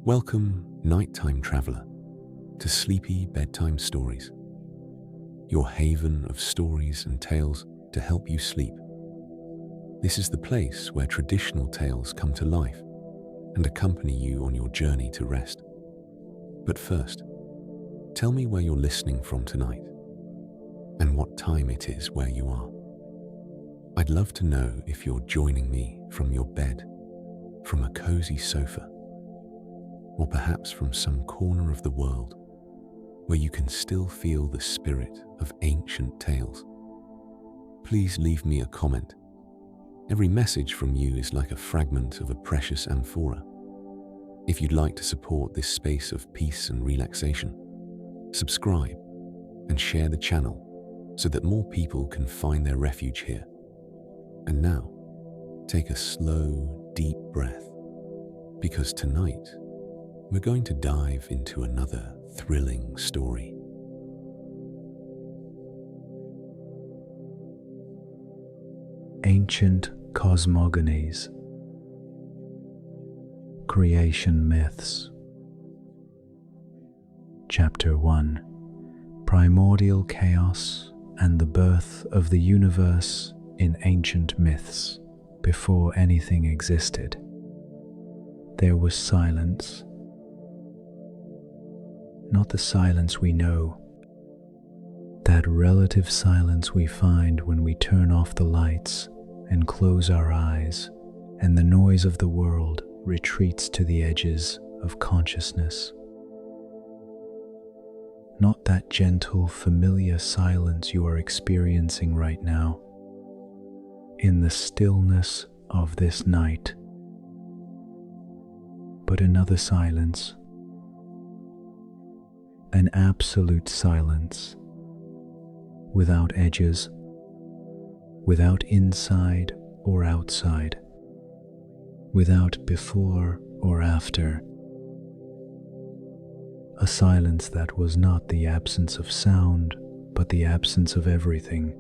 Welcome, nighttime traveler, to Sleepy Bedtime Stories, your haven of stories and tales to help you sleep. This is the place where traditional tales come to life and accompany you on your journey to rest. But first, tell me where you're listening from tonight and what time it is where you are. I'd love to know if you're joining me from your bed, from a cozy sofa, or perhaps from some corner of the world where you can still feel the spirit of ancient tales. Please leave me a comment. Every message from you is like a fragment of a precious amphora. If you'd like to support this space of peace and relaxation, subscribe and share the channel so that more people can find their refuge here. And now, take a slow, deep breath, because tonight we're going to dive into another thrilling story. Ancient Cosmogonies. Creation Myths. Chapter 1. Primordial Chaos and the Birth of the Universe in Ancient Myths. Before anything existed, there was silence. Not the silence we know, that relative silence we find when we turn off the lights and close our eyes, and the noise of the world retreats to the edges of consciousness. Not that gentle, familiar silence you are experiencing right now, in the stillness of this night, but another silence. An absolute silence, without edges, without inside or outside, without before or after. A silence that was not the absence of sound, but the absence of everything.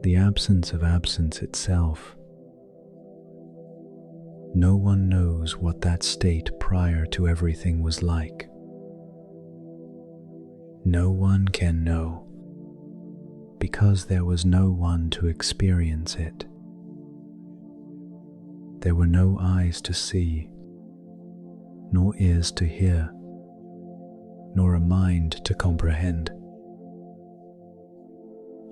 The absence of absence itself. No one knows what that state prior to everything was like. No one can know, because there was no one to experience it. There were no eyes to see, nor ears to hear, nor a mind to comprehend.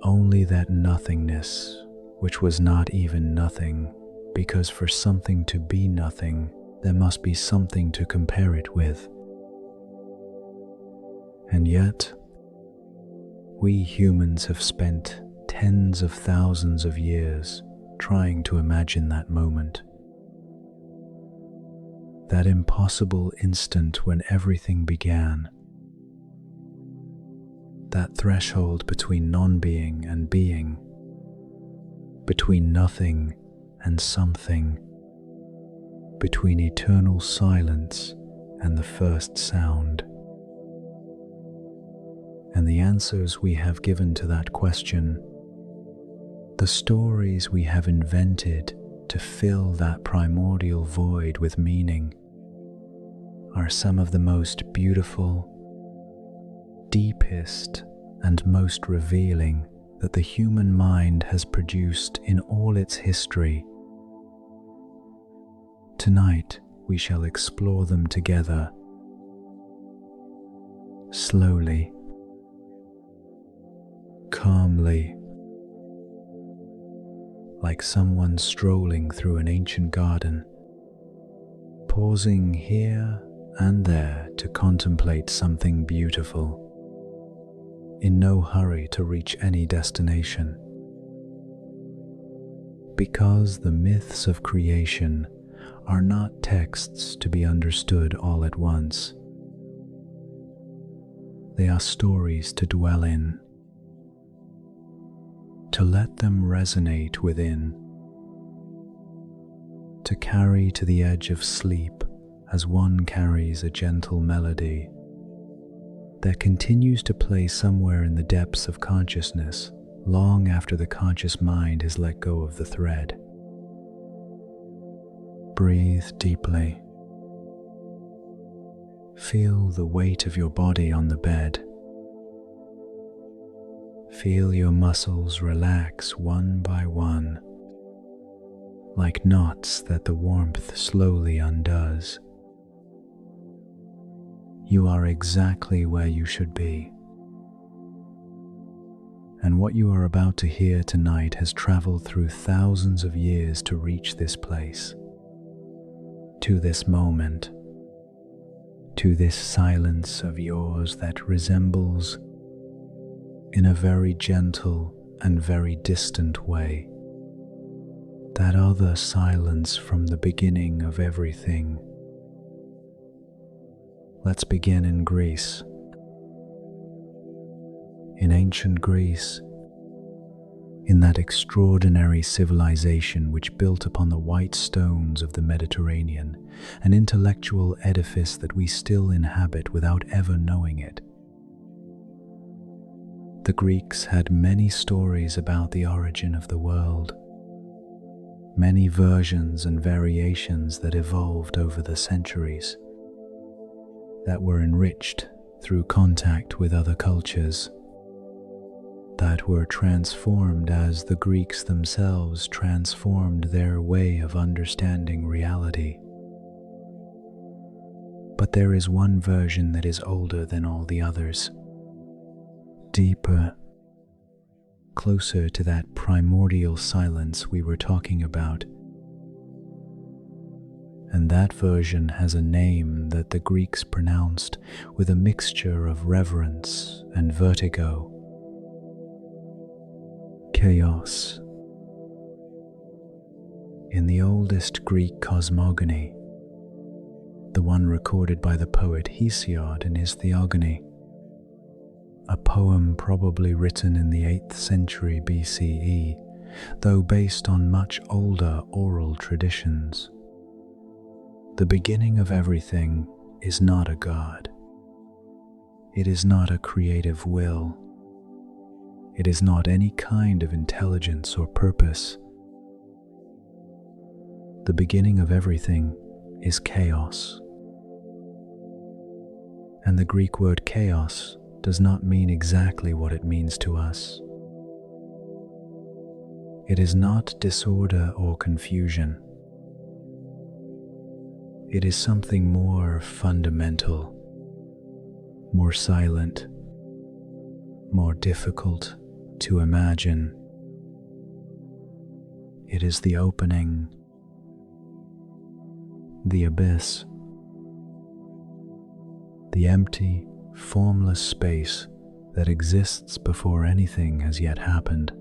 Only that nothingness, which was not even nothing, because for something to be nothing, there must be something to compare it with. And yet, we humans have spent tens of thousands of years trying to imagine that moment. That impossible instant when everything began. That threshold between non-being and being, between nothing and something, between eternal silence and the first sound. And the answers we have given to that question, the stories we have invented to fill that primordial void with meaning, are some of the most beautiful, deepest, and most revealing that the human mind has produced in all its history. Tonight we shall explore them together, slowly, calmly, like someone strolling through an ancient garden, pausing here and there to contemplate something beautiful, in no hurry to reach any destination. Because the myths of creation are not texts to be understood all at once. They are stories to dwell in, to let them resonate within, to carry to the edge of sleep as one carries a gentle melody that continues to play somewhere in the depths of consciousness long after the conscious mind has let go of the thread. Breathe deeply Feel the weight of your body on the bed. Feel your muscles relax one by one, like knots that the warmth slowly undoes. You are exactly where you should be. And what you are about to hear tonight has traveled through thousands of years to reach this place, to this moment, to this silence of yours that resembles, in a very gentle and very distant way, that other silence from the beginning of everything. Let's begin in Greece. In ancient Greece, in that extraordinary civilization which built upon the white stones of the Mediterranean, an intellectual edifice that we still inhabit without ever knowing it. The Greeks had many stories about the origin of the world, many versions and variations that evolved over the centuries, that were enriched through contact with other cultures, that were transformed as the Greeks themselves transformed their way of understanding reality. But there is one version that is older than all the others, deeper, closer to that primordial silence we were talking about. And that version has a name that the Greeks pronounced with a mixture of reverence and vertigo. Chaos. In the oldest Greek cosmogony, the one recorded by the poet Hesiod in his Theogony, a poem probably written in the 8th century BCE, though based on much older oral traditions. The beginning of everything is not a god. It is not a creative will. It is not any kind of intelligence or purpose. The beginning of everything is chaos. And the Greek word chaos does not mean exactly what it means to us. It is not disorder or confusion. It is something more fundamental, more silent, more difficult to imagine. It is the opening, the abyss, the empty, formless space that exists before anything has yet happened.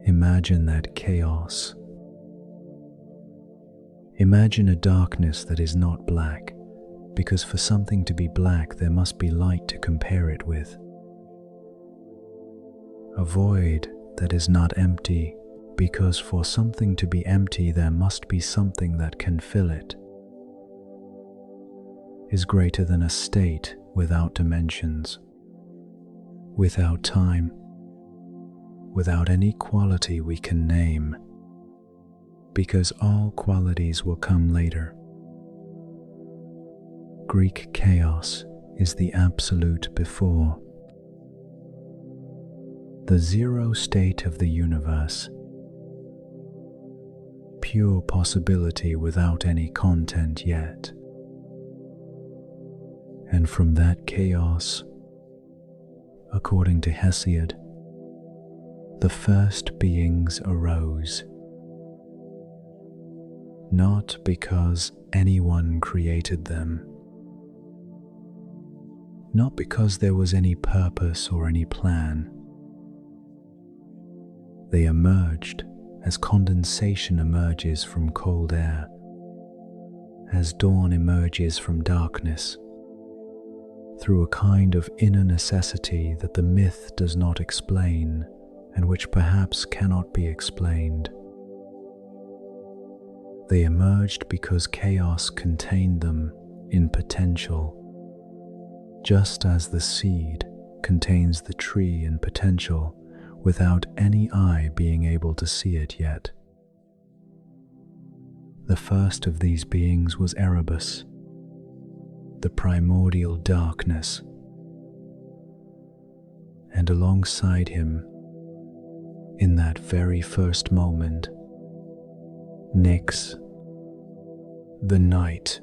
Imagine that chaos. Imagine a darkness that is not black, because for something to be black there must be light to compare it with. A void that is not empty, because for something to be empty there must be something that can fill it, is greater than a state without dimensions, without time, without any quality we can name, because all qualities will come later. Greek chaos is the absolute before, the zero state of the universe, pure possibility without any content yet. And from that chaos, according to Hesiod, the first beings arose, not because anyone created them, not because there was any purpose or any plan. They emerged as condensation emerges from cold air, as dawn emerges from darkness, through a kind of inner necessity that the myth does not explain and which perhaps cannot be explained. They emerged because chaos contained them in potential, just as the seed contains the tree in potential without any eye being able to see it yet. The first of these beings was Erebus, the primordial darkness, and alongside him, in that very first moment, Nyx, the night.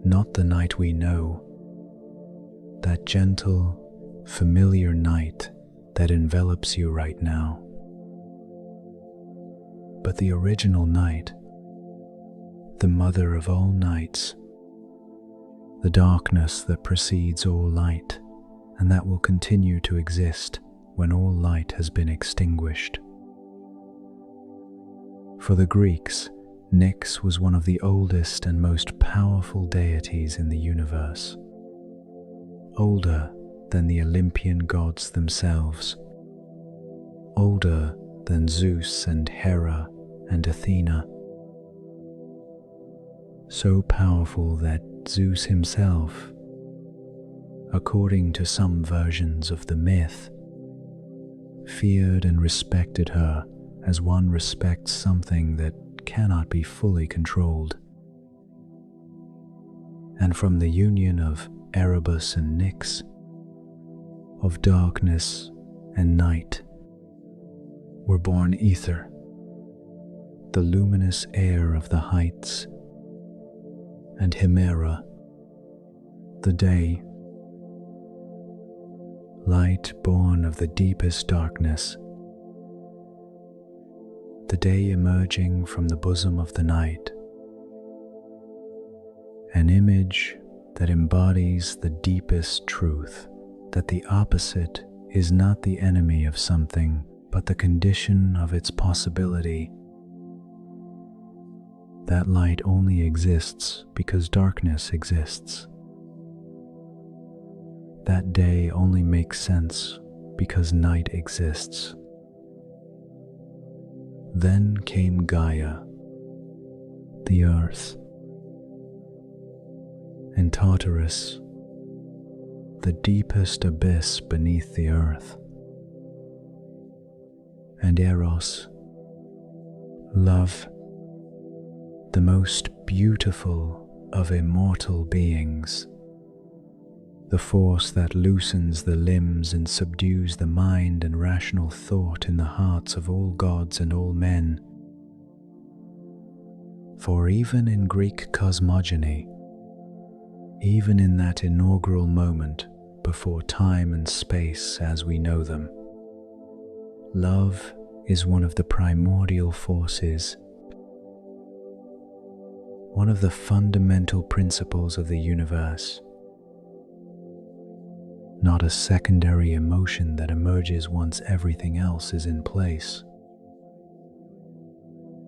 Not the night we know, that gentle, familiar night that envelops you right now, but the original night, the mother of all nights, the darkness that precedes all light and that will continue to exist when all light has been extinguished. For the Greeks, Nyx was one of the oldest and most powerful deities in the universe, older than the Olympian gods themselves, older than Zeus and Hera and Athena, so powerful that Zeus himself, according to some versions of the myth, feared and respected her as one respects something that cannot be fully controlled. And from the union of Erebus and Nyx, of darkness and night, were born Ether, the luminous air of the heights, and Hemera, the day, light born of the deepest darkness, the day emerging from the bosom of the night, an image that embodies the deepest truth, that the opposite is not the enemy of something, but the condition of its possibility. That light only exists because darkness exists. That day only makes sense because night exists. Then came Gaia, the earth, and Tartarus, the deepest abyss beneath the earth, and Eros, love, the most beautiful of immortal beings, the force that loosens the limbs and subdues the mind and rational thought in the hearts of all gods and all men. For even in Greek cosmogony, even in that inaugural moment before time and space as we know them, love is one of the primordial forces, one of the fundamental principles of the universe, not a secondary emotion that emerges once everything else is in place,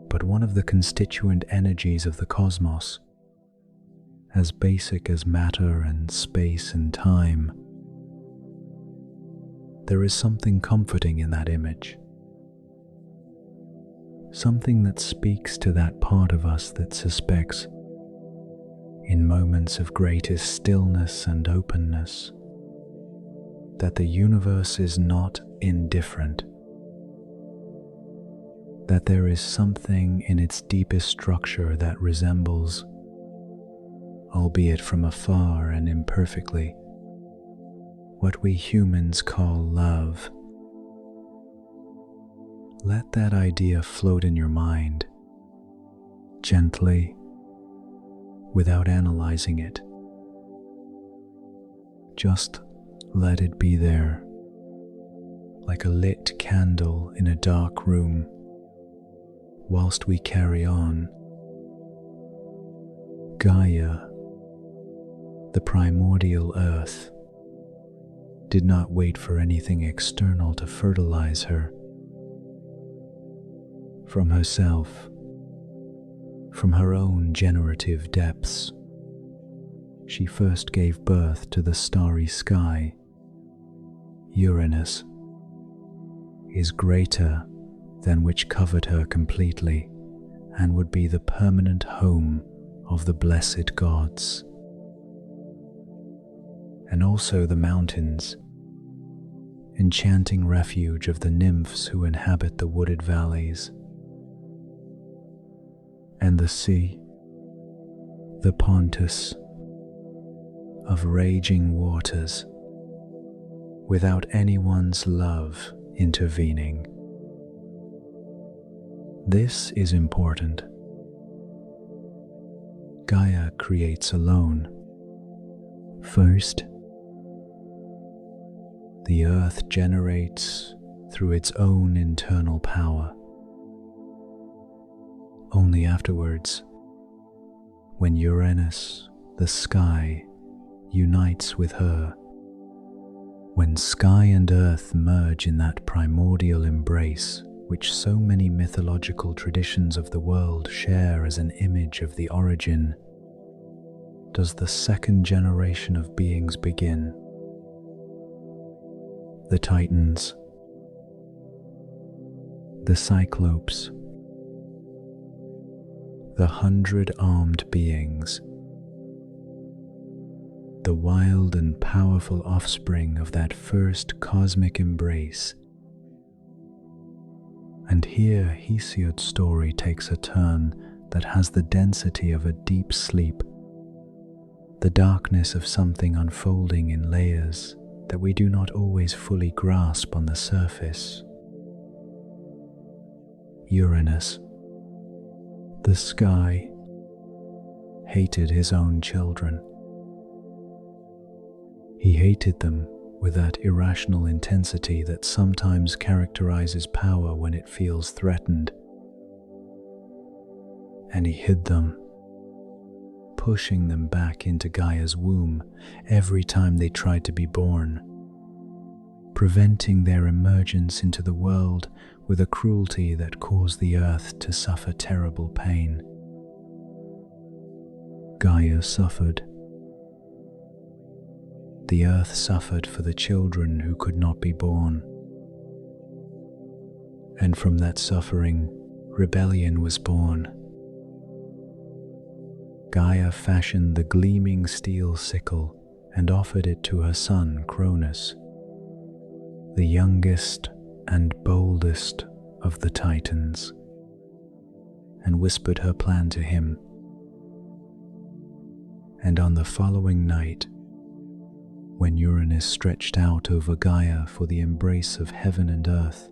but one of the constituent energies of the cosmos, as basic as matter and space and time. There is something comforting in that image, something that speaks to that part of us that suspects, in moments of greatest stillness and openness, that the universe is not indifferent, that there is something in its deepest structure that resembles, albeit from afar and imperfectly, what we humans call love. Let that idea float in your mind, gently, without analyzing it. Just let it be there, like a lit candle in a dark room, whilst we carry on. Gaia, the primordial earth, did not wait for anything external to fertilize her. From herself, from her own generative depths, she first gave birth to the starry sky. Uranus is greater than which covered her completely and would be the permanent home of the blessed gods. And also the mountains, enchanting refuge of the nymphs who inhabit the wooded valleys, and the sea, the Pontus of raging waters without anyone's love intervening. This is important. Gaia creates alone. First, the earth generates through its own internal power. Only afterwards, when Uranus, the sky, unites with her, when sky and earth merge in that primordial embrace which so many mythological traditions of the world share as an image of the origin, does the second generation of beings begin. The Titans, the Cyclopes, the 100-armed beings, the wild and powerful offspring of that first cosmic embrace. And here Hesiod's story takes a turn that has the density of a deep sleep, the darkness of something unfolding in layers that we do not always fully grasp on the surface. Uranus, the sky, hated his own children. He hated them with that irrational intensity that sometimes characterizes power when it feels threatened. And he hid them, pushing them back into Gaia's womb every time they tried to be born, preventing their emergence into the world with a cruelty that caused the earth to suffer terrible pain. Gaia suffered. The earth suffered for the children who could not be born. And from that suffering, rebellion was born. Gaia fashioned the gleaming steel sickle and offered it to her son Cronus, the youngest and boldest of the Titans, and whispered her plan to him. And on the following night, when Uranus stretched out over Gaia for the embrace of heaven and earth,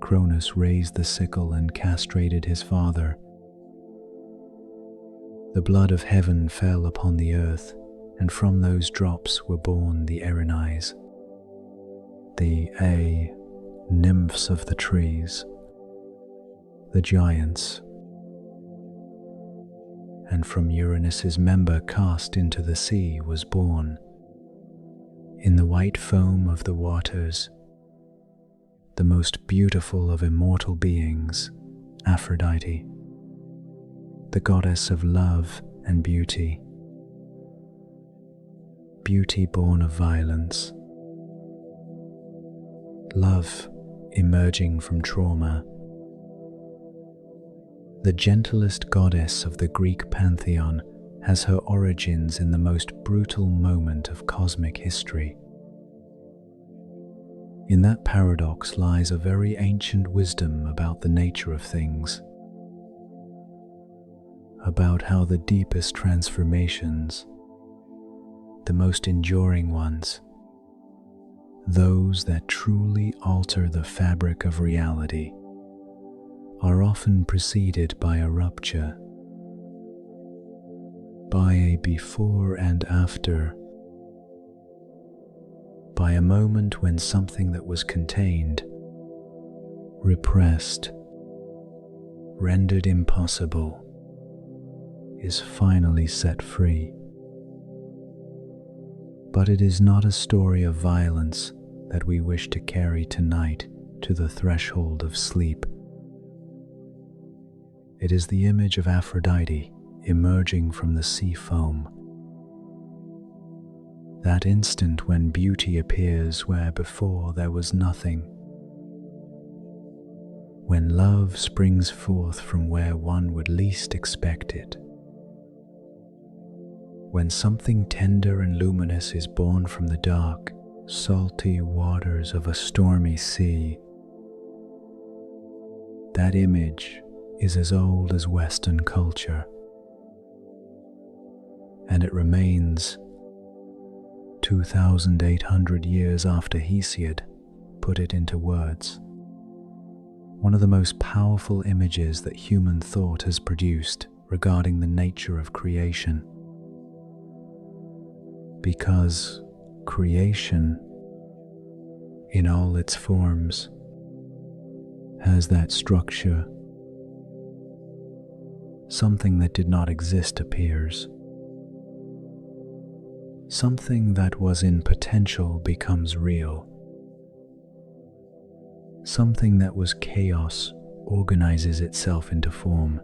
Cronus raised the sickle and castrated his father. The blood of heaven fell upon the earth, and from those drops were born the Erinyes, the nymphs of the trees, the giants. And from Uranus's member cast into the sea was born, in the white foam of the waters, the most beautiful of immortal beings, Aphrodite, the goddess of love and beauty, beauty born of violence, love emerging from trauma, the gentlest goddess of the Greek pantheon has her origins in the most brutal moment of cosmic history. In that paradox lies a very ancient wisdom about the nature of things, about how the deepest transformations, the most enduring ones, those that truly alter the fabric of reality, are often preceded by a rupture, by a before and after, by a moment when something that was contained, repressed, rendered impossible, is finally set free. But it is not a story of violence that we wish to carry tonight to the threshold of sleep. It is the image of Aphrodite emerging from the sea foam. That instant when beauty appears where before there was nothing. When love springs forth from where one would least expect it. When something tender and luminous is born from the dark, salty waters of a stormy sea. That image is as old as Western culture. and it remains 2,800 years after Hesiod put it into words. One of the most powerful images that human thought has produced regarding the nature of creation. Because creation, in all its forms, has that structure. Something that did not exist appears. Something that was in potential becomes real. Something that was chaos organizes itself into form.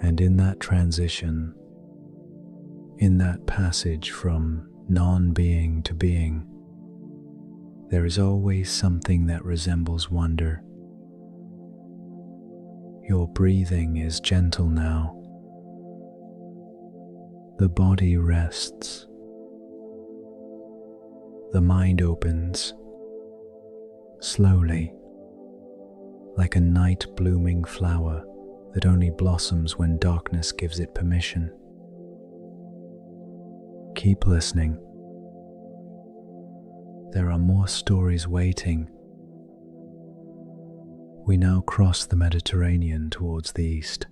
And in that transition, in that passage from non-being to being, there is always something that resembles wonder. Your breathing is gentle now. The body rests. The mind opens, slowly, like a night blooming flower that only blossoms when darkness gives it permission. Keep listening. There are more stories waiting. We now cross the Mediterranean towards the east,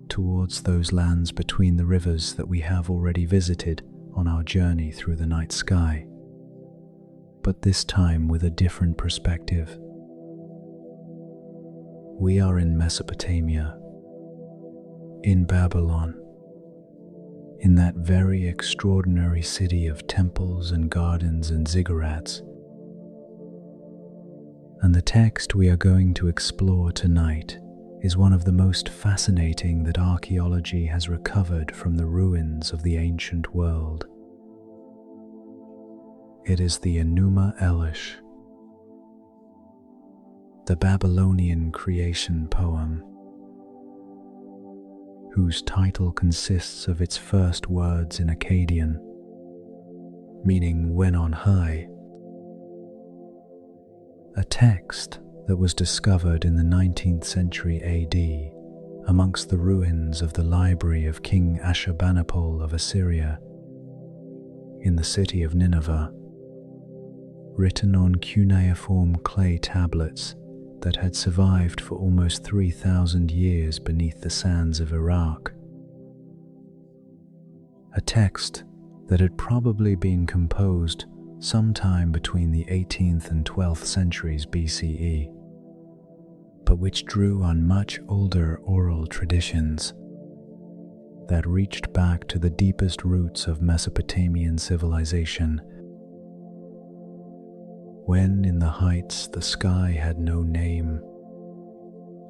towards those lands between the rivers that we have already visited on our journey through the night sky, but this time with a different perspective. We are in Mesopotamia, in Babylon, in that very extraordinary city of temples and gardens and ziggurats. And the text we are going to explore tonight is one of the most fascinating that archaeology has recovered from the ruins of the ancient world. It is the Enuma Elish, the Babylonian creation poem, whose title consists of its first words in Akkadian, meaning when on high. A text that was discovered in the 19th century AD amongst the ruins of the library of King Ashurbanipal of Assyria in the city of Nineveh, written on cuneiform clay tablets that had survived for almost 3,000 years beneath the sands of Iraq. A text that had probably been composed sometime between the 18th and 12th centuries BCE, but which drew on much older oral traditions that reached back to the deepest roots of Mesopotamian civilization, when in the heights the sky had no name,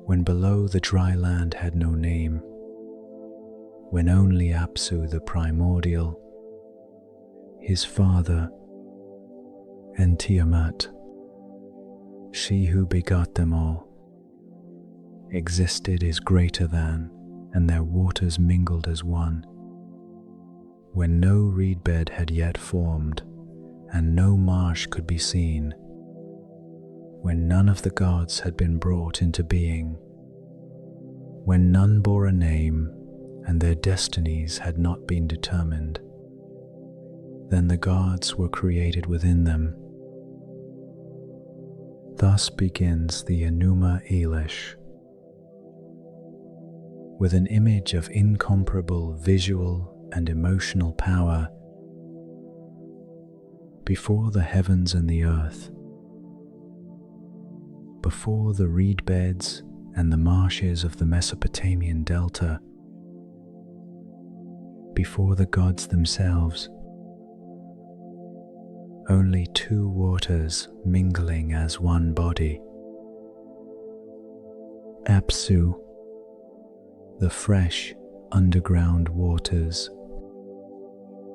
when below the dry land had no name, when only Apsu the Primordial, his father, and Tiamat, she who begot them all, existed is greater than, and their waters mingled as one, when no reed bed had yet formed, and no marsh could be seen, when none of the gods had been brought into being, when none bore a name, and their destinies had not been determined, then the gods were created within them. Thus begins the Enuma Elish, with an image of incomparable visual and emotional power. Before the heavens and the earth, before the reed beds and the marshes of the Mesopotamian delta, before the gods themselves, only two waters mingling as one body. Apsu, the fresh underground waters,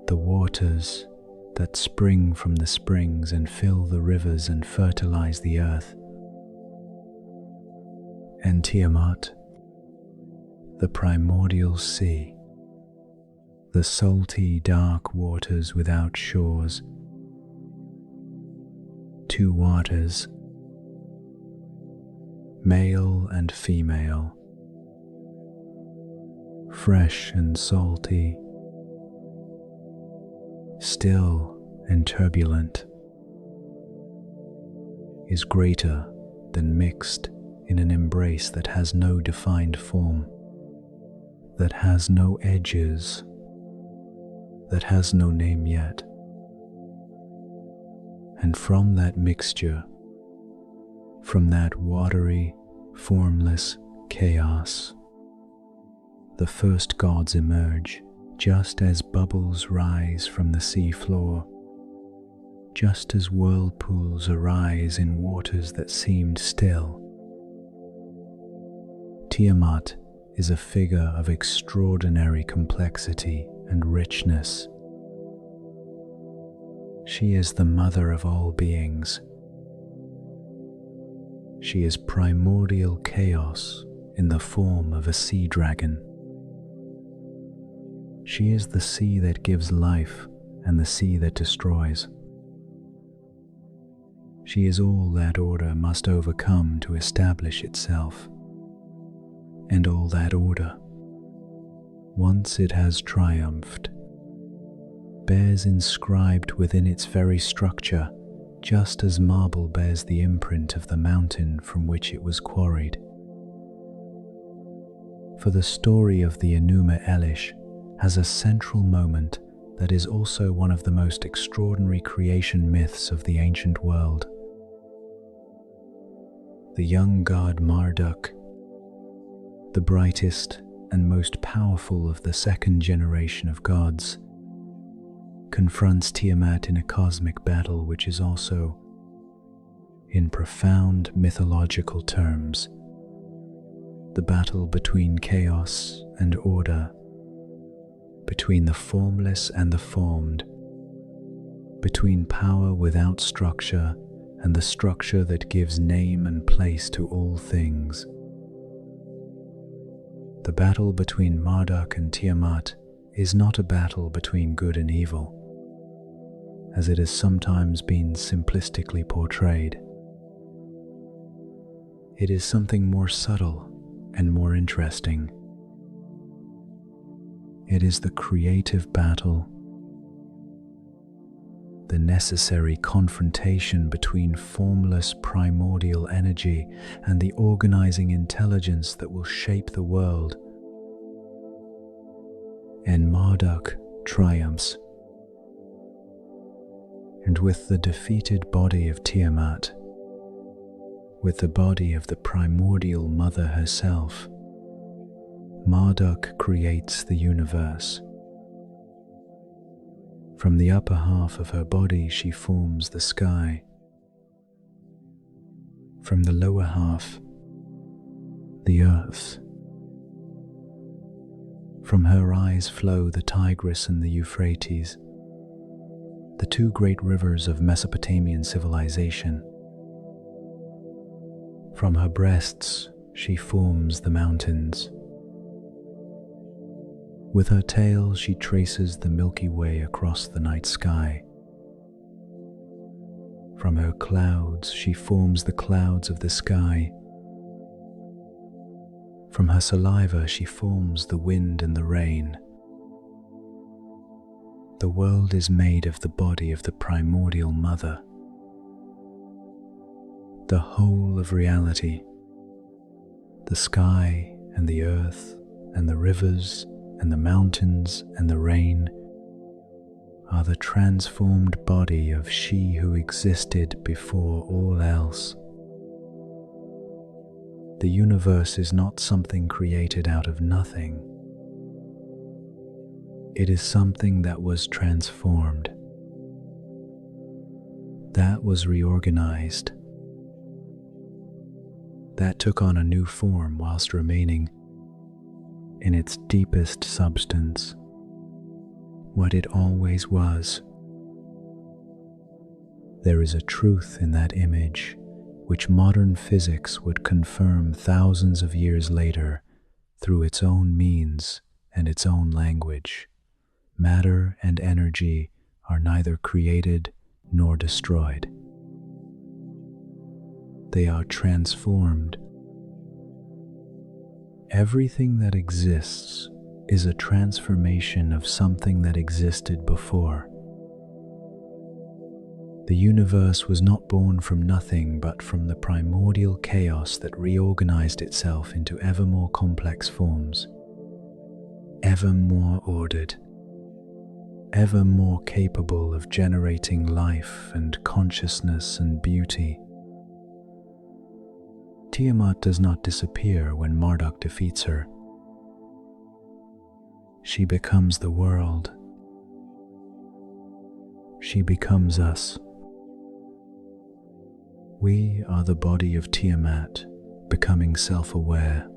the waters that spring from the springs and fill the rivers and fertilize the earth. And Tiamat, the primordial sea, the salty dark waters without shores. Two waters, male and female, fresh and salty, still and turbulent, is greater than mixed in an embrace that has no defined form, that has no edges, that has no name yet. And from that mixture, from that watery, formless chaos, the first gods emerge, just as bubbles rise from the sea floor, just as whirlpools arise in waters that seemed still. Tiamat is a figure of extraordinary complexity and richness. She is the mother of all beings. She is primordial chaos in the form of a sea dragon. She is the sea that gives life and the sea that destroys. She is all that order must overcome to establish itself. And all that order, once it has triumphed, bears inscribed within its very structure, just as marble bears the imprint of the mountain from which it was quarried. For the story of the Enuma Elish has a central moment that is also one of the most extraordinary creation myths of the ancient world. The young god Marduk, the brightest and most powerful of the second generation of gods, confronts Tiamat in a cosmic battle which is also, in profound mythological terms, the battle between chaos and order, between the formless and the formed, between power without structure and the structure that gives name and place to all things. The battle between Marduk and Tiamat is not a battle between good and evil, as it has sometimes been simplistically portrayed. It is something more subtle and more interesting. It is the creative battle, the necessary confrontation between formless primordial energy and the organizing intelligence that will shape the world. And Marduk triumphs. And with the defeated body of Tiamat, with the body of the primordial mother herself, Marduk creates the universe. From the upper half of her body she forms the sky. From the lower half, the earth. From her eyes flow the Tigris and the Euphrates, the two great rivers of Mesopotamian civilization. From her breasts she forms the mountains. With her tail she traces the Milky Way across the night sky. From her clouds she forms the clouds of the sky. From her saliva she forms the wind and the rain. The world is made of the body of the primordial mother. The whole of reality, the sky and the earth and the rivers and the mountains and the rain, are the transformed body of she who existed before all else. The universe is not something created out of nothing. It is something that was transformed, that was reorganized, that took on a new form whilst remaining in its deepest substance, what it always was. There is a truth in that image which modern physics would confirm thousands of years later through its own means and its own language. Matter and energy are neither created nor destroyed. They are transformed. Everything that exists is a transformation of something that existed before. The universe was not born from nothing but from the primordial chaos that reorganized itself into ever more complex forms, ever more ordered, ever more capable of generating life and consciousness and beauty. Tiamat does not disappear when Marduk defeats her. She becomes the world. She becomes us. We are the body of Tiamat, becoming self-aware.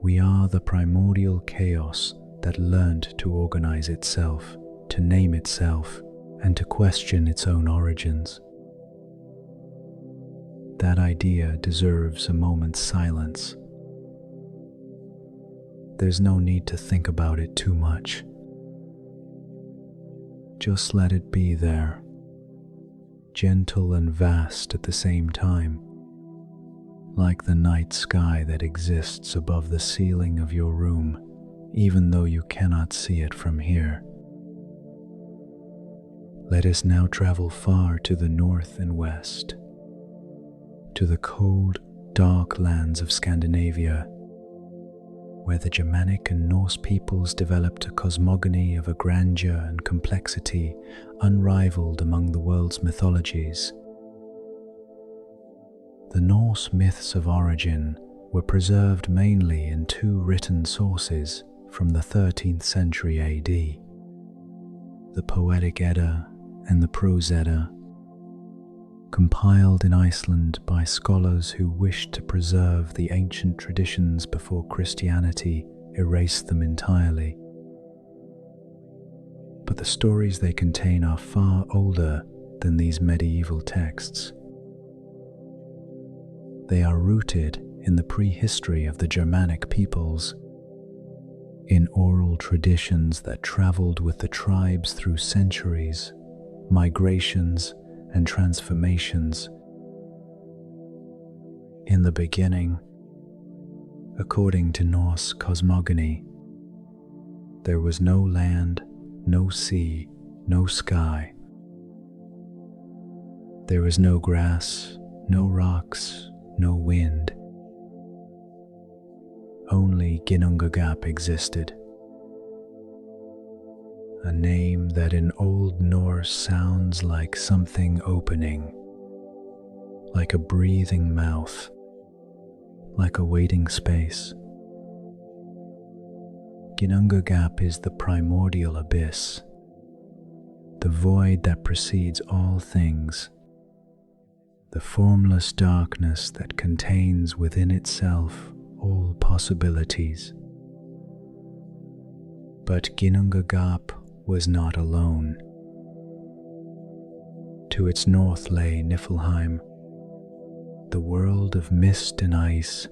We are the primordial chaos that learned to organize itself, to name itself, and to question its own origins. That idea deserves a moment's silence. There's no need to think about it too much. Just let it be there, gentle and vast at the same time, like the night sky that exists above the ceiling of your room, even though you cannot see it from here. Let us now travel far to the north and west, to the cold, dark lands of Scandinavia, where the Germanic and Norse peoples developed a cosmogony of a grandeur and complexity unrivaled among the world's mythologies. The Norse myths of origin were preserved mainly in two written sources from the 13th century AD, the Poetic Edda and the Prose Edda, compiled in Iceland by scholars who wished to preserve the ancient traditions before Christianity erased them entirely. But the stories they contain are far older than these medieval texts. They are rooted in the prehistory of the Germanic peoples, in oral traditions that traveled with the tribes through centuries, migrations, and transformations. In the beginning, according to Norse cosmogony, there was no land, no sea, no sky. There was no grass, no rocks, no wind. Only Ginnungagap existed, a name that in Old Norse sounds like something opening, like a breathing mouth, like a waiting space. Ginnungagap is the primordial abyss, the void that precedes all things, the formless darkness that contains within itself all possibilities. But Ginnungagap was not alone. To its north lay Niflheim, the world of mist and ice,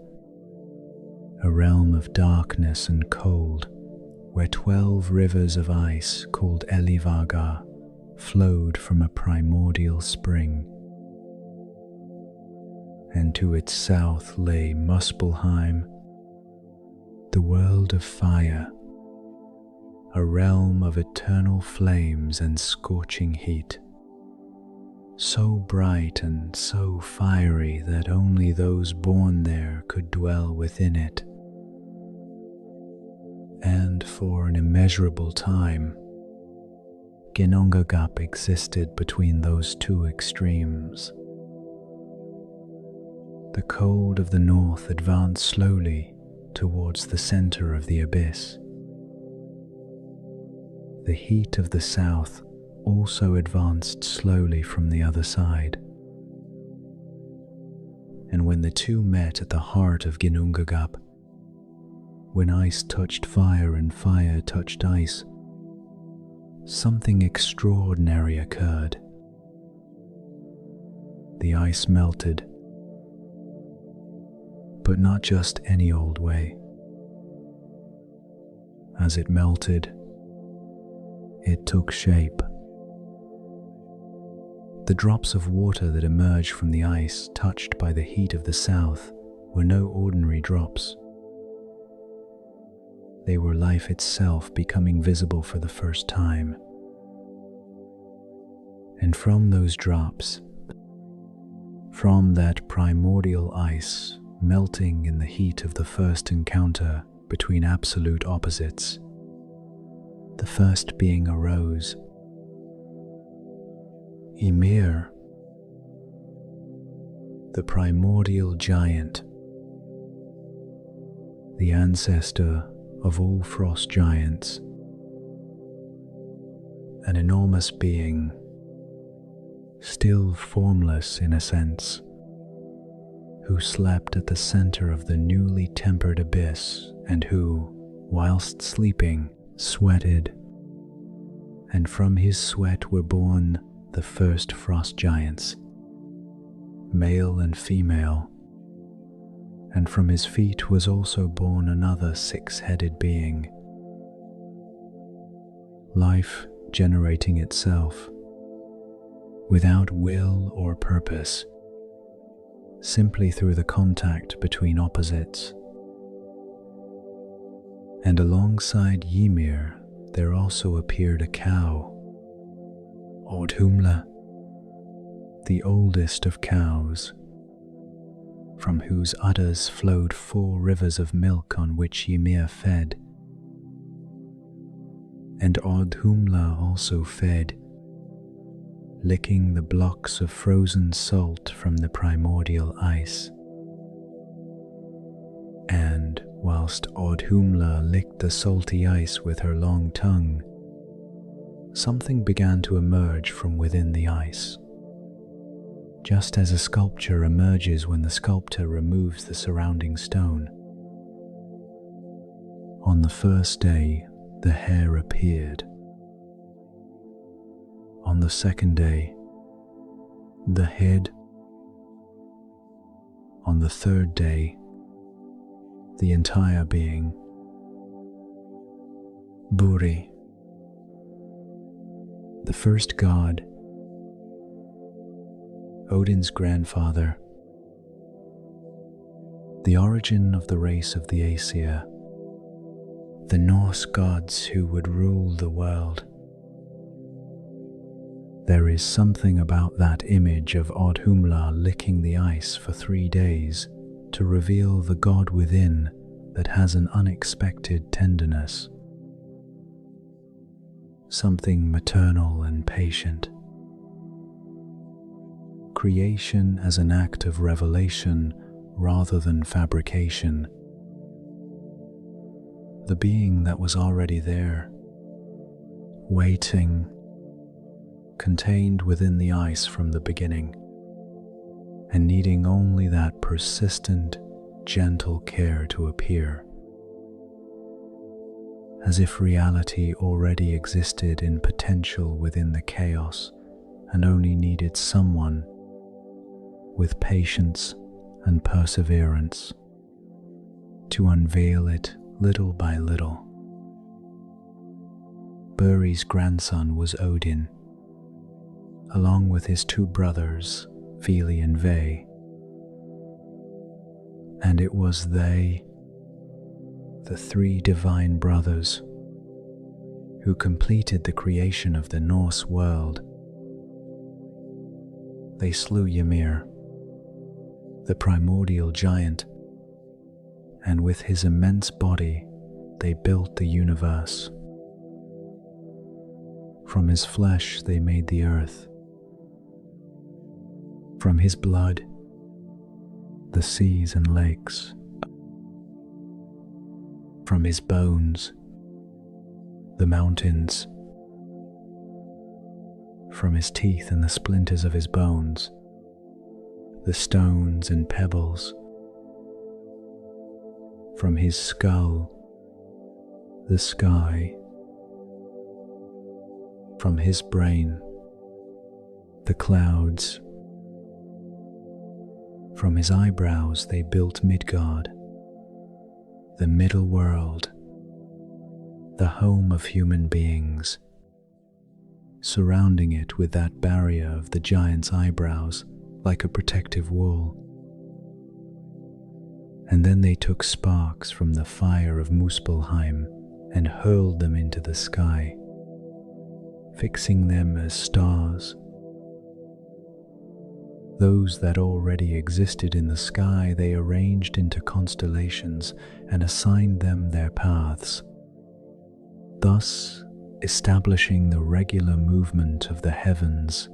a realm of darkness and cold, where 12 rivers of ice called Elivaga flowed from a primordial spring. And to its south lay Muspelheim, the world of fire, a realm of eternal flames and scorching heat, so bright and so fiery that only those born there could dwell within it. And for an immeasurable time, Ginnungagap existed between those two extremes. The cold of the north advanced slowly towards the center of the abyss. The heat of the south also advanced slowly from the other side. And when the two met at the heart of Ginnungagap, when ice touched fire and fire touched ice, something extraordinary occurred. The ice melted, but not just any old way. As it melted, it took shape. The drops of water that emerged from the ice touched by the heat of the south were no ordinary drops. They were life itself becoming visible for the first time. And from those drops, from that primordial ice melting in the heat of the first encounter between absolute opposites, the first being arose. Ymir, the primordial giant, the ancestor of all frost giants, an enormous being, still formless in a sense, who slept at the center of the newly tempered abyss and who, whilst sleeping, sweated, and from his sweat were born the first frost giants, male and female, and from his feet was also born another six-headed being, life generating itself, without will or purpose, simply through the contact between opposites. And alongside Ymir there also appeared a cow, Audhumla, the oldest of cows, from whose udders flowed 4 rivers of milk on which Ymir fed. And Audhumla also fed, licking the blocks of frozen salt from the primordial ice. And whilst Audhumla licked the salty ice with her long tongue, something began to emerge from within the ice, just as a sculpture emerges when the sculptor removes the surrounding stone. On the first day, the hair appeared. On the second day, the head. On the third day, the entire being. Buri, the first god, Odin's grandfather, the origin of the race of the Aesir, the Norse gods who would rule the world. There is something about that image of Audhumla licking the ice for 3 days to reveal the god within that has an unexpected tenderness, something maternal and patient. Creation as an act of revelation rather than fabrication. The being that was already there, waiting, contained within the ice from the beginning, and needing only that persistent, gentle care to appear, as if reality already existed in potential within the chaos and only needed someone with patience and perseverance to unveil it little by little. Buri's grandson was Odin, along with his 2 brothers, Vili and Ve, and it was they, the 3 divine brothers, who completed the creation of the Norse world. They slew Ymir, the primordial giant, and with his immense body they built the universe. From his flesh they made the earth. From his blood, the seas and lakes. From his bones, the mountains. From his teeth and the splinters of his bones, the stones and pebbles. From his skull, the sky. From his brain, the clouds. From his eyebrows they built Midgard, the middle world, the home of human beings, surrounding it with that barrier of the giant's eyebrows like a protective wall. And then they took sparks from the fire of Muspelheim and hurled them into the sky, fixing them as stars. Those that already existed in the sky they arranged into constellations and assigned them their paths, thus establishing the regular movement of the heavens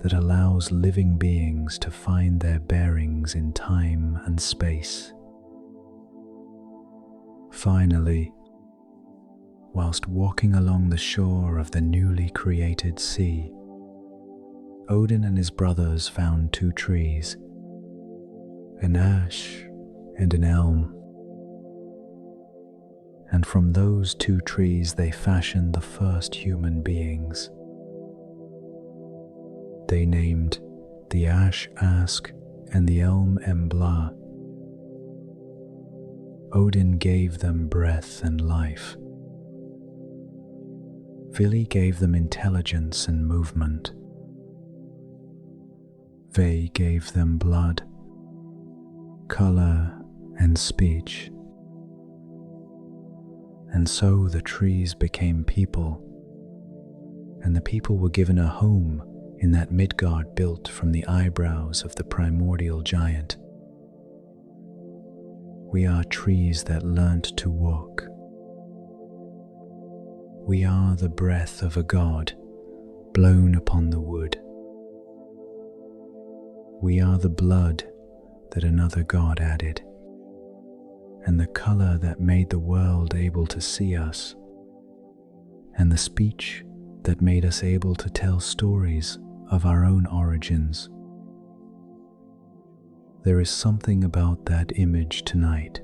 that allows living beings to find their bearings in time and space. Finally, whilst walking along the shore of the newly created sea, Odin and his brothers found two trees, an ash and an elm. And from those two trees they fashioned the first human beings. They named the ash Ask and the elm Embla. Odin gave them breath and life. Vili gave them intelligence and movement. Ve gave them blood, color, and speech. And so the trees became people, and the people were given a home in that Midgard built from the eyebrows of the primordial giant. We are trees that learnt to walk. We are the breath of a god blown upon the wood. We are the blood that another god added, and the color that made the world able to see us, and the speech that made us able to tell stories of our own origins. There is something about that image tonight,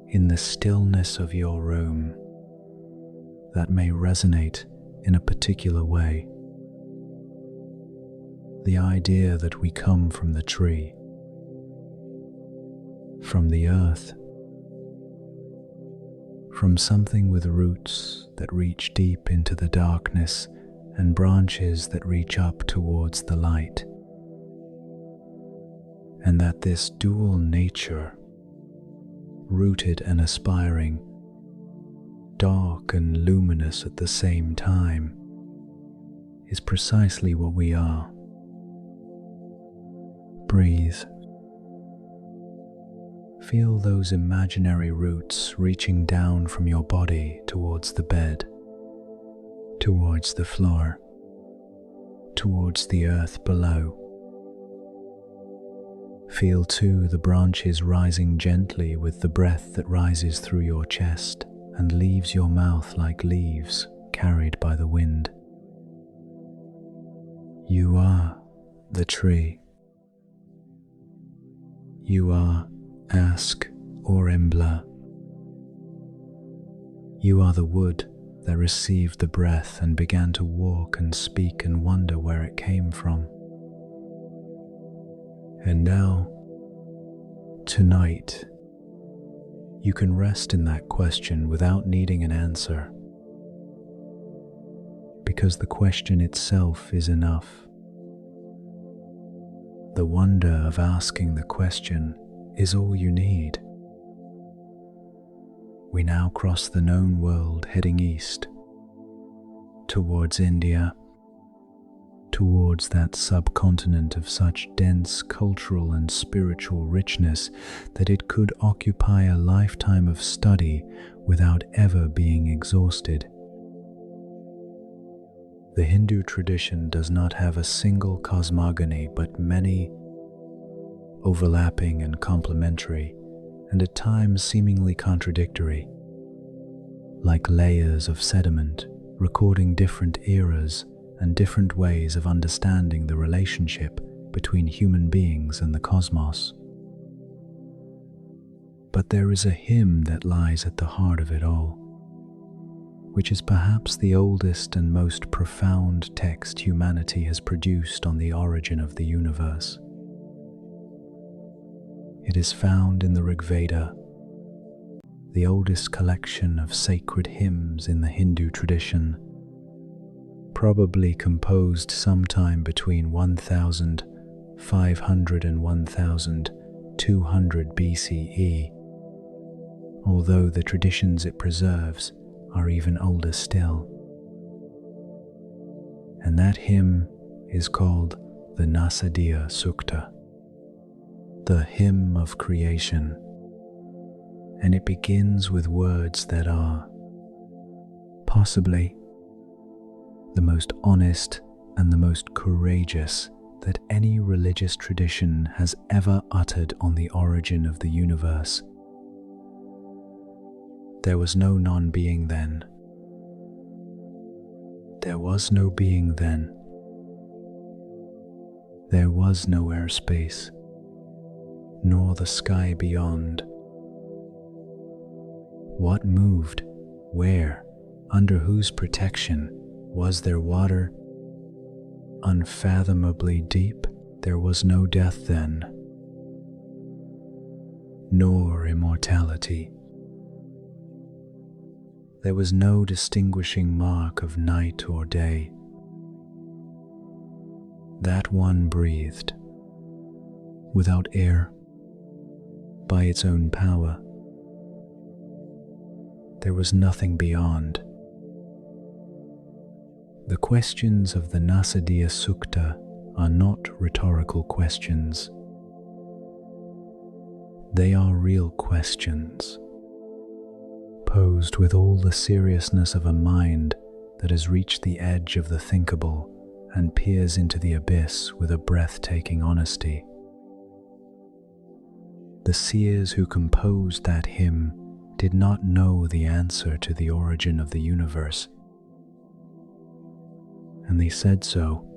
in the stillness of your room, that may resonate in a particular way. The idea that we come from the tree, from the earth, from something with roots that reach deep into the darkness and branches that reach up towards the light, and that this dual nature, rooted and aspiring, dark and luminous at the same time, is precisely what we are. Breathe. Feel those imaginary roots reaching down from your body towards the bed, towards the floor, towards the earth below. Feel too the branches rising gently with the breath that rises through your chest and leaves your mouth like leaves carried by the wind. You are the tree. You are Ask or Embla. You are the wood that received the breath and began to walk and speak and wonder where it came from. And now, tonight, you can rest in that question without needing an answer, because the question itself is enough. The wonder of asking the question is all you need. We now cross the known world heading east, towards India, towards that subcontinent of such dense cultural and spiritual richness that it could occupy a lifetime of study without ever being exhausted. The Hindu tradition does not have a single cosmogony, but many, overlapping and complementary, and at times seemingly contradictory, like layers of sediment recording different eras and different ways of understanding the relationship between human beings and the cosmos. But there is a hymn that lies at the heart of it all, which is perhaps the oldest and most profound text humanity has produced on the origin of the universe. It is found in the Rig Veda, the oldest collection of sacred hymns in the Hindu tradition, probably composed sometime between 1500 and 1000 200 BCE, although the traditions it preserves are even older still. And that hymn is called the Nasadiya Sukta, the hymn of creation, and it begins with words that are possibly the most honest and the most courageous that any religious tradition has ever uttered on the origin of the universe. There was no non-being then. There was no being then. There was no airspace, nor the sky beyond. What moved? Where? Under whose protection? Was there water? Unfathomably deep, there was no death then, nor immortality. There was no distinguishing mark of night or day. That one breathed, without air, by its own power. There was nothing beyond. The questions of the Nasadiya Sukta are not rhetorical questions. They are real questions, posed with all the seriousness of a mind that has reached the edge of the thinkable and peers into the abyss with a breathtaking honesty. The seers who composed that hymn did not know the answer to the origin of the universe, and they said so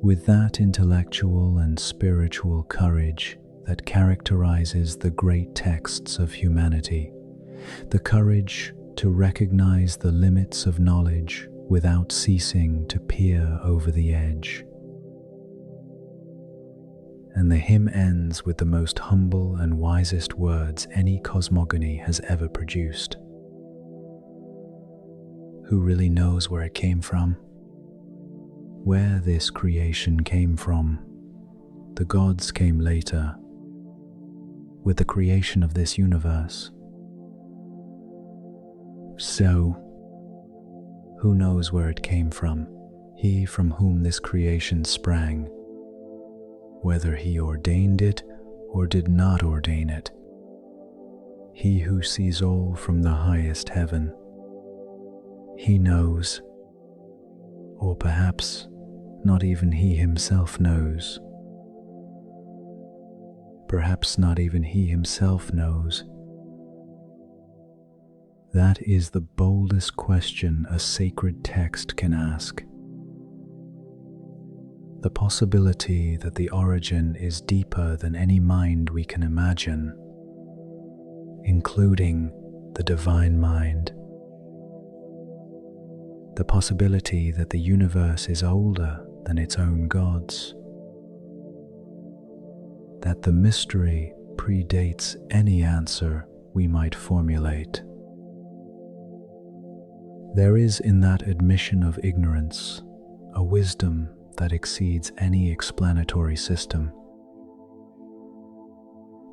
with that intellectual and spiritual courage that characterizes the great texts of humanity, the courage to recognize the limits of knowledge without ceasing to peer over the edge. And the hymn ends with the most humble and wisest words any cosmogony has ever produced. Who really knows where it came from? Where this creation came from? The gods came later, with the creation of this universe. So, who knows where it came from? He from whom this creation sprang, whether he ordained it or did not ordain it. He who sees all from the highest heaven. He knows, or perhaps not even he himself knows. Perhaps not even he himself knows. That is the boldest question a sacred text can ask. The possibility that the origin is deeper than any mind we can imagine, including the divine mind. The possibility that the universe is older than its own gods. That the mystery predates any answer we might formulate. There is in that admission of ignorance a wisdom that exceeds any explanatory system.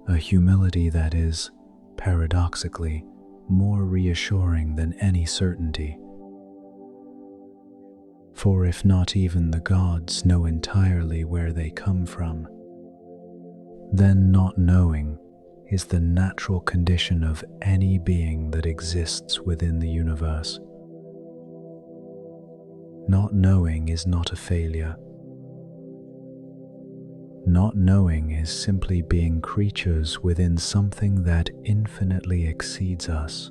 A humility that is, paradoxically, more reassuring than any certainty. For if not even the gods know entirely where they come from, then not knowing is the natural condition of any being that exists within the universe. Not knowing is not a failure. Not knowing is simply being creatures within something that infinitely exceeds us.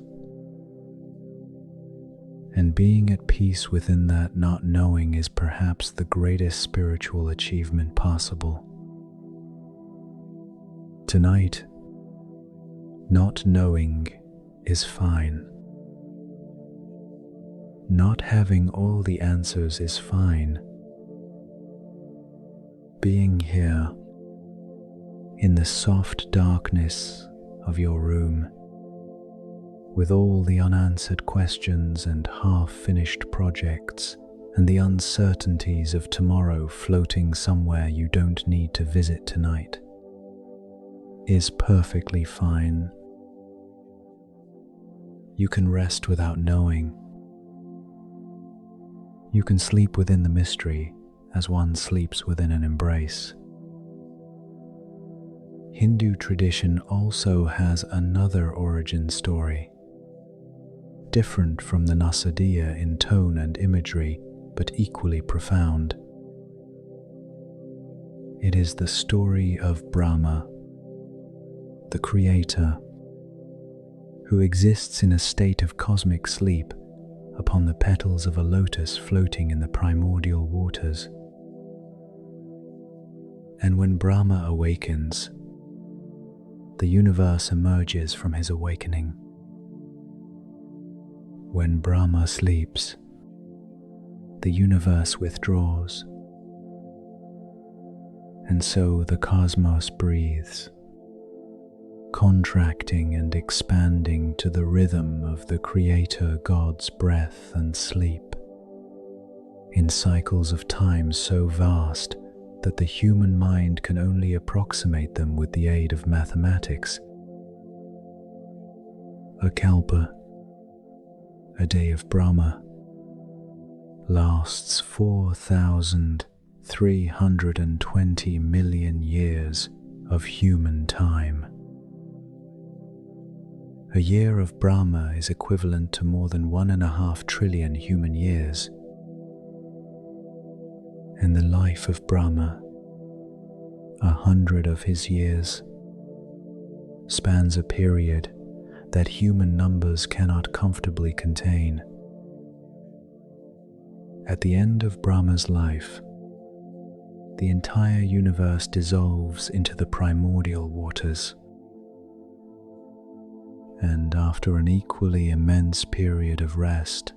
And being at peace within that not knowing is perhaps the greatest spiritual achievement possible. Tonight, not knowing is fine. Not having all the answers is fine. Being here, in the soft darkness of your room, with all the unanswered questions and half-finished projects and the uncertainties of tomorrow floating somewhere you don't need to visit tonight is perfectly fine. You can rest without knowing. You can sleep within the mystery as one sleeps within an embrace. Hindu tradition also has another origin story, different from the Nasadiya in tone and imagery, but equally profound. It is the story of Brahma, the creator, who exists in a state of cosmic sleep upon the petals of a lotus floating in the primordial waters. And when Brahma awakens, the universe emerges from his awakening. When Brahma sleeps, the universe withdraws, and so the cosmos breathes, contracting and expanding to the rhythm of the Creator God's breath and sleep, in cycles of time so vast that the human mind can only approximate them with the aid of mathematics. A kalpa, a day of Brahma, lasts 4,320 million years of human time. A year of Brahma is equivalent to more than 1.5 trillion human years. And the life of Brahma, 100 of his years, spans a period that human numbers cannot comfortably contain. At the end of Brahma's life, the entire universe dissolves into the primordial waters. And after an equally immense period of rest,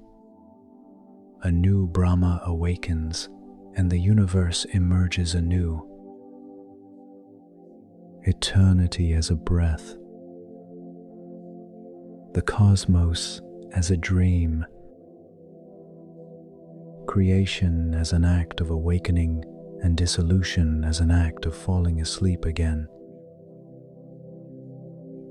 a new Brahma awakens and the universe emerges anew. Eternity as a breath, the cosmos as a dream, creation as an act of awakening, and dissolution as an act of falling asleep again.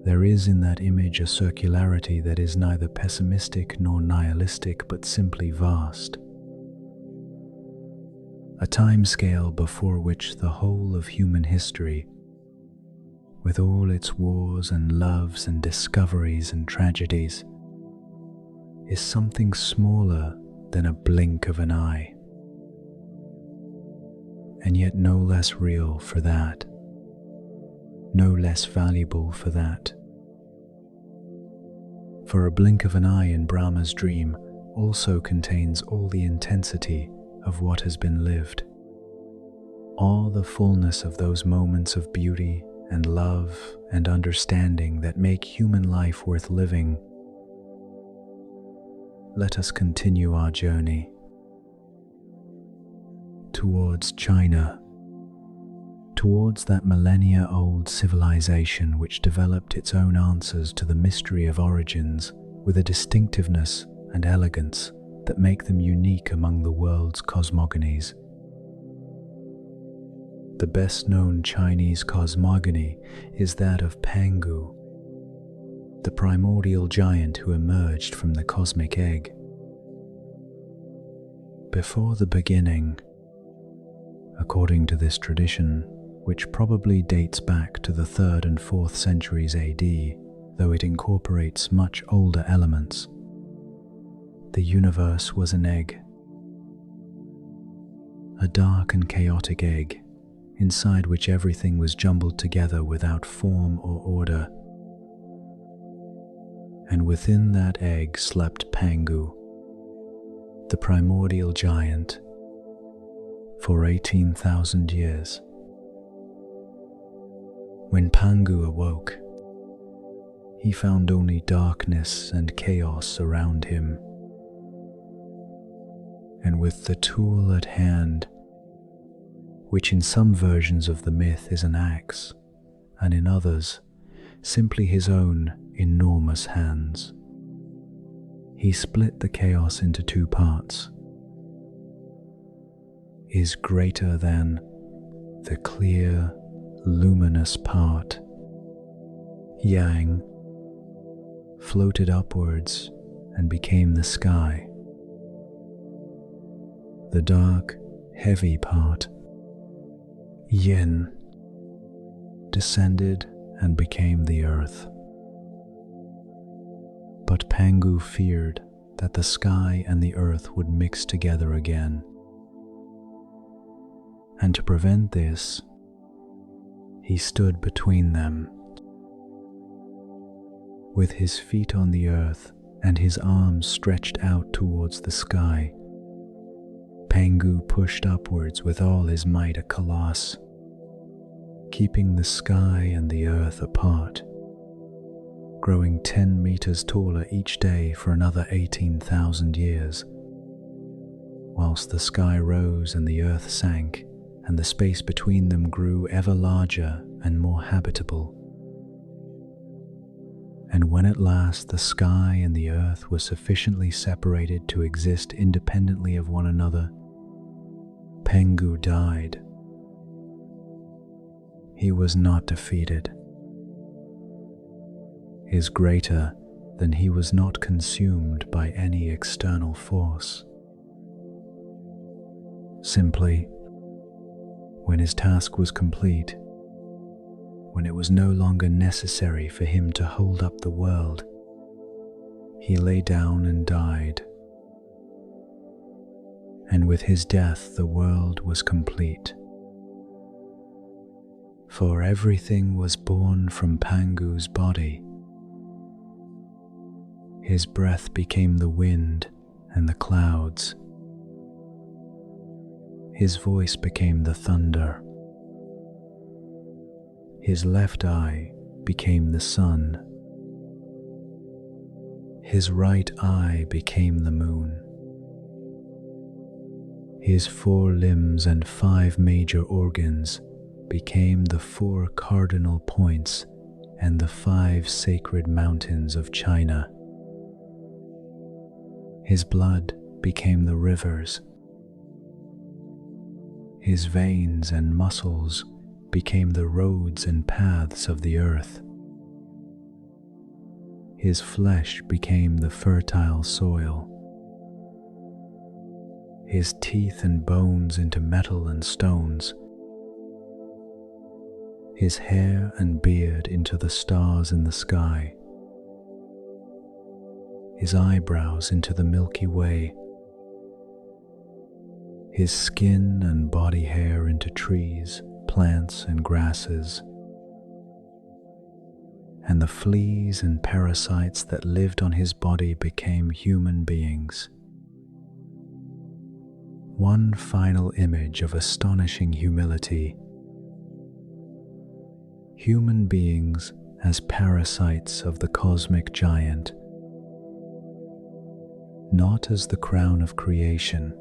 There is in that image a circularity that is neither pessimistic nor nihilistic, but simply vast. A time scale before which the whole of human history, with all its wars and loves and discoveries and tragedies, is something smaller than a blink of an eye, and yet no less real for that, no less valuable for that. For a blink of an eye in Brahma's dream also contains all the intensity of what has been lived, all the fullness of those moments of beauty and love and understanding that make human life worth living. Let us continue our journey towards China, towards that millennia-old civilization which developed its own answers to the mystery of origins with a distinctiveness and elegance that make them unique among the world's cosmogonies. The best-known Chinese cosmogony is that of Pangu, the primordial giant who emerged from the cosmic egg. Before the beginning, according to this tradition, which probably dates back to the 3rd and 4th centuries AD, though it incorporates much older elements, the universe was an egg, a dark and chaotic egg, inside which everything was jumbled together without form or order. And within that egg slept Pangu, the primordial giant, for 18,000 years. When Pangu awoke, he found only darkness and chaos around him. And with the tool at hand, which in some versions of the myth is an axe, and in others simply his own enormous hands, he split the chaos into 2 parts, is greater than the clear, luminous part. Yang floated upwards and became the sky. The dark, heavy part, Yin, descended and became the earth. But Pangu feared that the sky and the earth would mix together again. And to prevent this, he stood between them. With his feet on the earth and his arms stretched out towards the sky, Pangu pushed upwards with all his might a coloss, keeping the sky and the earth apart, growing 10 meters taller each day for another 18,000 years, whilst the sky rose and the earth sank, and the space between them grew ever larger and more habitable. And when at last the sky and the earth were sufficiently separated to exist independently of one another, Pangu died. He was not defeated. Is greater than he was not consumed by any external force. Simply, when his task was complete, when it was no longer necessary for him to hold up the world, he lay down and died. And with his death the world was complete. For everything was born from Pangu's body. His breath became the wind and the clouds. His voice became the thunder. His left eye became the sun. His right eye became the moon. His 4 limbs and 5 major organs became the 4 cardinal points and the 5 sacred mountains of China. His blood became the rivers. His veins and muscles became the roads and paths of the earth. His flesh became the fertile soil. His teeth and bones into metal and stones. His hair and beard into the stars in the sky. His eyebrows into the Milky Way. His skin and body hair into trees, plants and grasses. And the fleas and parasites that lived on his body became human beings. One final image of astonishing humility. Human beings as parasites of the cosmic giant, not as the crown of creation,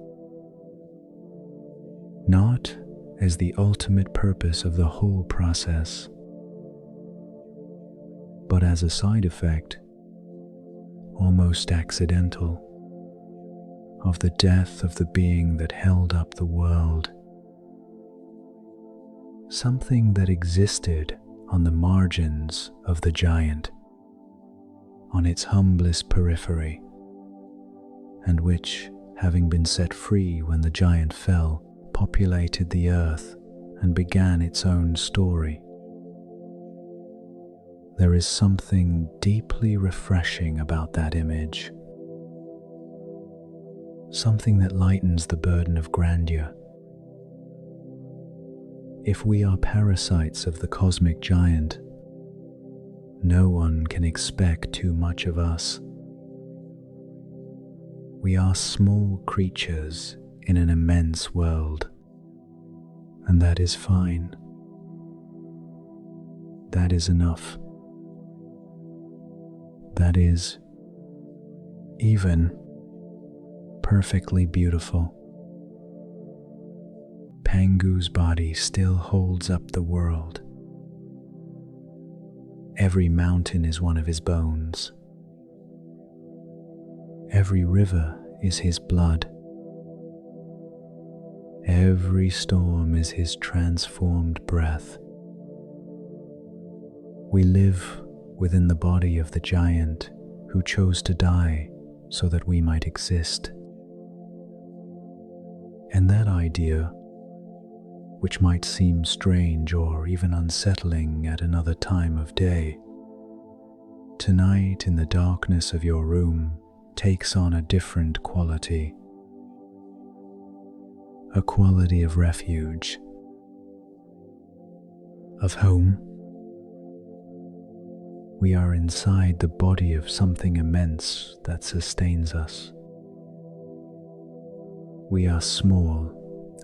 not as the ultimate purpose of the whole process, but as a side effect, almost accidental, of the death of the being that held up the world, something that existed on the margins of the giant, on its humblest periphery, and which, having been set free when the giant fell, populated the earth and began its own story. There is something deeply refreshing about that image, something that lightens the burden of grandeur. If we are parasites of the cosmic giant, no one can expect too much of us. We are small creatures in an immense world, and that is fine. That is enough. That is even perfectly beautiful. Pangu's body still holds up the world. Every mountain is one of his bones. Every river is his blood. Every storm is his transformed breath. We live within the body of the giant who chose to die so that we might exist. And that idea, which might seem strange or even unsettling at another time of day, tonight in the darkness of your room takes on a different quality. A quality of refuge, of home. We are inside the body of something immense that sustains us. We are small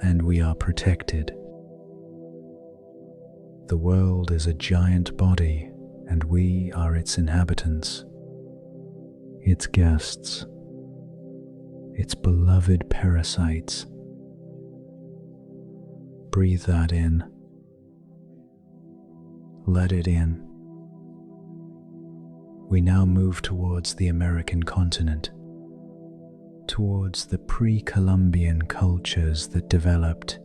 and we are protected. The world is a giant body and we are its inhabitants, its guests, its beloved parasites. Breathe that in. Let it in. We now move towards the American continent, towards the pre-Columbian cultures that developed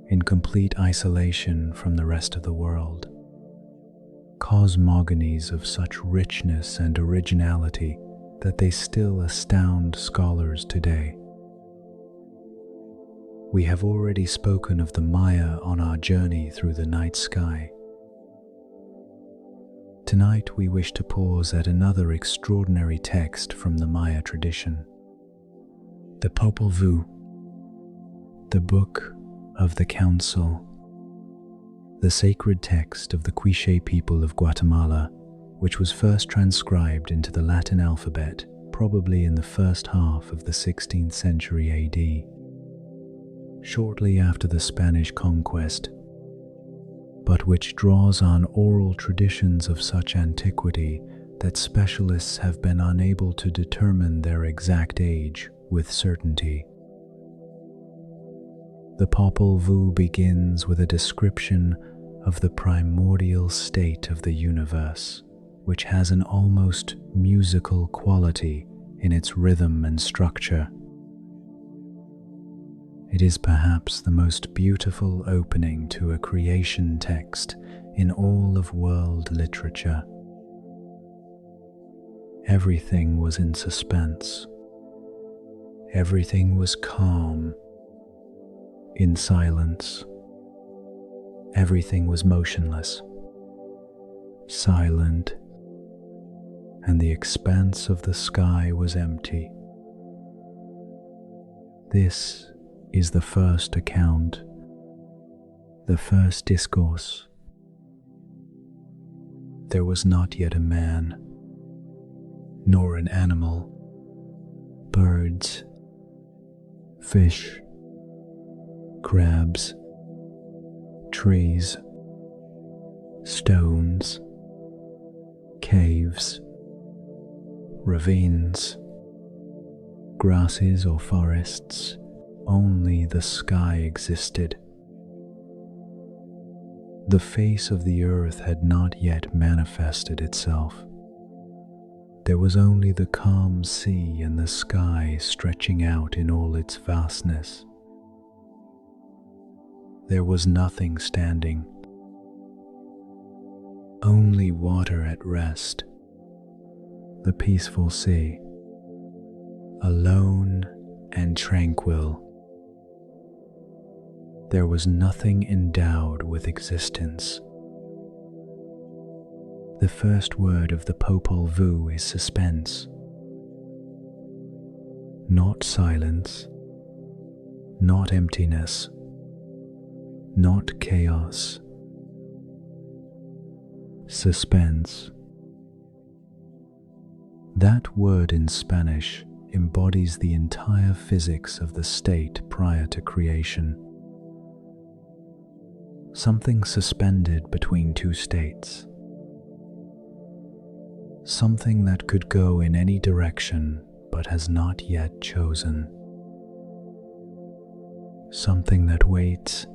in complete isolation from the rest of the world. Cosmogonies of such richness and originality that they still astound scholars today. We have already spoken of the Maya on our journey through the night sky. Tonight we wish to pause at another extraordinary text from the Maya tradition, the Popol Vuh, the Book of the Council, the sacred text of the Quiché people of Guatemala, which was first transcribed into the Latin alphabet probably in the first half of the 16th century AD, shortly after the Spanish conquest, but which draws on oral traditions of such antiquity that specialists have been unable to determine their exact age with certainty. The Popol Vuh begins with a description of the primordial state of the universe, which has an almost musical quality in its rhythm and structure. It is perhaps the most beautiful opening to a creation text in all of world literature. Everything was in suspense. Everything was calm, in silence. Everything was motionless, silent, and the expanse of the sky was empty. This is the first account, the first discourse. There was not yet a man, nor an animal, birds, fish, crabs, trees, stones, caves, ravines, grasses or forests. Only the sky existed. The face of the earth had not yet manifested itself. There was only the calm sea and the sky stretching out in all its vastness. There was nothing standing, only water at rest, the peaceful sea, alone and tranquil. There was nothing endowed with existence. The first word of the Popol Vuh is suspense, not silence, not emptiness, not chaos. Suspense. That word in Spanish embodies the entire physics of the state prior to creation. Something suspended between two states. Something that could go in any direction but has not yet chosen. Something that waits,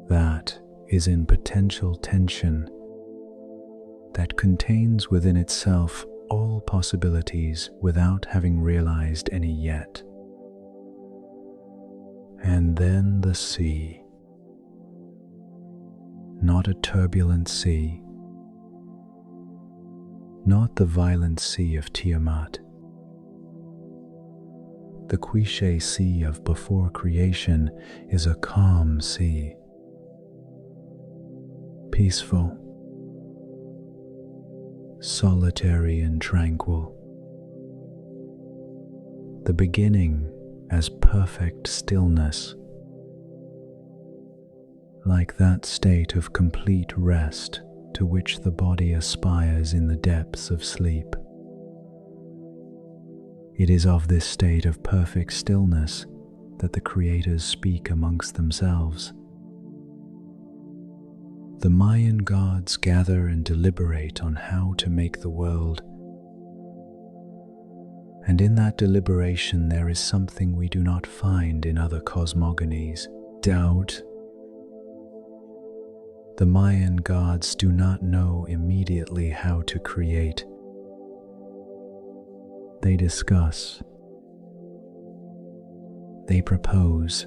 that is in potential tension, that contains within itself all possibilities without having realized any yet. And then the sea. Not a turbulent sea, not the violent sea of Tiamat. The cliché sea of before creation is a calm sea, peaceful, solitary and tranquil. The beginning as perfect stillness, like that state of complete rest to which the body aspires in the depths of sleep. It is of this state of perfect stillness that the creators speak amongst themselves. The Mayan gods gather and deliberate on how to make the world. And in that deliberation there is something we do not find in other cosmogonies: doubt. The Mayan gods do not know immediately how to create. They discuss. They propose.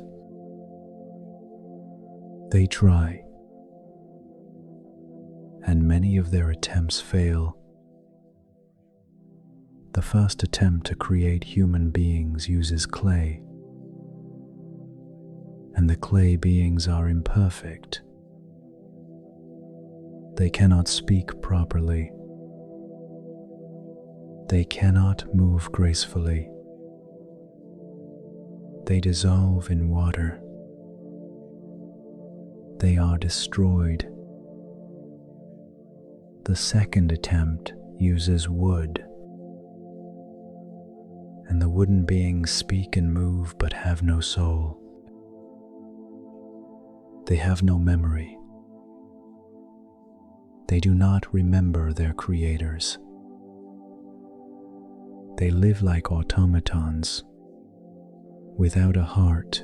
They try. And many of their attempts fail. The first attempt to create human beings uses clay, and the clay beings are imperfect. They cannot speak properly. They cannot move gracefully. They dissolve in water. They are destroyed. The second attempt uses wood, and the wooden beings speak and move but have no soul. They have no memory. They do not remember their creators. They live like automatons, without a heart,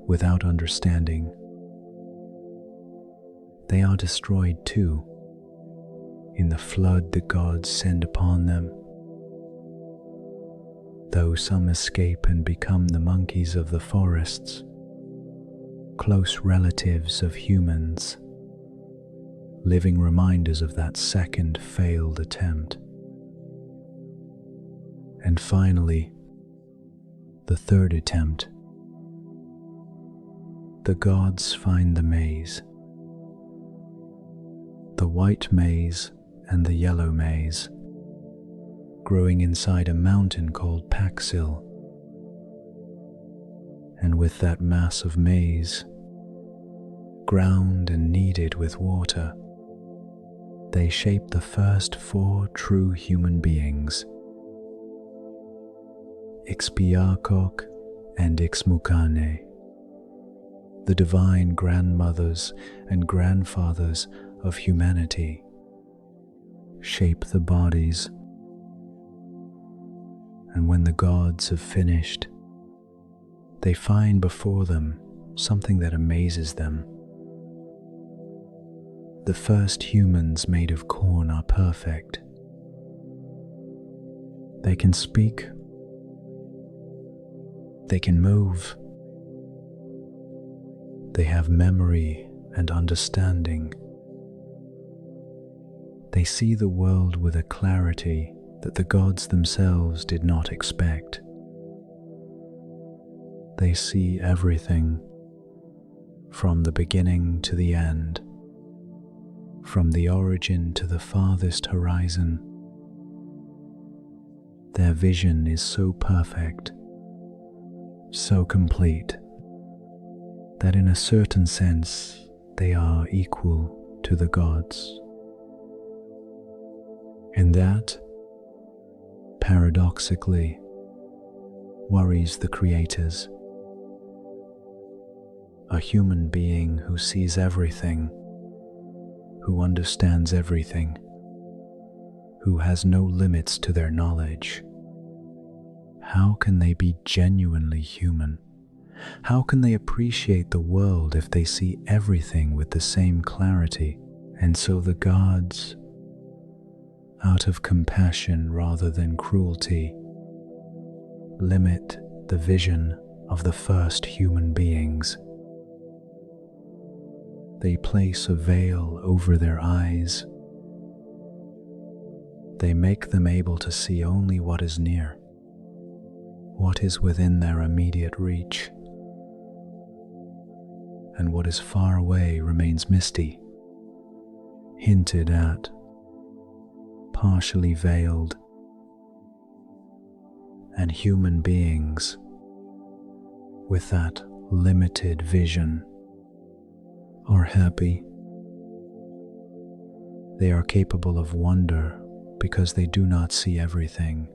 without understanding. They are destroyed too, in the flood the gods send upon them. Though some escape and become the monkeys of the forests, close relatives of humans, living reminders of that second failed attempt. And finally, the third attempt. The gods find the maize, the white maize and the yellow maize, growing inside a mountain called Paxil. And with that mass of maize, ground and kneaded with water, they shape the first 4 true human beings, Ixpiarcoc and Ixmucane, the divine grandmothers and grandfathers of humanity, shape the bodies. And when the gods have finished, they find before them something that amazes them. The first humans made of corn are perfect. They can speak. They can move. They have memory and understanding. They see the world with a clarity that the gods themselves did not expect. They see everything, from the beginning to the end, from the origin to the farthest horizon. Their vision is so perfect, so complete, that in a certain sense they are equal to the gods. And that, paradoxically, worries the creators. A human being who sees everything, who understands everything, who has no limits to their knowledge. How can they be genuinely human? How can they appreciate the world if they see everything with the same clarity? And so the gods, out of compassion rather than cruelty, limit the vision of the first human beings. They place a veil over their eyes. They make them able to see only what is near, what is within their immediate reach, and what is far away remains misty, hinted at, partially veiled. And human beings, with that limited vision, are happy. They are capable of wonder because they do not see everything.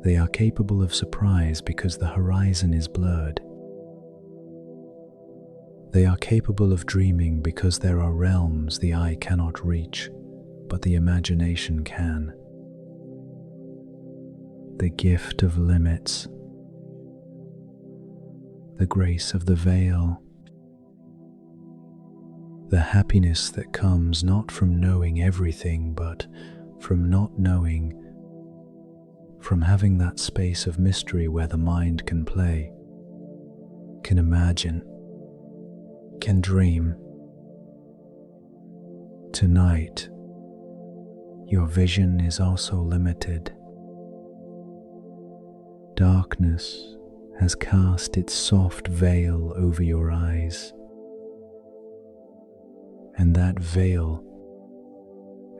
They are capable of surprise because the horizon is blurred. They are capable of dreaming because there are realms the eye cannot reach, but the imagination can. The gift of limits, the grace of the veil, the happiness that comes not from knowing everything, but from not knowing, from having that space of mystery where the mind can play, can imagine, can dream. Tonight, your vision is also limited. Darkness has cast its soft veil over your eyes, and that veil,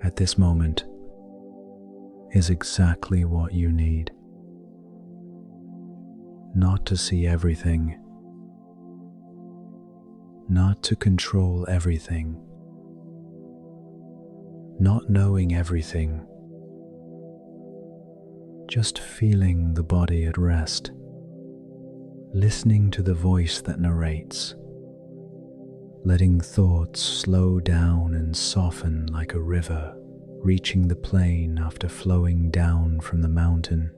at this moment, is exactly what you need. Not to see everything, not to control everything, not knowing everything, just feeling the body at rest, listening to the voice that narrates, letting thoughts slow down and soften like a river reaching the plain after flowing down from the mountain.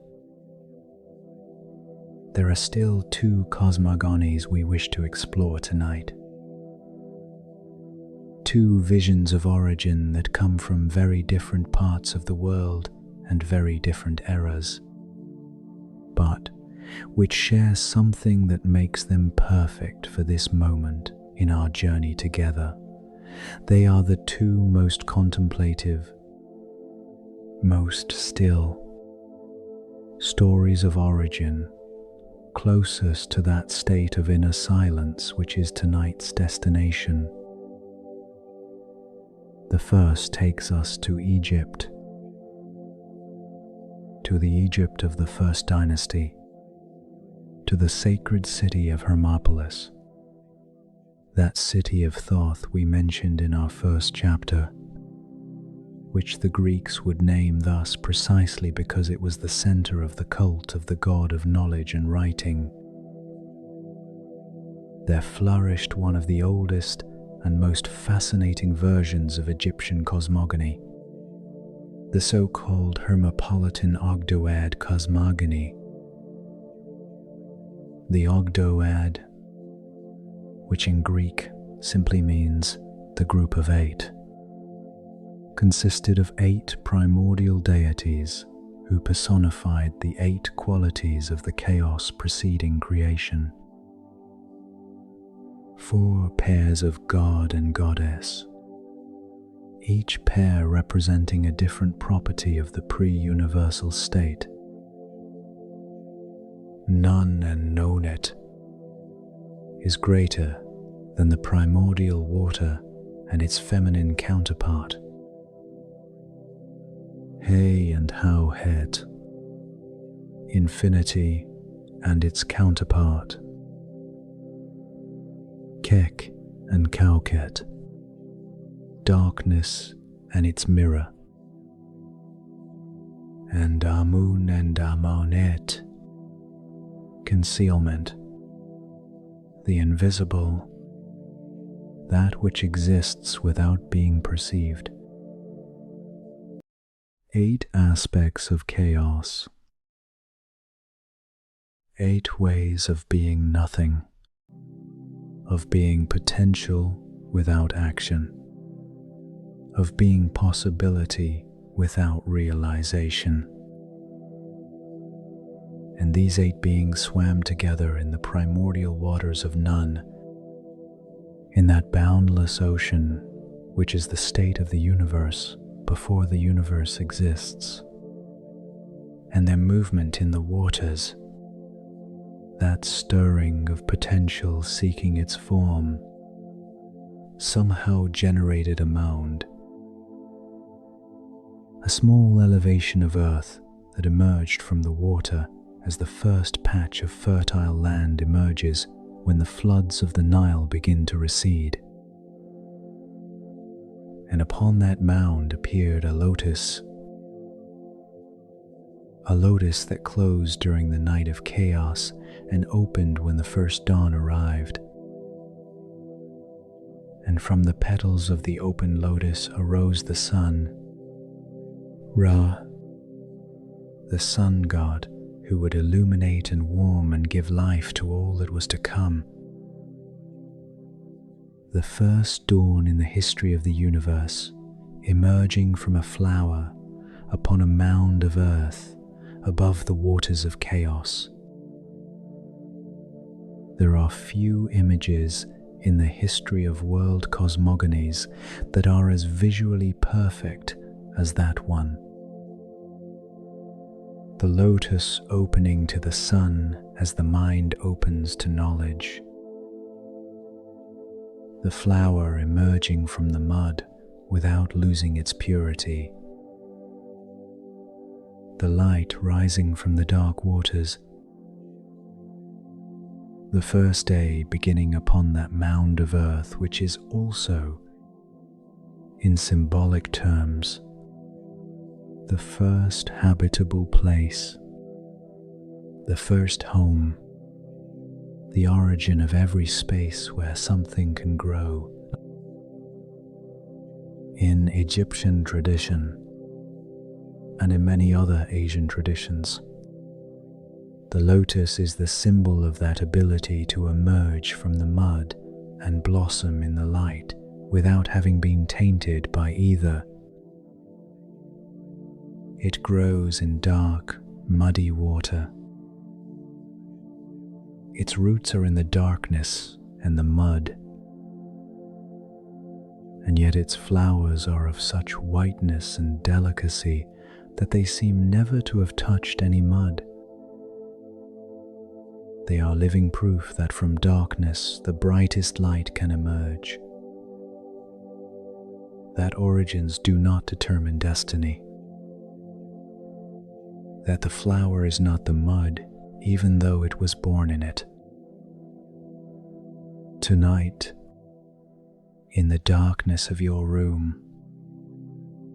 There are still 2 cosmogonies we wish to explore tonight. 2 visions of origin that come from very different parts of the world and very different eras, but which share something that makes them perfect for this moment in our journey together. They are the 2 most contemplative, most still stories of origin, closest to that state of inner silence which is tonight's destination. The first takes us to Egypt, to the Egypt of the first dynasty, to the sacred city of Hermopolis, that city of Thoth we mentioned in our first chapter, which the Greeks would name thus precisely because it was the center of the cult of the god of knowledge and writing. There flourished one of the oldest and most fascinating versions of Egyptian cosmogony, the so-called Hermopolitan Ogdoad cosmogony. The Ogdoad, which in Greek simply means the group of 8, consisted of 8 primordial deities who personified the 8 qualities of the chaos preceding creation. 4 pairs of god and goddess, each pair representing a different property of the pre-universal state. None and Nonet is greater than the primordial water and its feminine counterpart. He and Hauhet, infinity and its counterpart. Kek and Kauket, darkness and its mirror. And Amun and Amonet, concealment, the invisible, that which exists without being perceived. 8 aspects of chaos, 8 ways of being nothing, of being potential without action, of being possibility without realization. and these 8 beings swam together in the primordial waters of none, in that boundless ocean which is the state of the universe before the universe exists. And their movement in the waters, that stirring of potential seeking its form, somehow generated a mound, a small elevation of earth that emerged from the water as the first patch of fertile land emerges when the floods of the Nile begin to recede. And upon that mound appeared a lotus that closed during the night of chaos and opened when the first dawn arrived. And from the petals of the open lotus arose the sun, Ra, the sun god, who would illuminate and warm and give life to all that was to come. The first dawn in the history of the universe, emerging from a flower upon a mound of earth above the waters of chaos. There are few images in the history of world cosmogonies that are as visually perfect as that one. The lotus opening to the sun as the mind opens to knowledge. The flower emerging from the mud without losing its purity. The light rising from the dark waters. The first day beginning upon that mound of earth which is also, in symbolic terms, the first habitable place, the first home, the origin of every space where something can grow. In Egyptian tradition, and in many other Asian traditions, the lotus is the symbol of that ability to emerge from the mud and blossom in the light without having been tainted by either. It grows in dark, muddy water. Its roots are in the darkness and the mud, and yet its flowers are of such whiteness and delicacy that they seem never to have touched any mud. They are living proof that from darkness the brightest light can emerge, that origins do not determine destiny, that the flower is not the mud even though it was born in it. Tonight, in the darkness of your room,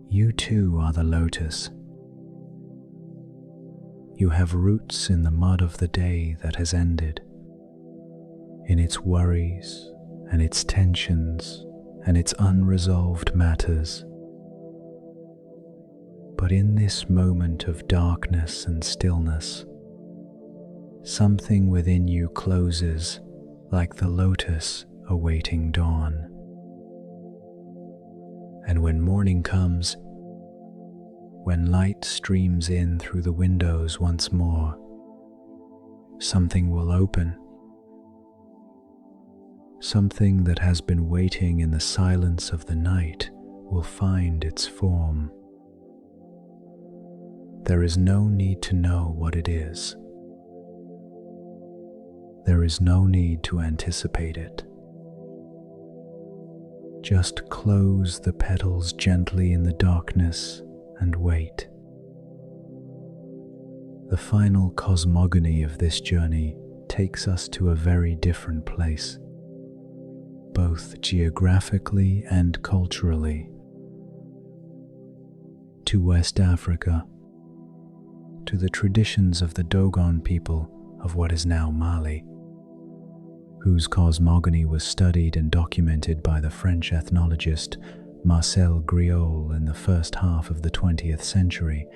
you too are the lotus. You have roots in the mud of the day that has ended, in its worries and its tensions and its unresolved matters. But in this moment of darkness and stillness, something within you closes like the lotus awaiting dawn. And when morning comes, when light streams in through the windows once more, something will open. Something that has been waiting in the silence of the night will find its form. There is no need to know what it is. There is no need to anticipate it. Just close the petals gently in the darkness and wait. The final cosmogony of this journey takes us to a very different place, both geographically and culturally, to West Africa, to the traditions of the Dogon people of what is now Mali, whose cosmogony was studied and documented by the French ethnologist Marcel Griaule in the first half of the 20th century,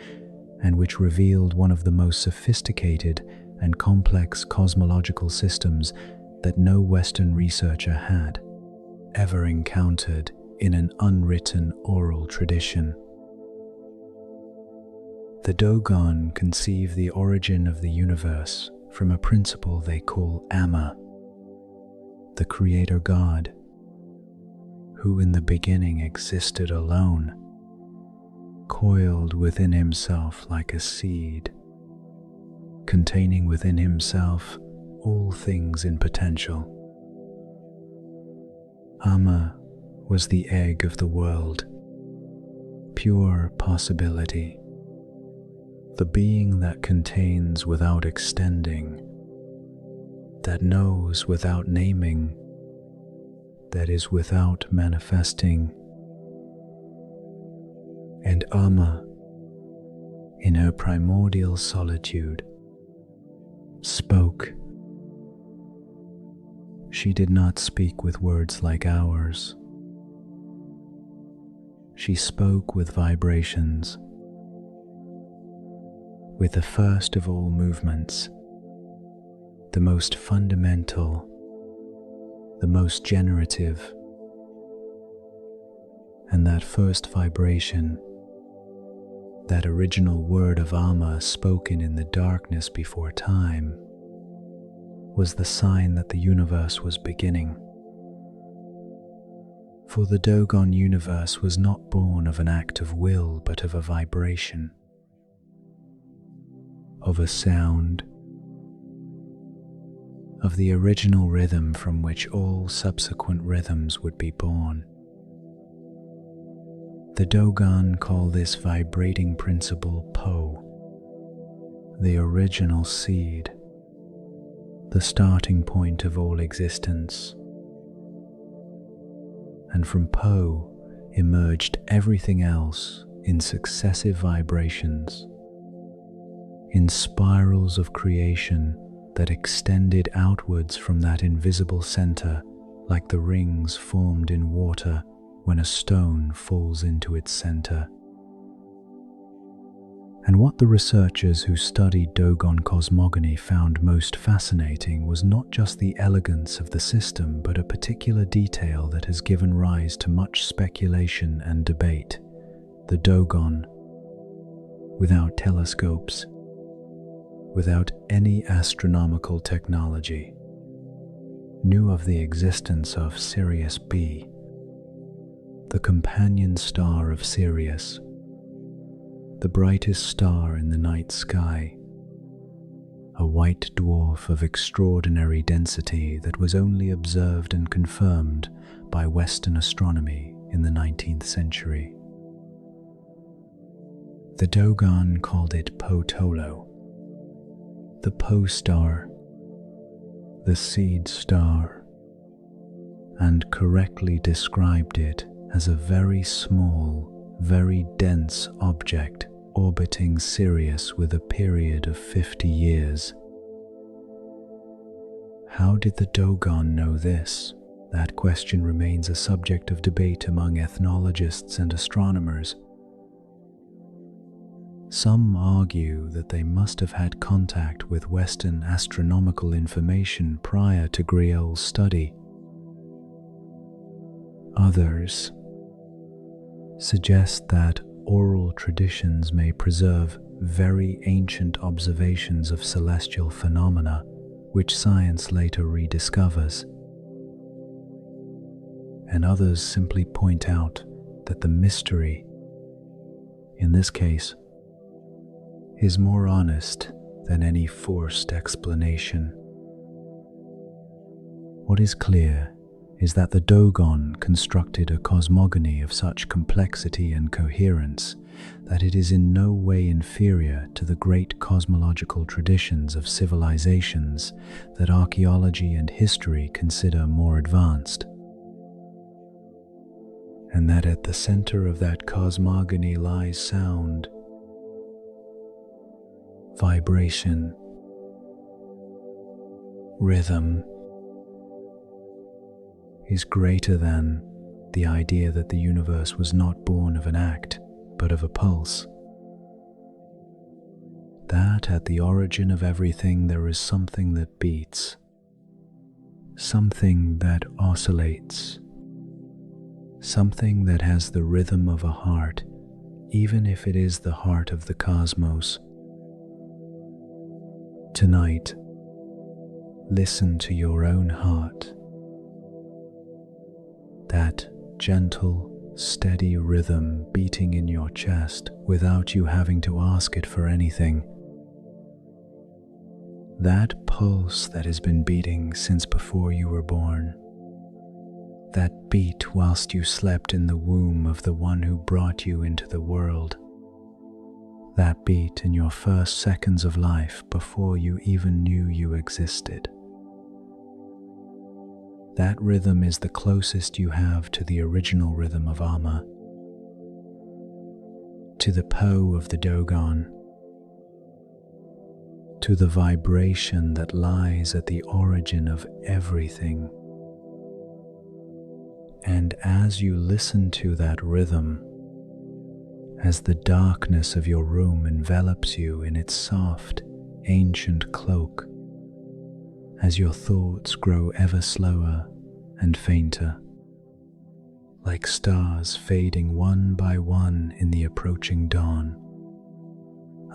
and which revealed one of the most sophisticated and complex cosmological systems that no Western researcher had ever encountered in an unwritten oral tradition. The Dogon conceive the origin of the universe from a principle they call Amma, the creator God, who in the beginning existed alone, coiled within himself like a seed, containing within himself all things in potential. Amma was the egg of the world, pure possibility, the being that contains without extending, that knows without naming, that is without manifesting. And Amma, in her primordial solitude, spoke. She did not speak with words like ours. She spoke with vibrations, with the first of all movements, the most fundamental, the most generative. And that first vibration, that original word of Amma spoken in the darkness before time, was the sign that the universe was beginning. For the Dogon universe was not born of an act of will, but of a vibration, of a sound, of the original rhythm from which all subsequent rhythms would be born. The Dogon call this vibrating principle Po, the original seed, the starting point of all existence. And from Po emerged everything else in successive vibrations, in spirals of creation that extended outwards from that invisible center like the rings formed in water when a stone falls into its center. And what the researchers who studied Dogon cosmogony found most fascinating was not just the elegance of the system, but a particular detail that has given rise to much speculation and debate. The Dogon, without telescopes, without any astronomical technology, knew of the existence of Sirius B, the companion star of Sirius, the brightest star in the night sky, a white dwarf of extraordinary density that was only observed and confirmed by Western astronomy in the 19th century. The Dogon called it Potolo, the Po star, the seed star, and correctly described it as a very small, very dense object orbiting Sirius with a period of 50 years. How did the Dogon know this? That question remains a subject of debate among ethnologists and astronomers. Some argue that they must have had contact with Western astronomical information prior to Griot's study. Others suggest that oral traditions may preserve very ancient observations of celestial phenomena, which science later rediscovers. And others simply point out that the mystery, in this case, is more honest than any forced explanation. What is clear is that the Dogon constructed a cosmogony of such complexity and coherence that it is in no way inferior to the great cosmological traditions of civilizations that archaeology and history consider more advanced. And that at the center of that cosmogony lies sound, vibration, rhythm, is greater than the idea that the universe was not born of an act, but of a pulse. That at the origin of everything there is something that beats, something that oscillates, something that has the rhythm of a heart even if it is the heart of the cosmos. Tonight, listen to your own heart, that gentle, steady rhythm beating in your chest without you having to ask it for anything. That pulse that has been beating since before you were born. That beat whilst you slept in the womb of the one who brought you into the world. That beat in your first seconds of life before you even knew you existed. That rhythm is the closest you have to the original rhythm of Amma, to the Po of the Dogon, to the vibration that lies at the origin of everything. And as you listen to that rhythm, as the darkness of your room envelops you in its soft, ancient cloak, as your thoughts grow ever slower and fainter, like stars fading one by one in the approaching dawn,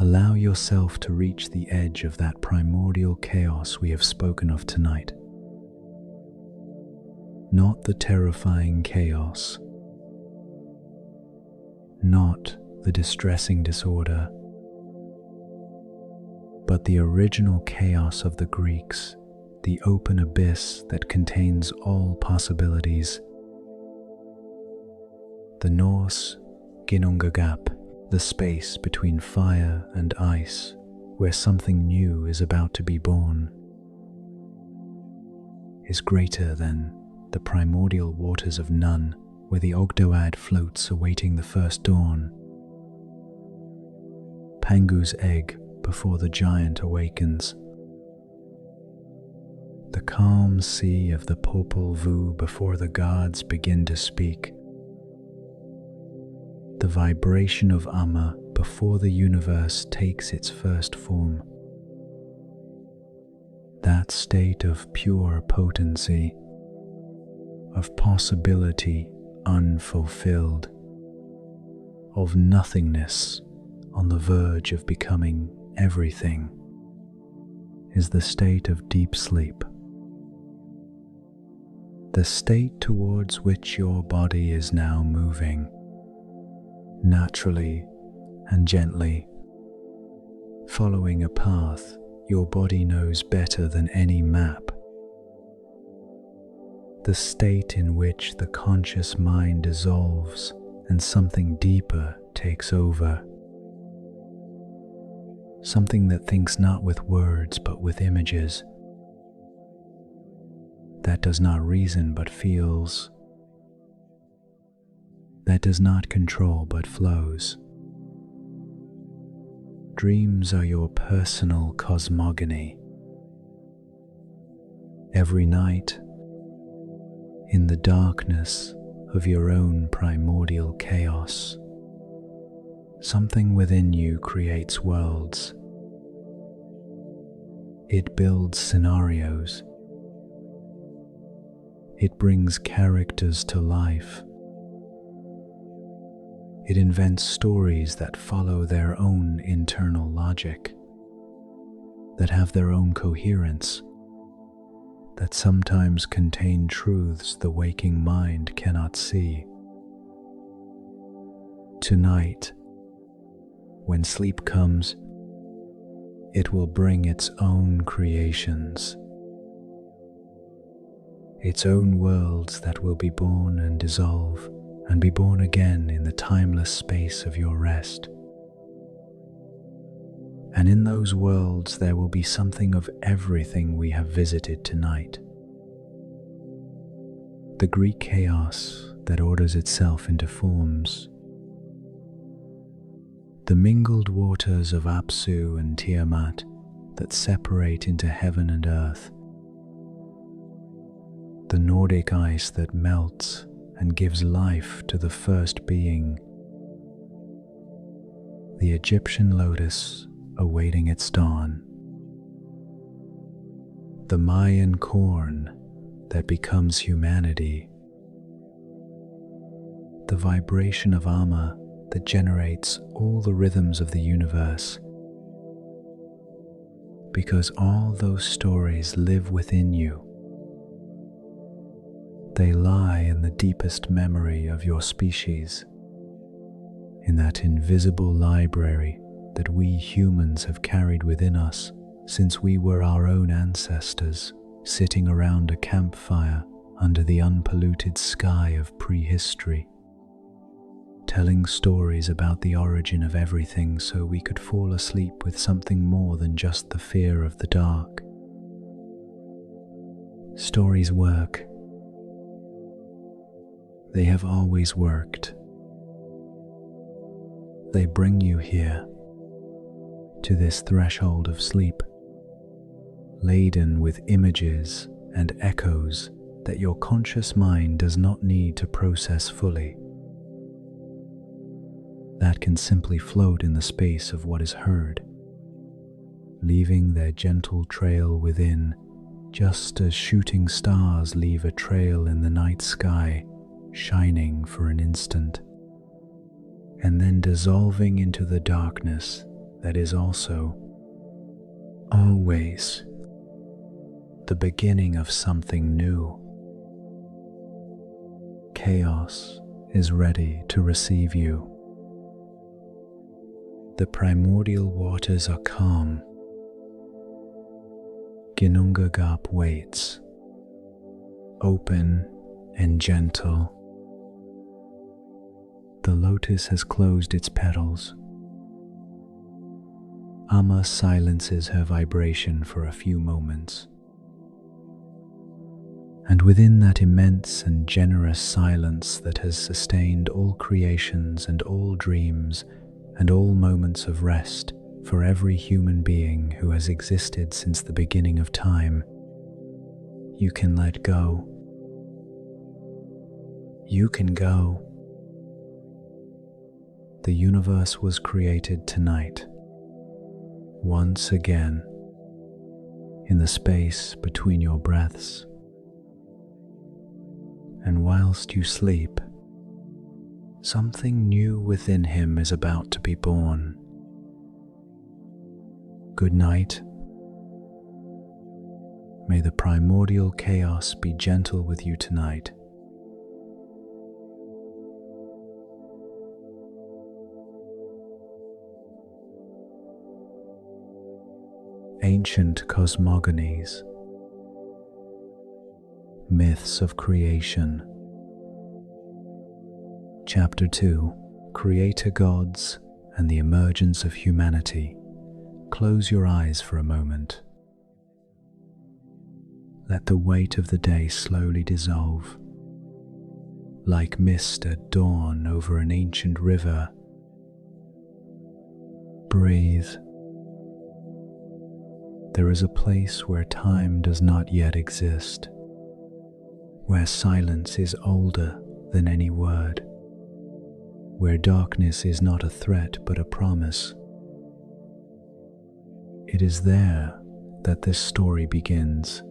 allow yourself to reach the edge of that primordial chaos we have spoken of tonight. Not the terrifying chaos, not the distressing disorder, but the original chaos of the Greeks, the open abyss that contains all possibilities. The Norse Ginnungagap, the space between fire and ice, where something new is about to be born, is greater than the primordial waters of Nun, where the Ogdoad floats awaiting the first dawn. Pangu's egg before the giant awakens. The calm sea of the Popol Vuh before the gods begin to speak. The vibration of Amma before the universe takes its first form. That state of pure potency, of possibility unfulfilled, of nothingness on the verge of becoming everything, is the state of deep sleep. The state towards which your body is now moving, naturally and gently, following a path your body knows better than any map. The state in which the conscious mind dissolves and something deeper takes over. Something that thinks not with words but with images. That does not reason but feels. That does not control but flows. Dreams are your personal cosmogony. Every night, in the darkness of your own primordial chaos, something within you creates worlds. It builds scenarios. It brings characters to life. It invents stories that follow their own internal logic, that have their own coherence, that sometimes contain truths the waking mind cannot see. Tonight, when sleep comes, it will bring its own creations, its own worlds that will be born and dissolve and be born again in the timeless space of your rest. And in those worlds there will be something of everything we have visited tonight. The Greek chaos that orders itself into forms. The mingled waters of Apsu and Tiamat that separate into heaven and earth. The Nordic ice that melts and gives life to the first being. The Egyptian lotus awaiting its dawn. The Mayan corn that becomes humanity. The vibration of Amma that generates all the rhythms of the universe. Because all those stories live within you. They lie in the deepest memory of your species, in that invisible library that we humans have carried within us since we were our own ancestors, sitting around a campfire under the unpolluted sky of prehistory, telling stories about the origin of everything so we could fall asleep with something more than just the fear of the dark. Stories work. They have always worked. They bring you here, to this threshold of sleep, laden with images and echoes that your conscious mind does not need to process fully. That can simply float in the space of what is heard, leaving their gentle trail within, just as shooting stars leave a trail in the night sky, shining for an instant, and then dissolving into the darkness that is also, always, the beginning of something new. Chaos is ready to receive you. The primordial waters are calm. Ginnungagap waits, open and gentle. The lotus has closed its petals. Amma silences her vibration for a few moments. And within that immense and generous silence that has sustained all creations and all dreams and all moments of rest for every human being who has existed since the beginning of time, you can let go. You can go. The universe was created tonight, once again, in the space between your breaths. And whilst you sleep, something new within him is about to be born. Good night. May the primordial chaos be gentle with you tonight. Ancient cosmogonies. Myths of Creation. Chapter 2. Creator Gods and the Emergence of Humanity. Close your eyes for a moment. Let the weight of the day slowly dissolve. Like mist at dawn over an ancient river. Breathe. There is a place where time does not yet exist, where silence is older than any word, where darkness is not a threat but a promise. It is there that this story begins.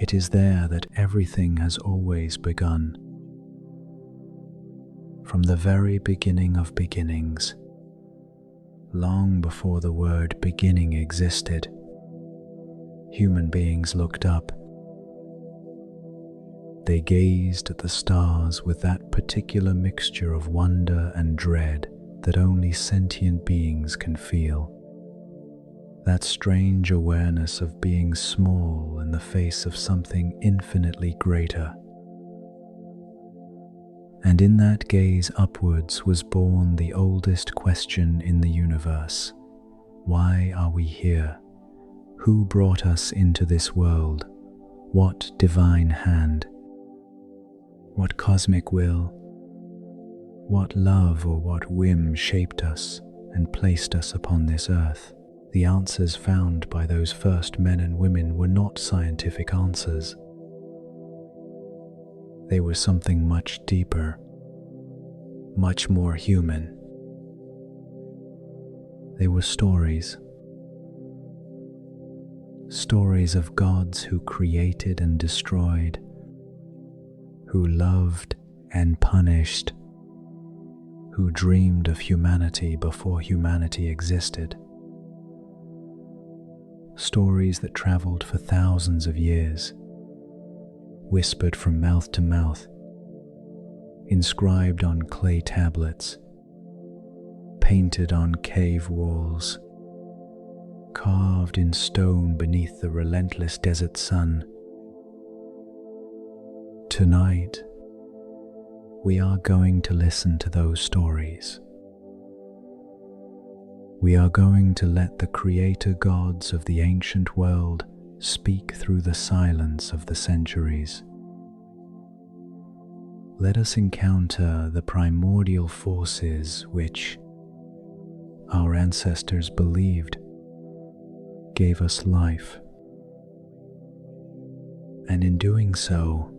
It is there that everything has always begun. From the very beginning of beginnings, long before the word beginning existed, human beings looked up. They gazed at the stars with that particular mixture of wonder and dread that only sentient beings can feel. That strange awareness of being small in the face of something infinitely greater. And in that gaze upwards was born the oldest question in the universe. Why are we here? Who brought us into this world? What divine hand? What cosmic will? What love or what whim shaped us and placed us upon this earth? The answers found by those first men and women were not scientific answers. They were something much deeper, much more human. They were stories. Stories of gods who created and destroyed, who loved and punished, who dreamed of humanity before humanity existed. Stories that traveled for thousands of years, whispered from mouth to mouth, inscribed on clay tablets, painted on cave walls, carved in stone beneath the relentless desert sun. Tonight, we are going to listen to those stories. We are going to let the creator gods of the ancient world speak through the silence of the centuries. Let us encounter the primordial forces which our ancestors believed gave us life. And in doing so,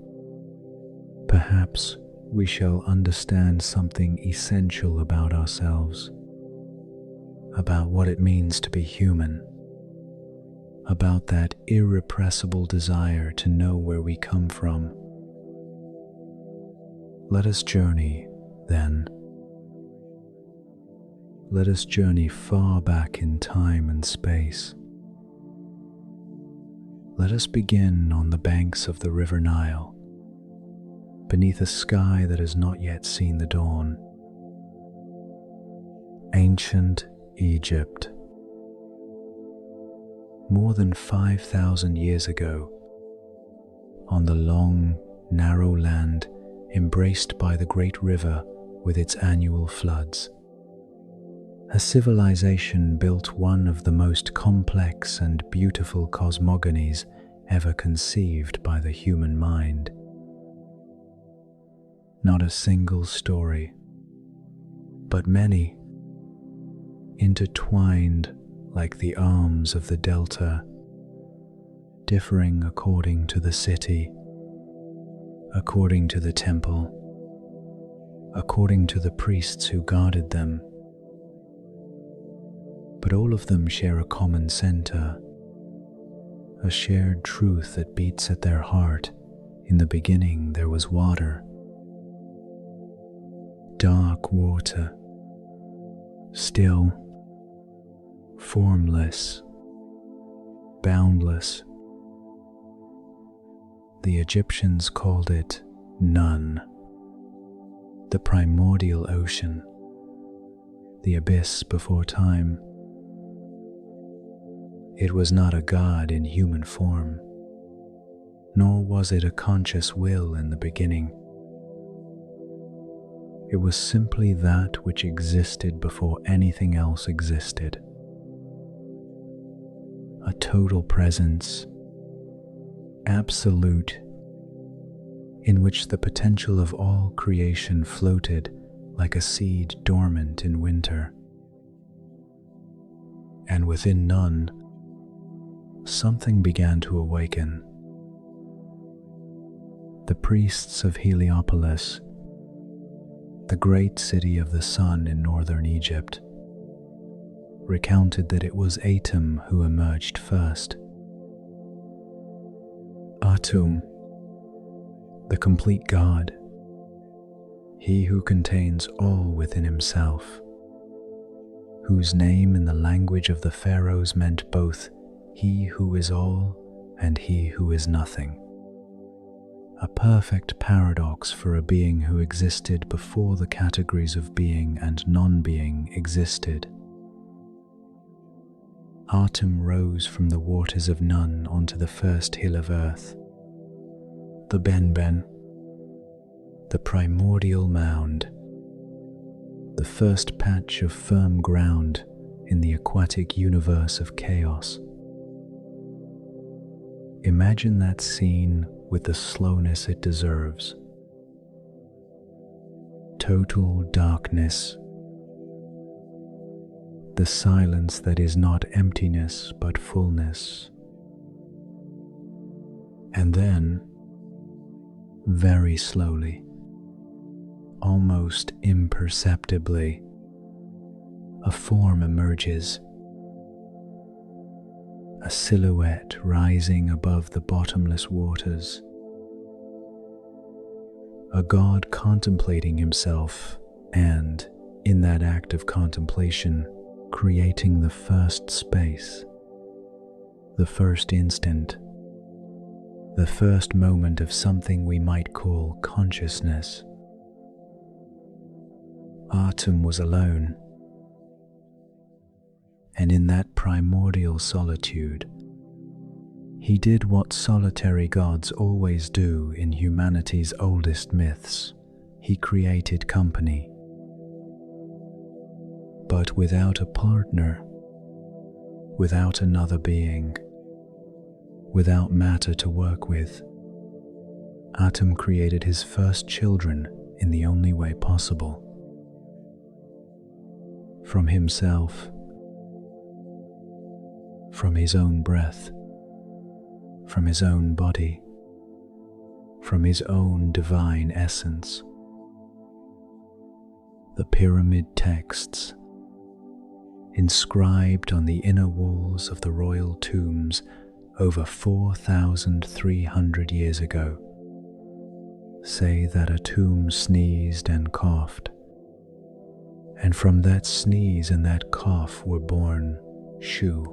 perhaps we shall understand something essential about ourselves, about what it means to be human, about that irrepressible desire to know where we come from. Let us journey, then. Let us journey far back in time and space. Let us begin on the banks of the River Nile, beneath a sky that has not yet seen the dawn. Ancient Egypt. More than 5,000 years ago, on the long, narrow land embraced by the great river with its annual floods, a civilization built one of the most complex and beautiful cosmogonies ever conceived by the human mind. Not a single story, but many, intertwined like the arms of the delta, differing according to the city, according to the temple, according to the priests who guarded them. But all of them share a common center, a shared truth that beats at their heart. In the beginning there was water, dark water, still, formless, boundless. The Egyptians called it Nun, the primordial ocean, the abyss before time. It was not a god in human form, nor was it a conscious will in the beginning. It was simply that which existed before anything else existed. A total presence, absolute, in which the potential of all creation floated like a seed dormant in winter. And within Nun, something began to awaken. The priests of Heliopolis, the great city of the sun in northern Egypt, recounted that it was Atum who emerged first. Atum, the complete God, he who contains all within himself, whose name in the language of the pharaohs meant both he who is all and he who is nothing. A perfect paradox for a being who existed before the categories of being and non-being existed. Atum rose from the waters of Nun onto the first hill of earth, the Benben, the primordial mound, the first patch of firm ground in the aquatic universe of chaos. Imagine that scene with the slowness it deserves. Total darkness. The silence that is not emptiness but fullness. And then, very slowly, almost imperceptibly, a form emerges. A silhouette rising above the bottomless waters. A god contemplating himself and, in that act of contemplation, creating the first space, the first instant, the first moment of something we might call consciousness. Atum was alone, and in that primordial solitude, he did what solitary gods always do in humanity's oldest myths. He created company. But without a partner, without another being, without matter to work with, Atum created his first children in the only way possible. From himself, from his own breath, from his own body, from his own divine essence. The pyramid texts, inscribed on the inner walls of the royal tombs over 4,300 years ago, say that Atum sneezed and coughed, and from that sneeze and that cough were born Shu,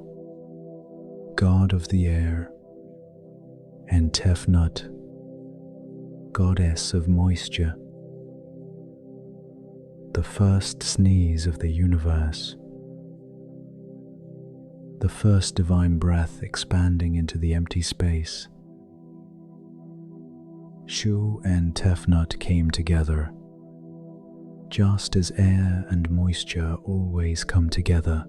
god of the air, and Tefnut, goddess of moisture. The first sneeze of the universe, the first divine breath expanding into the empty space. Shu and Tefnut came together, just as air and moisture always come together,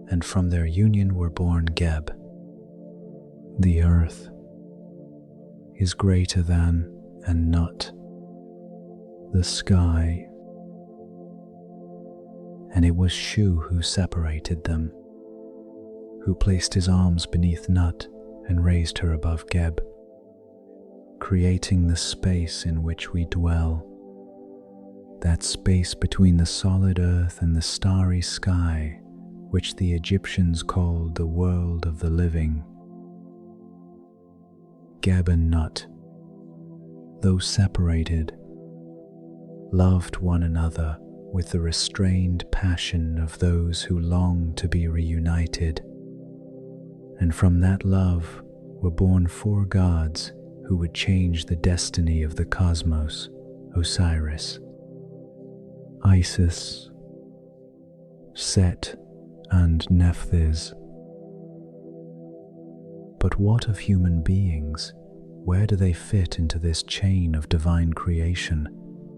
and from their union were born Geb. The earth is greater than and Nut, the sky, and it was Shu who separated them, who placed his arms beneath Nut and raised her above Geb, creating the space in which we dwell, that space between the solid earth and the starry sky, which the Egyptians called the world of the living. Geb and Nut, though separated, loved one another with the restrained passion of those who long to be reunited, and from that love were born 4 gods who would change the destiny of the cosmos: Osiris, Isis, Set, and Nephthys. But what of human beings? Where do they fit into this chain of divine creation?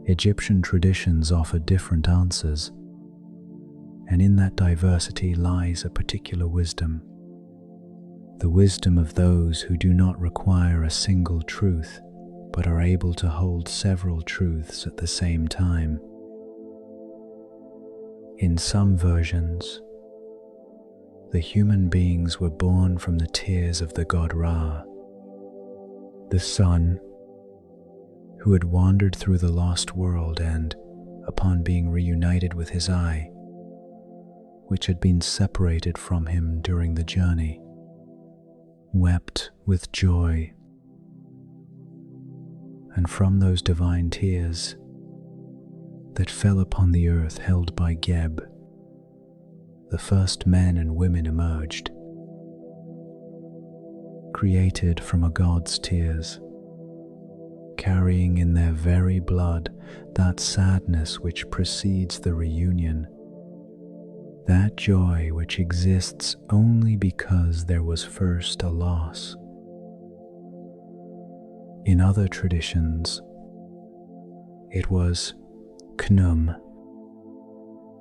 Egyptian traditions offer different answers, and in that diversity lies a particular wisdom, the wisdom of those who do not require a single truth, but are able to hold several truths at the same time. In some versions, the human beings were born from the tears of the god Ra, the sun, who had wandered through the lost world and, upon being reunited with his eye, which had been separated from him during the journey, wept with joy. And from those divine tears that fell upon the earth held by Geb, the first men and women emerged, created from a god's tears, carrying in their very blood that sadness which precedes the reunion, that joy which exists only because there was first a loss. In other traditions, it was Khnum,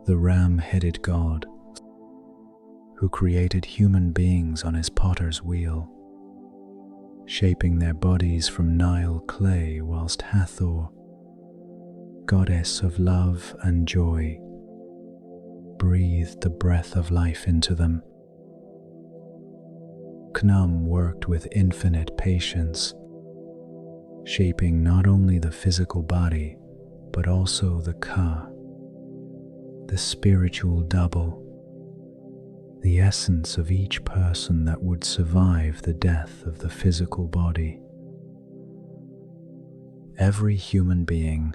the ram-headed god, who created human beings on his potter's wheel, shaping their bodies from Nile clay, whilst Hathor, goddess of love and joy, breathed the breath of life into them. Khnum worked with infinite patience, shaping not only the physical body, but also the Ka, the spiritual double, the essence of each person that would survive the death of the physical body. Every human being,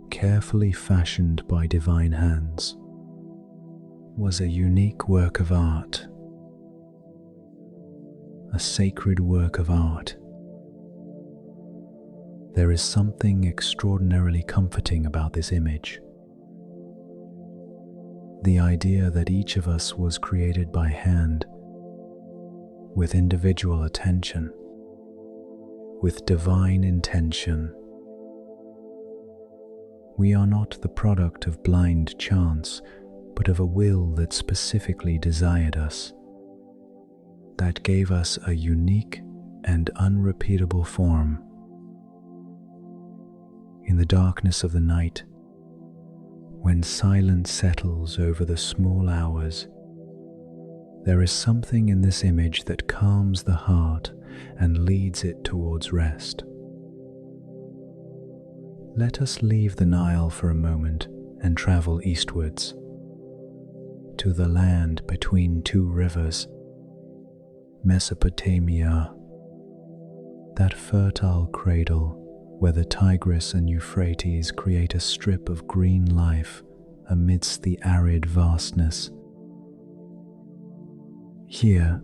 carefully fashioned by divine hands, was a unique work of art, a sacred work of art. There is something extraordinarily comforting about this image. The idea that each of us was created by hand, with individual attention, with divine intention. We are not the product of blind chance, but of a will that specifically desired us, that gave us a unique and unrepeatable form. In the darkness of the night, when silence settles over the small hours, there is something in this image that calms the heart and leads it towards rest. Let us leave the Nile for a moment and travel eastwards, to the land between two rivers, Mesopotamia, that fertile cradle where the Tigris and Euphrates create a strip of green life amidst the arid vastness. Here,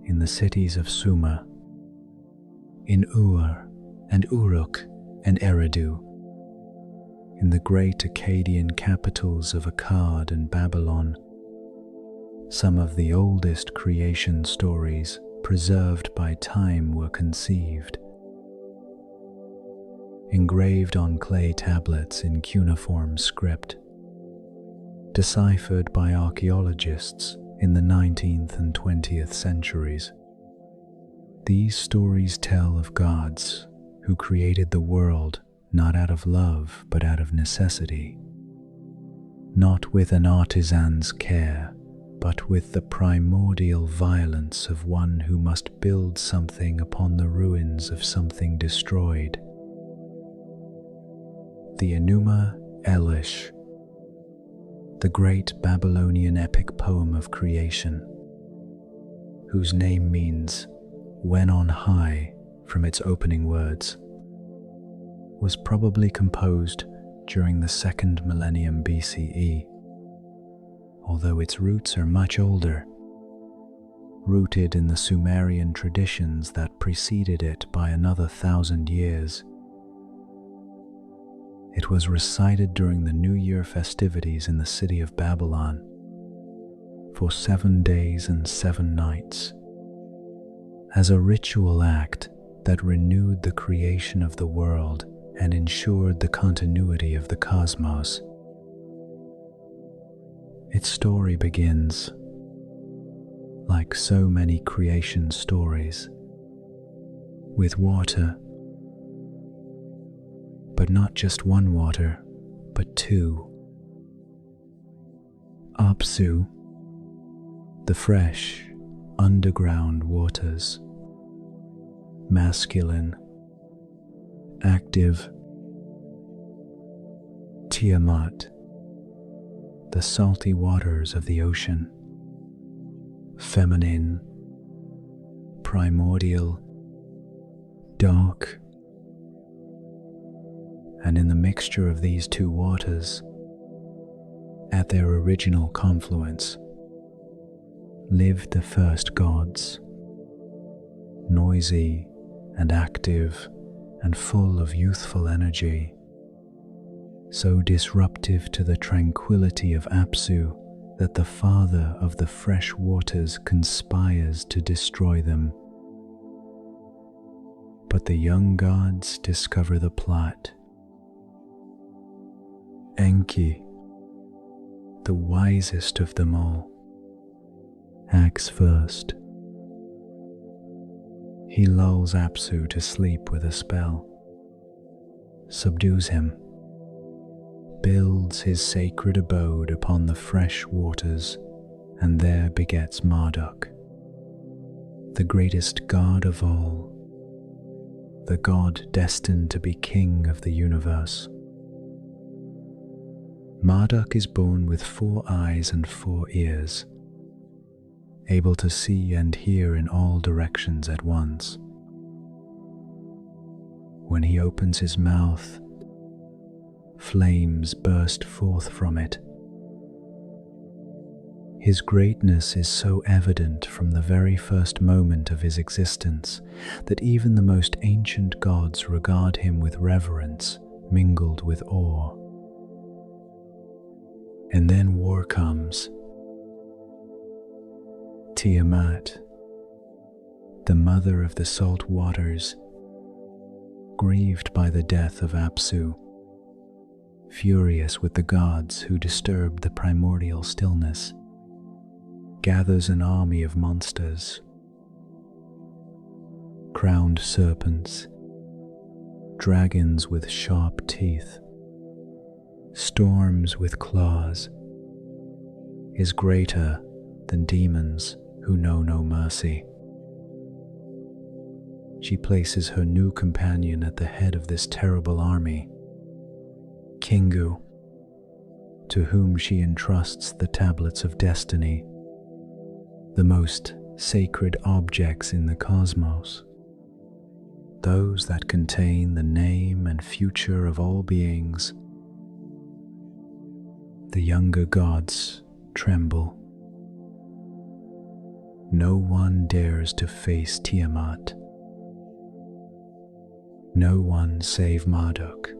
in the cities of Sumer, in Ur and Uruk and Eridu, in the great Akkadian capitals of Akkad and Babylon, some of the oldest creation stories preserved by time were conceived. Engraved on clay tablets in cuneiform script, deciphered by archaeologists in the 19th and 20th centuries. These stories tell of gods who created the world not out of love but out of necessity, not with an artisan's care, but with the primordial violence of one who must build something upon the ruins of something destroyed. The Enuma Elish, the great Babylonian epic poem of creation, whose name means "when on high" from its opening words, was probably composed during the 2nd millennium BCE, although its roots are much older, rooted in the Sumerian traditions that preceded it by another 1,000 years. It was recited during the New Year festivities in the city of Babylon for 7 days and 7 nights, as a ritual act that renewed the creation of the world and ensured the continuity of the cosmos. Its story begins, like so many creation stories, with water, but not just one water, but two. Apsu, the fresh, underground waters, masculine, active. Tiamat, the salty waters of the ocean, feminine, primordial, dark. And in the mixture of these two waters, at their original confluence, lived the first gods, noisy and active and full of youthful energy, so disruptive to the tranquility of Apsu that the father of the fresh waters conspires to destroy them. But the young gods discover the plot. Enki, the wisest of them all, acts first. He lulls Apsu to sleep with a spell, subdues him, builds his sacred abode upon the fresh waters, and there begets Marduk, the greatest god of all, the god destined to be king of the universe. Marduk is born with 4 eyes and 4 ears, able to see and hear in all directions at once. When he opens his mouth, flames burst forth from it. His greatness is so evident from the very first moment of his existence that even the most ancient gods regard him with reverence mingled with awe. And then war comes. Tiamat, the mother of the salt waters, grieved by the death of Apsu, furious with the gods who disturbed the primordial stillness, gathers an army of monsters, crowned serpents, dragons with sharp teeth, storms with claws, is greater than demons who know no mercy. She places her new companion at the head of this terrible army, Kingu, to whom she entrusts the tablets of destiny, the most sacred objects in the cosmos, those that contain the name and future of all beings. The younger gods tremble. No one dares to face Tiamat. No one save Marduk.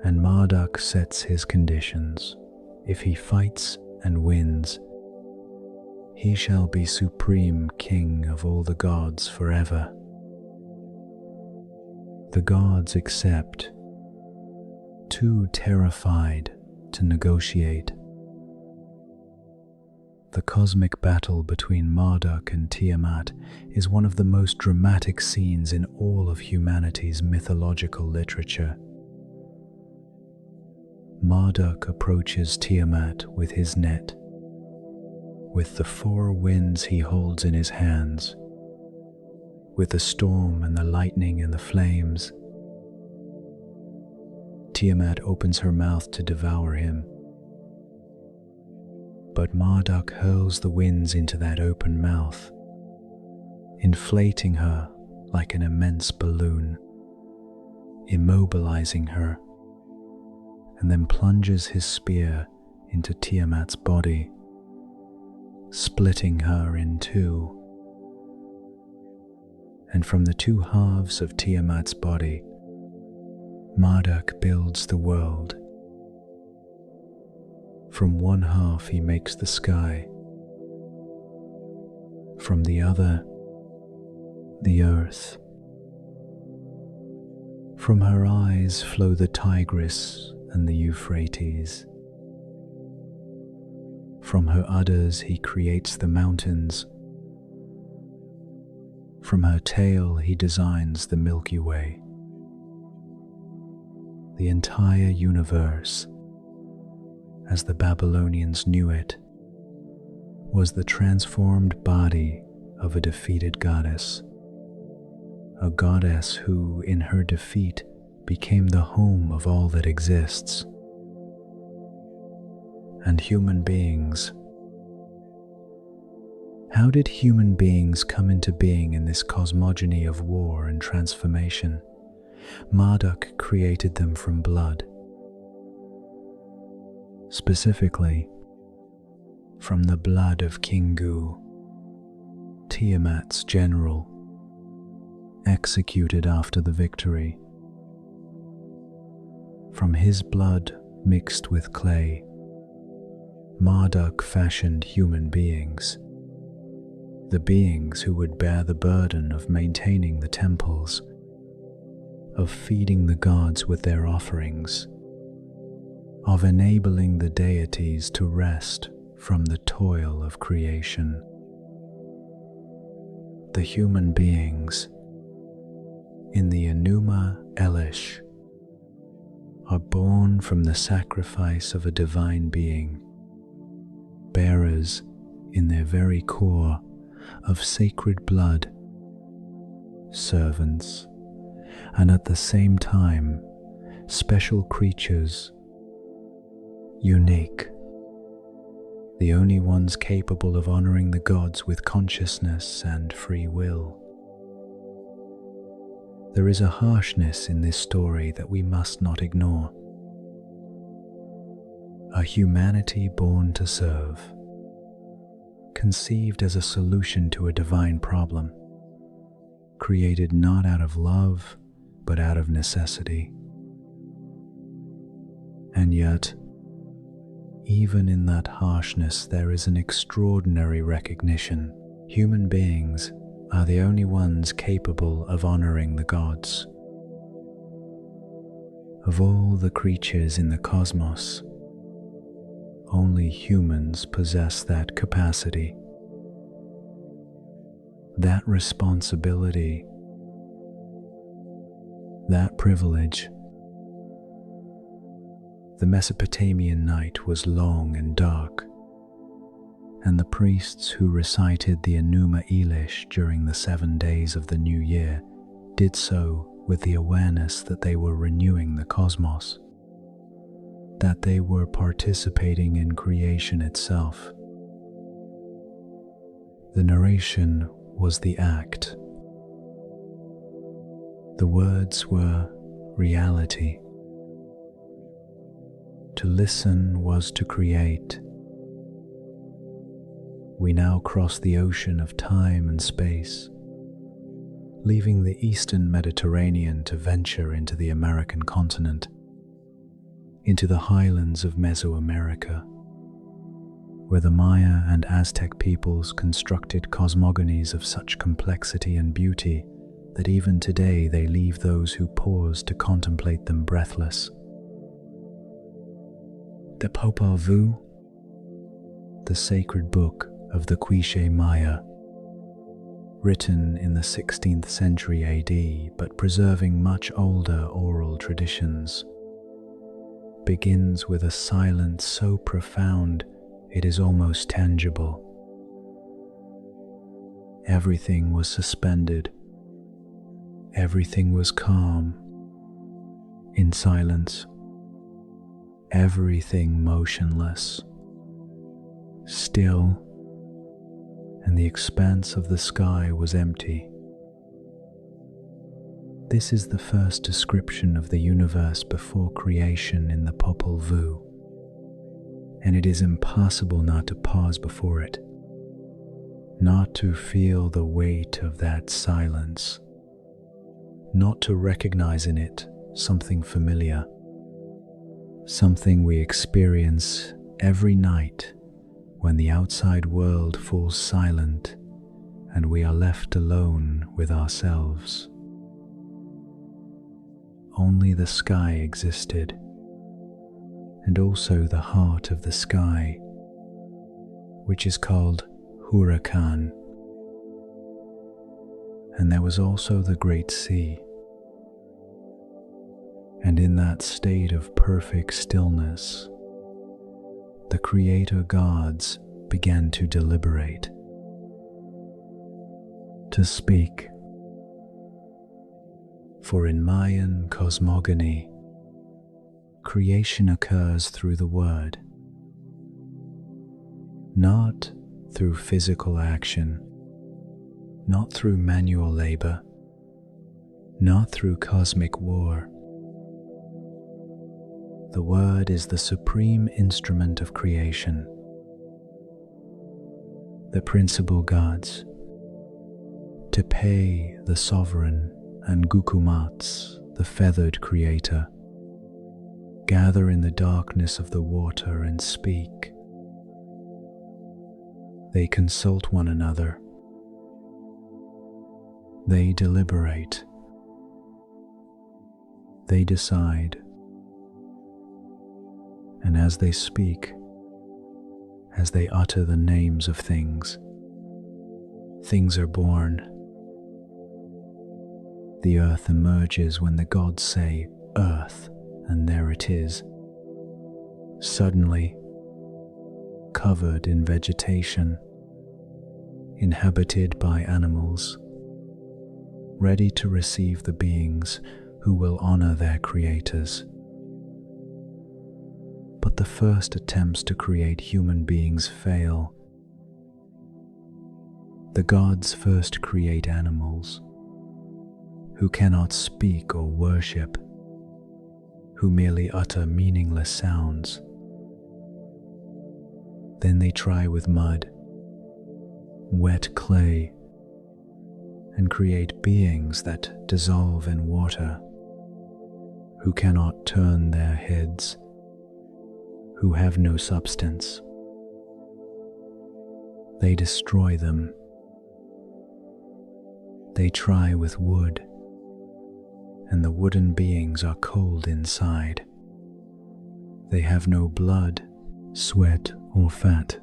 And Marduk sets his conditions. If he fights and wins, he shall be supreme king of all the gods forever. The gods accept, too terrified to negotiate. The cosmic battle between Marduk and Tiamat is one of the most dramatic scenes in all of humanity's mythological literature. Marduk approaches Tiamat with his net, with the four winds he holds in his hands, with the storm and the lightning and the flames. Tiamat opens her mouth to devour him, but Marduk hurls the winds into that open mouth, inflating her like an immense balloon, immobilizing her, and then plunges his spear into Tiamat's body, splitting her in two. And from the two halves of Tiamat's body, Marduk builds the world. From one half he makes the sky, from the other, the earth. From her eyes flow the Tigris and the Euphrates. From her udders he creates the mountains. From her tail he designs the Milky Way. The entire universe, as the Babylonians knew it, was the transformed body of a defeated goddess, a goddess who, in her defeat, became the home of all that exists. And human beings. How did human beings come into being in this cosmogony of war and transformation? Marduk created them from blood. Specifically, from the blood of Kingu, Tiamat's general, executed after the victory. From his blood mixed with clay, Marduk fashioned human beings, the beings who would bear the burden of maintaining the temples, of feeding the gods with their offerings, of enabling the deities to rest from the toil of creation. The human beings in the Enuma Elish are born from the sacrifice of a divine being, bearers in their very core of sacred blood, servants, and at the same time special creatures, unique, the only ones capable of honoring the gods with consciousness and free will. There is a harshness in this story that we must not ignore. A humanity born to serve, conceived as a solution to a divine problem, created not out of love, but out of necessity. And yet, even in that harshness, there is an extraordinary recognition. Human beings are the only ones capable of honoring the gods. Of all the creatures in the cosmos, only humans possess that capacity, that responsibility, that privilege. The Mesopotamian night was long and dark, and the priests who recited the Enuma Elish during the 7 days of the new year did so with the awareness that they were renewing the cosmos, that they were participating in creation itself. The narration was the act. The words were reality. To listen was to create. We now cross the ocean of time and space, leaving the eastern Mediterranean to venture into the American continent, into the highlands of Mesoamerica, where the Maya and Aztec peoples constructed cosmogonies of such complexity and beauty that even today they leave those who pause to contemplate them breathless. The Popol Vuh, the sacred book of the Quiché Maya, written in the 16th century AD but preserving much older oral traditions, begins with a silence so profound it is almost tangible. Everything was suspended. Everything was calm, in silence. Everything motionless, still, and the expanse of the sky was empty. This is the first description of the universe before creation in the Popol Vuh, and it is impossible not to pause before it, not to feel the weight of that silence, not to recognize in it something familiar, something we experience every night when the outside world falls silent and we are left alone with ourselves. Only the sky existed, and also the heart of the sky, which is called Huracan. And there was also the great sea. And in that state of perfect stillness, the creator gods began to deliberate, to speak. For in Mayan cosmogony, creation occurs through the word, not through physical action, not through manual labor, not through cosmic war. The word is the supreme instrument of creation. The principal gods, Tepe the sovereign and Gukumats the feathered creator, gather in the darkness of the water and speak. They consult one another. They deliberate. They decide. And as they speak, as they utter the names of things, things are born. The earth emerges when the gods say, "Earth," and there it is. Suddenly, covered in vegetation, inhabited by animals, ready to receive the beings who will honor their creators. But the first attempts to create human beings fail. The gods first create animals, who cannot speak or worship, who merely utter meaningless sounds. Then they try with mud, wet clay, and create beings that dissolve in water, who cannot turn their heads, who have no substance. They destroy them. They try with wood, and the wooden beings are cold inside. They have no blood, sweat, or fat.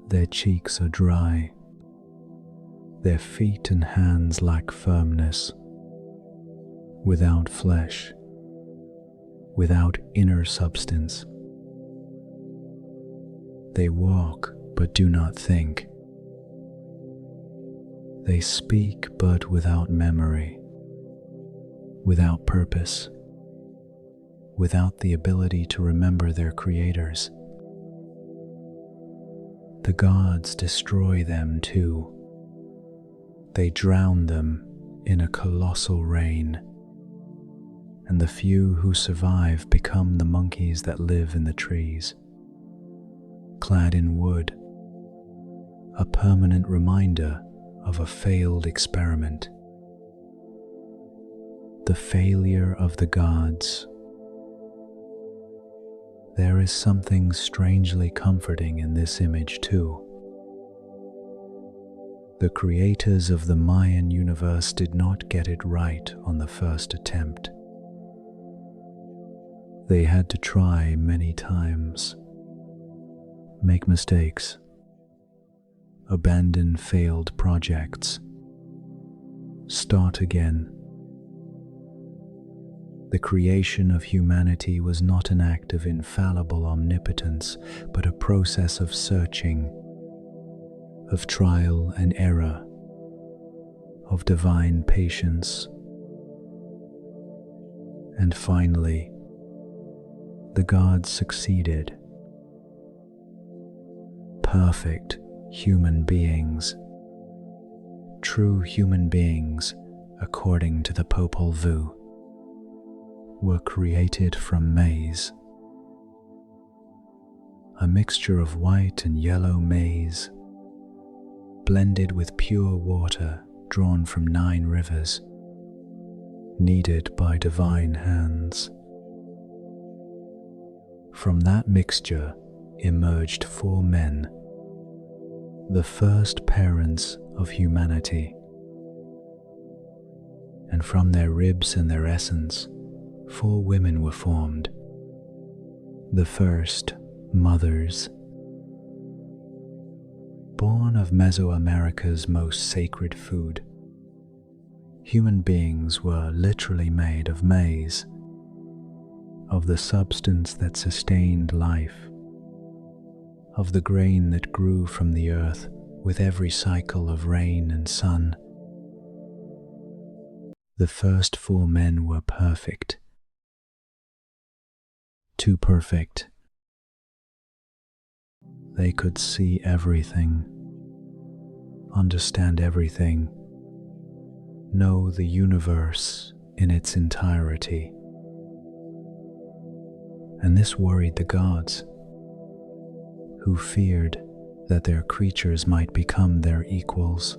Their cheeks are dry. Their feet and hands lack firmness. Without flesh, without inner substance. They walk but do not think. They speak but without memory, without purpose, without the ability to remember their creators. The gods destroy them too. They drown them in a colossal rain, and the few who survive become the monkeys that live in the trees, clad in wood, a permanent reminder of a failed experiment. The failure of the gods. There is something strangely comforting in this image too. The creators of the Mayan universe did not get it right on the first attempt. They had to try many times, make mistakes, abandon failed projects, start again. The creation of humanity was not an act of infallible omnipotence, but a process of searching, of trial and error, of divine patience. And finally, the gods succeeded. Perfect human beings, true human beings, according to the Popol Vuh, were created from maize, a mixture of white and yellow maize, blended with pure water drawn from 9 rivers, kneaded by divine hands. From that mixture emerged 4 men, the first parents of humanity. And from their ribs and their essence, 4 women were formed, the first mothers. Born of Mesoamerica's most sacred food, human beings were literally made of maize, of the substance that sustained life, of the grain that grew from the earth with every cycle of rain and sun. The first 4 men were perfect, too perfect. They could see everything, understand everything, know the universe in its entirety. And this worried the gods, who feared that their creatures might become their equals.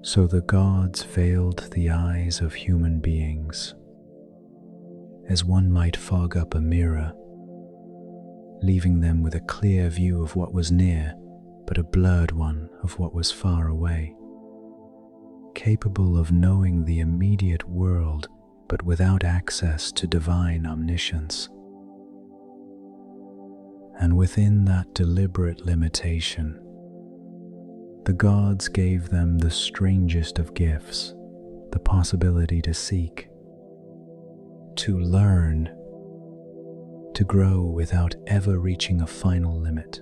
So the gods veiled the eyes of human beings, as one might fog up a mirror, leaving them with a clear view of what was near, but a blurred one of what was far away, capable of knowing the immediate world, but without access to divine omniscience. And within that deliberate limitation, the gods gave them the strangest of gifts, the possibility to seek, to learn, to grow without ever reaching a final limit.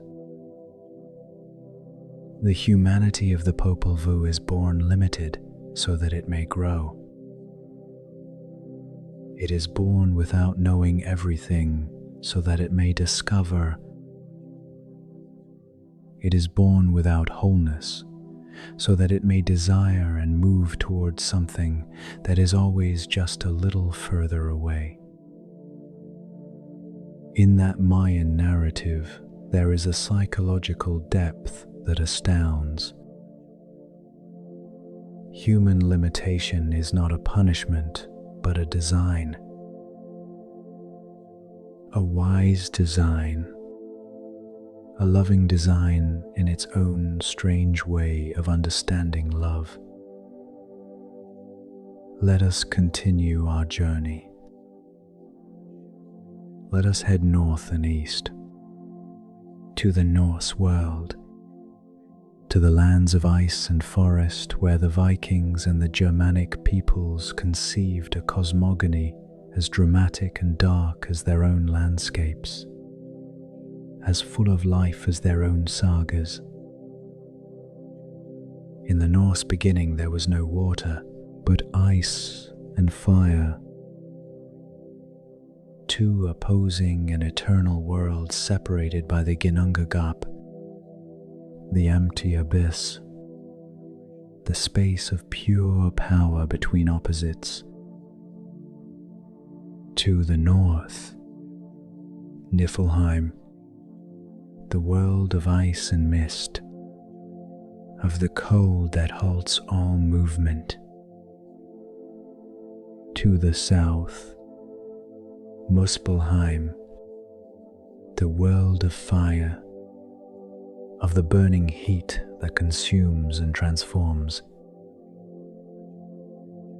The humanity of the Popol Vuh is born limited so that it may grow. It is born without knowing everything so that it may discover. It is born without wholeness so that it may desire and move towards something that is always just a little further away. In that Mayan narrative, there is a psychological depth that astounds. Human limitation is not a punishment, but a design. A wise design, a loving design in its own strange way of understanding love. Let us continue our journey. Let us head north and east, to the Norse world, to the lands of ice and forest where the Vikings and the Germanic peoples conceived a cosmogony as dramatic and dark as their own landscapes, as full of life as their own sagas. In the Norse beginning there was no water, but ice and fire, two opposing and eternal worlds separated by the Ginnungagap, the empty abyss, the space of pure power between opposites. To the north, Niflheim, the world of ice and mist, of the cold that halts all movement. To the south, Muspelheim, the world of fire, of the burning heat that consumes and transforms.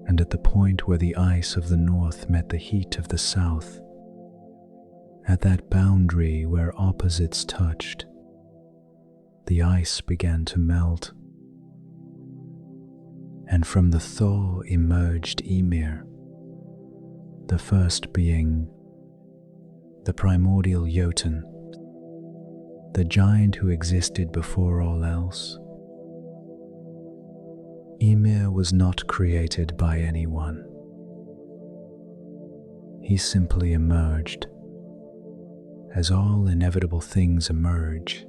And at the point where the ice of the north met the heat of the south, at that boundary where opposites touched, the ice began to melt, and from the thaw emerged Ymir, the first being, the primordial Jotun, the giant who existed before all else. Ymir was not created by anyone. He simply emerged, as all inevitable things emerge,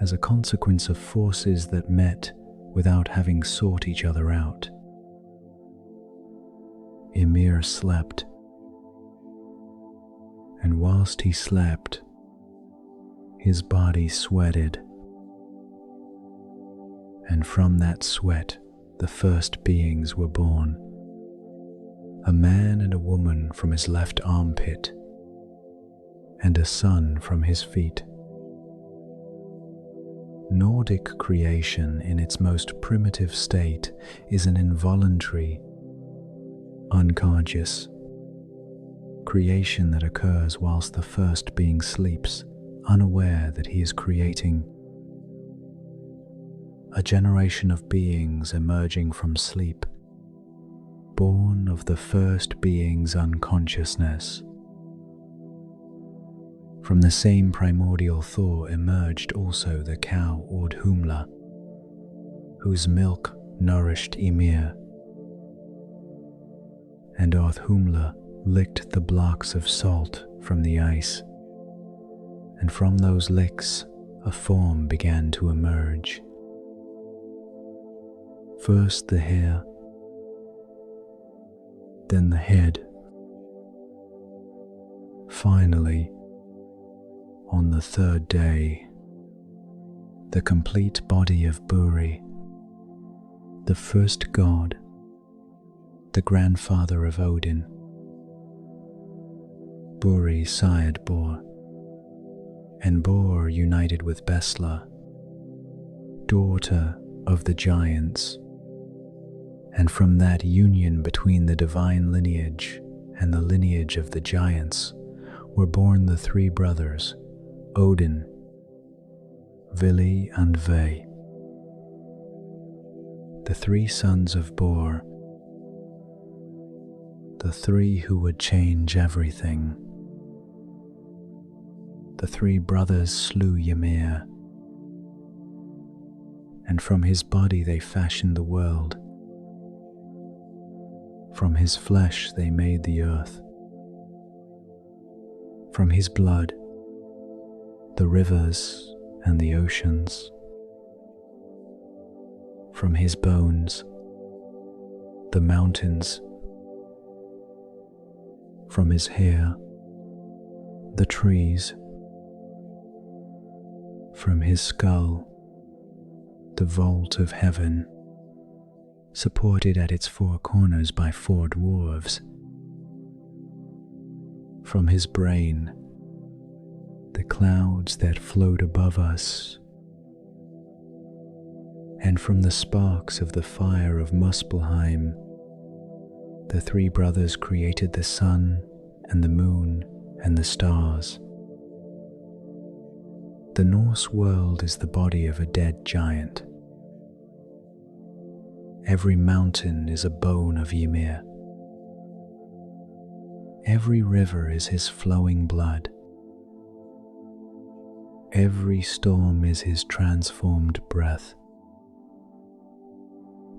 as a consequence of forces that met without having sought each other out. Ymir slept, and whilst he slept, his body sweated, and from that sweat the first beings were born, a man and a woman from his left armpit, and a son from his feet. Nordic creation in its most primitive state is an involuntary, unconscious creation that occurs whilst the first being sleeps, unaware that he is creating. A generation of beings emerging from sleep, born of the first being's unconsciousness. From the same primordial thaw emerged also the cow Audhumla, whose milk nourished Ymir. And Audhumla licked the blocks of salt from the ice, and from those licks a form began to emerge. First the hair, then the head. Finally, on the third day, the complete body of Buri, the first god, the grandfather of Odin. Buri sired Bor, and Bor united with Besla, daughter of the giants, and from that union between the divine lineage and the lineage of the giants were born the three brothers, Odin, Vili and Ve, the three sons of Bor, the three who would change everything. The three brothers slew Ymir, and from his body they fashioned the world. From his flesh they made the earth. From his blood, the rivers and the oceans. from his bones, the mountains, from his hair, the trees, from his skull, the vault of heaven, supported at its four corners by four dwarves, from his brain, the clouds that float above us, and from the sparks of the fire of Muspelheim, the three brothers created the sun and the moon and the stars. The Norse world is the body of a dead giant. Every mountain is a bone of Ymir. Every river is his flowing blood. Every storm is his transformed breath.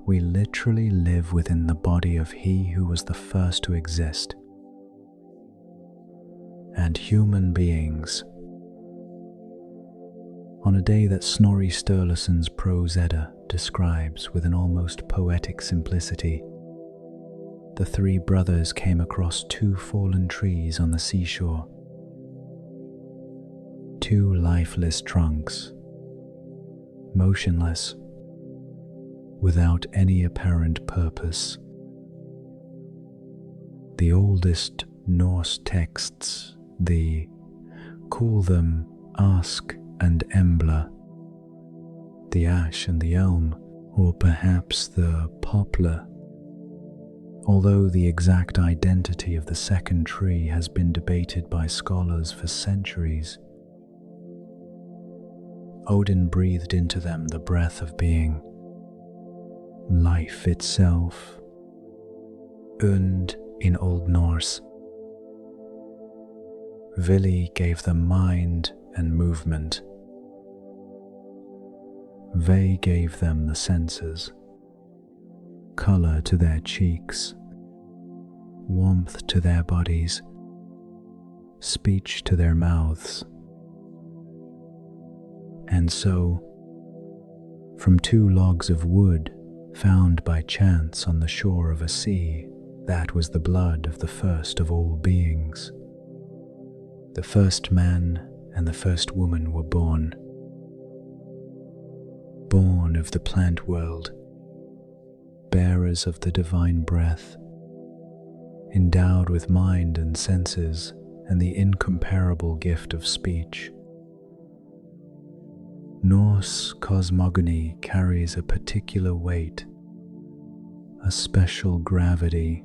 We literally live within the body of he who was the first to exist. And human beings, on a day that Snorri Sturluson's Prose Edda describes with an almost poetic simplicity, the three brothers came across two fallen trees on the seashore. Two lifeless trunks, motionless, without any apparent purpose. The oldest Norse texts, call them Ask and Embla, the ash and the elm, or perhaps the poplar, although the exact identity of the second tree has been debated by scholars for centuries. Odin breathed into them the breath of being, life itself, und in Old Norse. Vili gave them mind and movement. Ve gave them the senses, color to their cheeks, warmth to their bodies, speech to their mouths. And so, from two logs of wood found by chance on the shore of a sea, that was the blood of the first of all beings. The first man and the first woman were born of the plant world, bearers of the divine breath, endowed with mind and senses and the incomparable gift of speech. Norse cosmogony carries a particular weight, a special gravity,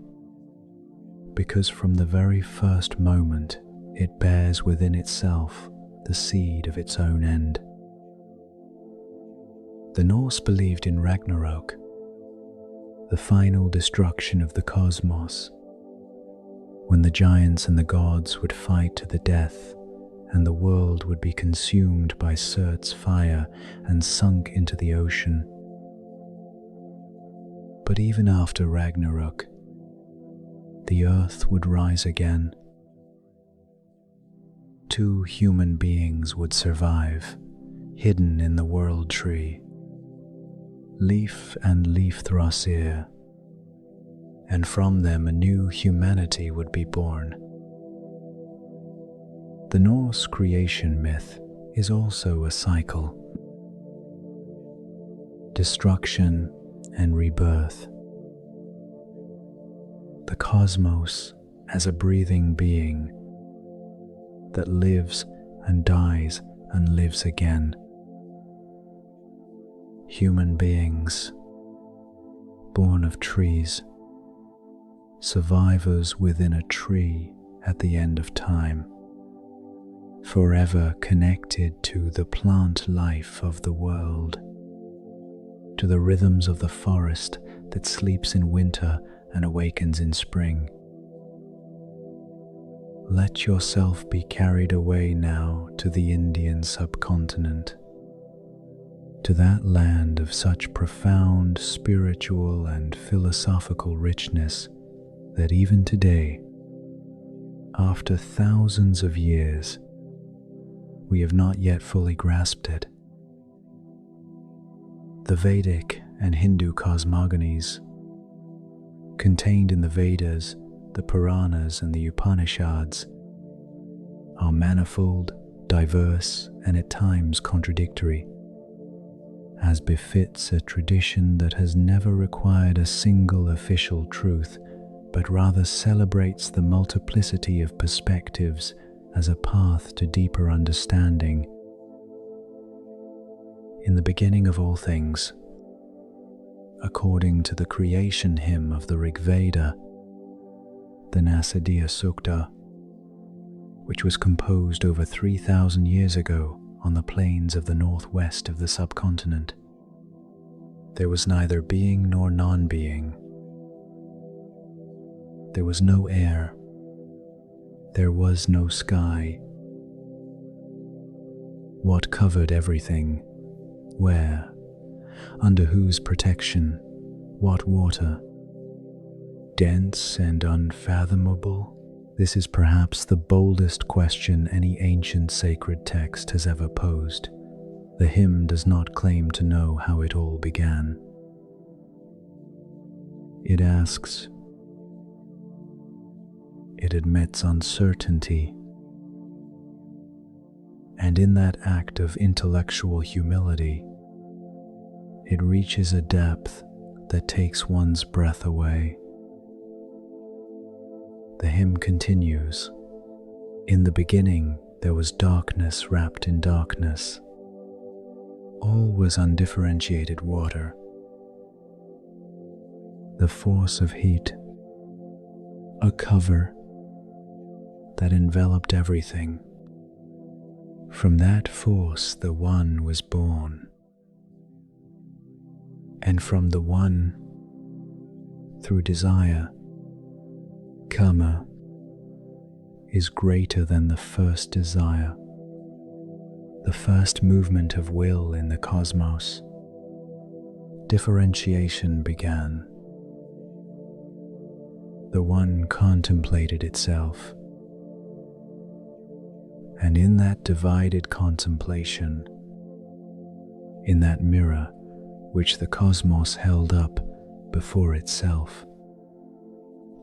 because from the very first moment it bears within itself the seed of its own end. The Norse believed in Ragnarok, the final destruction of the cosmos, when the giants and the gods would fight to the death and the world would be consumed by Surt's fire and sunk into the ocean. But even after Ragnarok, the earth would rise again. Two human beings would survive, hidden in the world tree, Leaf and Leifthrossir, and from them a new humanity would be born. The Norse creation myth is also a cycle. Destruction and rebirth. The cosmos as a breathing being that lives and dies and lives again. Human beings, born of trees, survivors within a tree at the end of time, forever connected to the plant life of the world, to the rhythms of the forest that sleeps in winter and awakens in spring. Let yourself be carried away now to the Indian subcontinent, to that land of such profound spiritual and philosophical richness that even today, after thousands of years, we have not yet fully grasped it. The Vedic and Hindu cosmogonies. Contained in the Vedas, the Puranas, and the Upanishads, are manifold, diverse, and at times contradictory, as befits a tradition that has never required a single official truth, but rather celebrates the multiplicity of perspectives as a path to deeper understanding. In the beginning of all things, according to the creation hymn of the Rig Veda, the Nasadiya Sukta, which was composed over 3,000 years ago on the plains of the northwest of the subcontinent, there was neither being nor non-being. There was no air. There was no sky. What covered everything? Where? Under whose protection? What water? Dense and unfathomable? This is perhaps the boldest question any ancient sacred text has ever posed. The hymn does not claim to know how it all began. It asks, it admits uncertainty, and in that act of intellectual humility, it reaches a depth that takes one's breath away. The hymn continues, "In the beginning there was darkness wrapped in darkness. All was undifferentiated water. The force of heat, a cover that enveloped everything. From that force the One was born, and from the One, through desire, karma is greater than the first desire, the first movement of will in the cosmos. Differentiation began. The One contemplated itself, and in that divided contemplation, in that mirror which the cosmos held up before itself,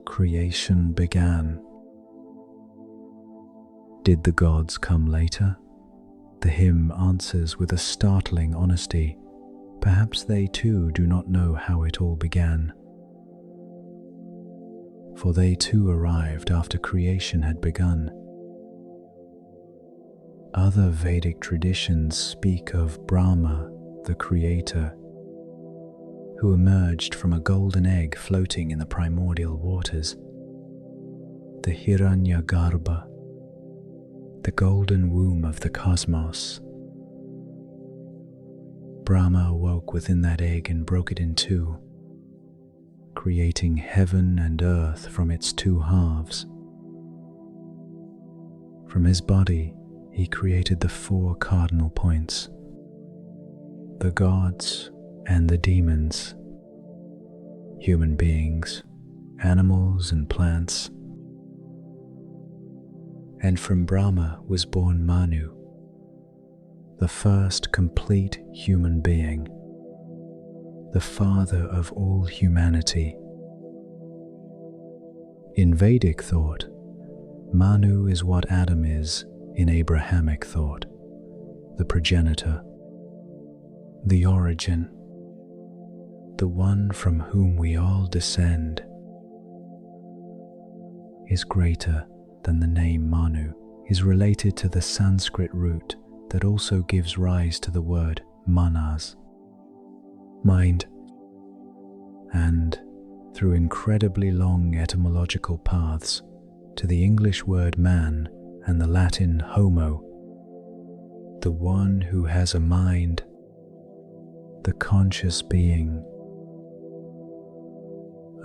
creation began. Did the gods come later? The hymn answers with a startling honesty. Perhaps they too do not know how it all began, for they too arrived after creation had begun. Other Vedic traditions speak of Brahma, the creator, who emerged from a golden egg floating in the primordial waters, the Hiranyagarbha, the golden womb of the cosmos. Brahma awoke within that egg and broke it in two, creating heaven and earth from its two halves. From his body, he created the four cardinal points, the gods and the demons, human beings, animals and plants. And from Brahma was born Manu, the first complete human being, the father of all humanity. In Vedic thought, Manu is what Adam is in Abrahamic thought, the progenitor, the origin, the one from whom we all descend. Is greater than the name Manu, is related to the Sanskrit root that also gives rise to the word manas, mind, and through incredibly long etymological paths to the English word man and the Latin homo, the one who has a mind, the conscious being.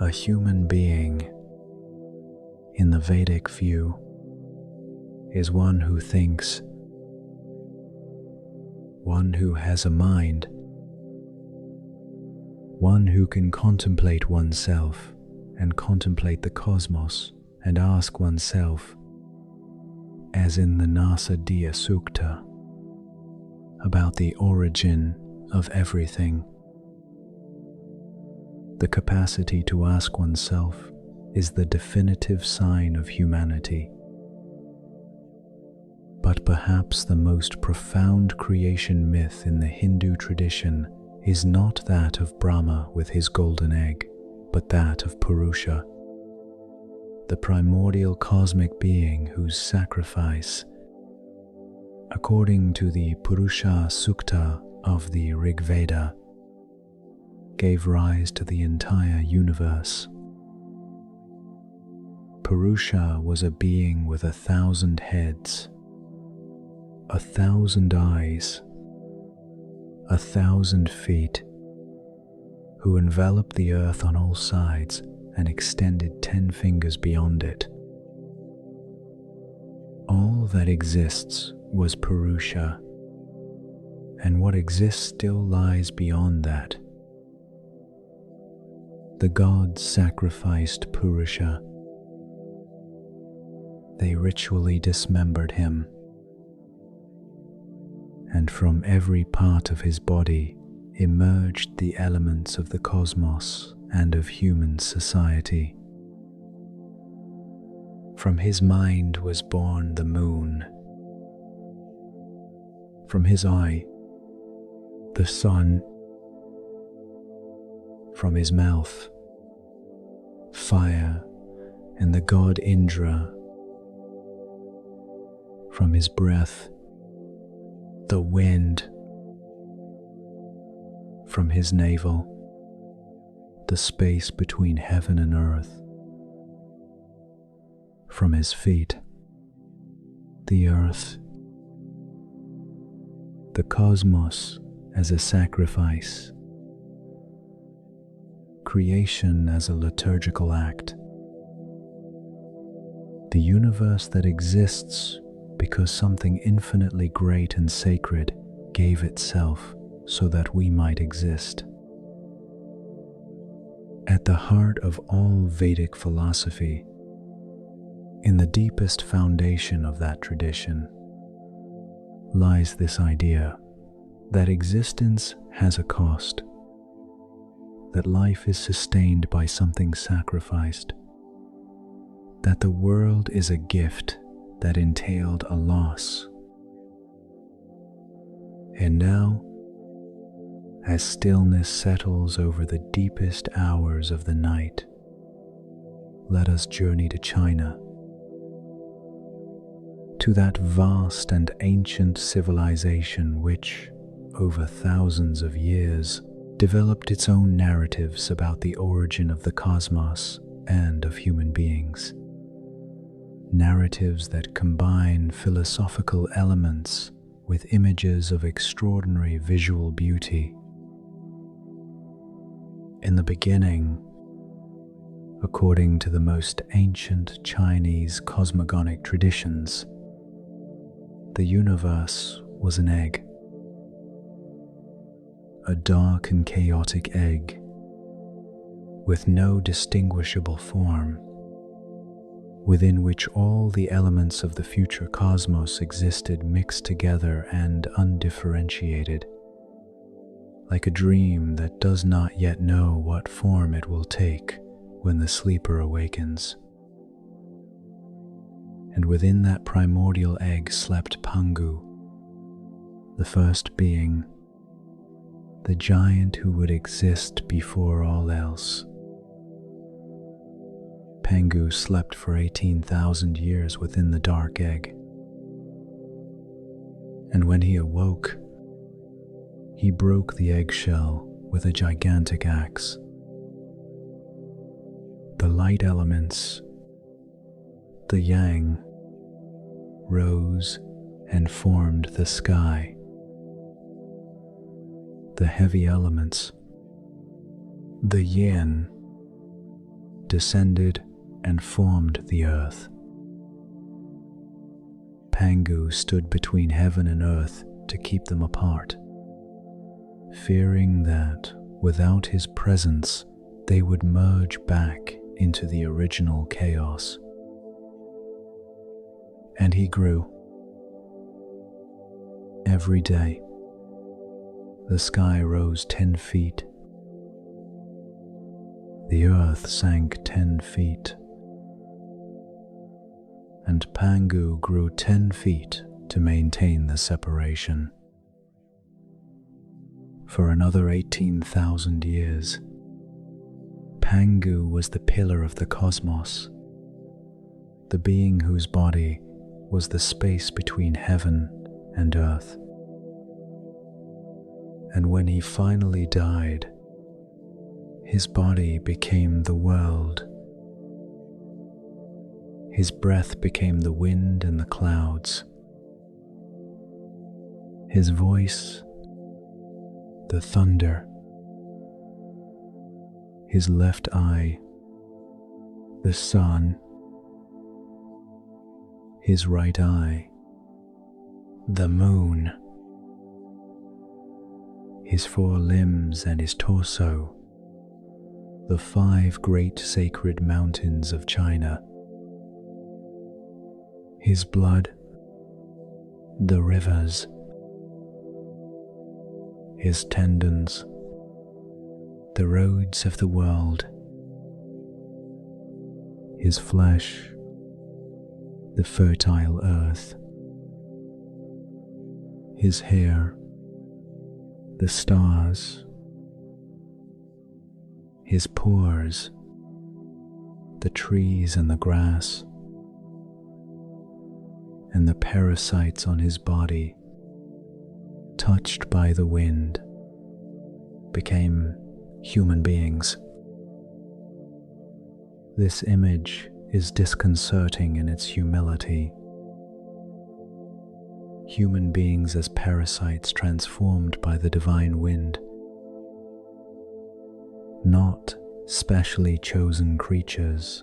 A human being, in the Vedic view, is one who thinks, one who has a mind, one who can contemplate oneself and contemplate the cosmos and ask oneself, as in the Nasadiya Sukta, about the origin of everything. The capacity to ask oneself is the definitive sign of humanity. But perhaps the most profound creation myth in the Hindu tradition is not that of Brahma with his golden egg, but that of Purusha, the primordial cosmic being whose sacrifice, according to the Purusha Sukta of the Rig Veda, gave rise to the entire universe. Purusha was a being with 1,000 heads, 1,000 eyes, 1,000 feet, who enveloped the earth on all sides and extended 10 fingers beyond it. All that exists was Purusha, and what exists still lies beyond that. The gods sacrificed Purusha. They ritually dismembered him, and from every part of his body emerged the elements of the cosmos and of human society. From his mind was born the moon. From his eye, the sun. From his mouth, fire and the god Indra. From his breath, the wind. From his navel, the space between heaven and earth. From his feet, the earth. The cosmos as a sacrifice. Creation as a liturgical act. The universe that exists because something infinitely great and sacred gave itself so that we might exist. At the heart of all Vedic philosophy, in the deepest foundation of that tradition, lies this idea that existence has a cost, that life is sustained by something sacrificed, that the world is a gift that entailed a loss. And now, as stillness settles over the deepest hours of the night, let us journey to China, to that vast and ancient civilization which, over thousands of years, developed its own narratives about the origin of the cosmos and of human beings. Narratives that combine philosophical elements with images of extraordinary visual beauty. In the beginning, according to the most ancient Chinese cosmogonic traditions, the universe was an egg, a dark and chaotic egg with no distinguishable form, within which all the elements of the future cosmos existed mixed together and undifferentiated, like a dream that does not yet know what form it will take when the sleeper awakens. And within that primordial egg slept Pangu, the first being, the giant who would exist before all else. Pangu slept for 18,000 years within the dark egg. And when he awoke, he broke the eggshell with a gigantic axe. The light elements, the yang, rose and formed the sky. The heavy elements, the yin, descended and formed the earth. Pangu stood between heaven and earth to keep them apart, fearing that without his presence they would merge back into the original chaos. And he grew. Every day, the sky rose 10 feet. the earth sank 10 feet, and Pangu grew 10 feet to maintain the separation. For another 18,000 years, Pangu was the pillar of the cosmos, the being whose body was the space between heaven and earth. And when he finally died, his body became the world. His breath became the wind and the clouds. His voice, the thunder. His left eye, the sun. His right eye, the moon. His 4 limbs and his torso, the 5 great sacred mountains of China. His blood, the rivers. His tendons, the roads of the world. His flesh, the fertile earth. His hair, the stars. His pores, the trees and the grass. And the parasites on his body, touched by the wind, became human beings. This image is disconcerting in its humility. Human beings as parasites transformed by the divine wind, not specially chosen creatures,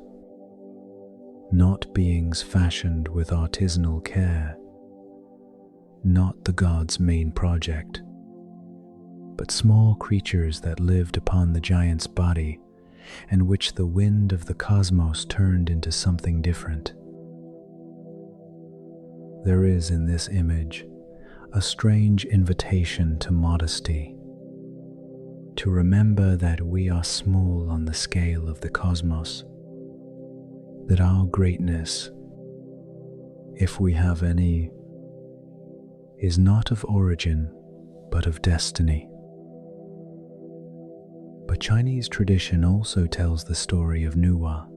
not beings fashioned with artisanal care, not the god's main project, but small creatures that lived upon the giant's body and which the wind of the cosmos turned into something different. There is in this image a strange invitation to modesty, to remember that we are small on the scale of the cosmos, that our greatness, if we have any, is not of origin but of destiny. But Chinese tradition also tells the story of Nuwa,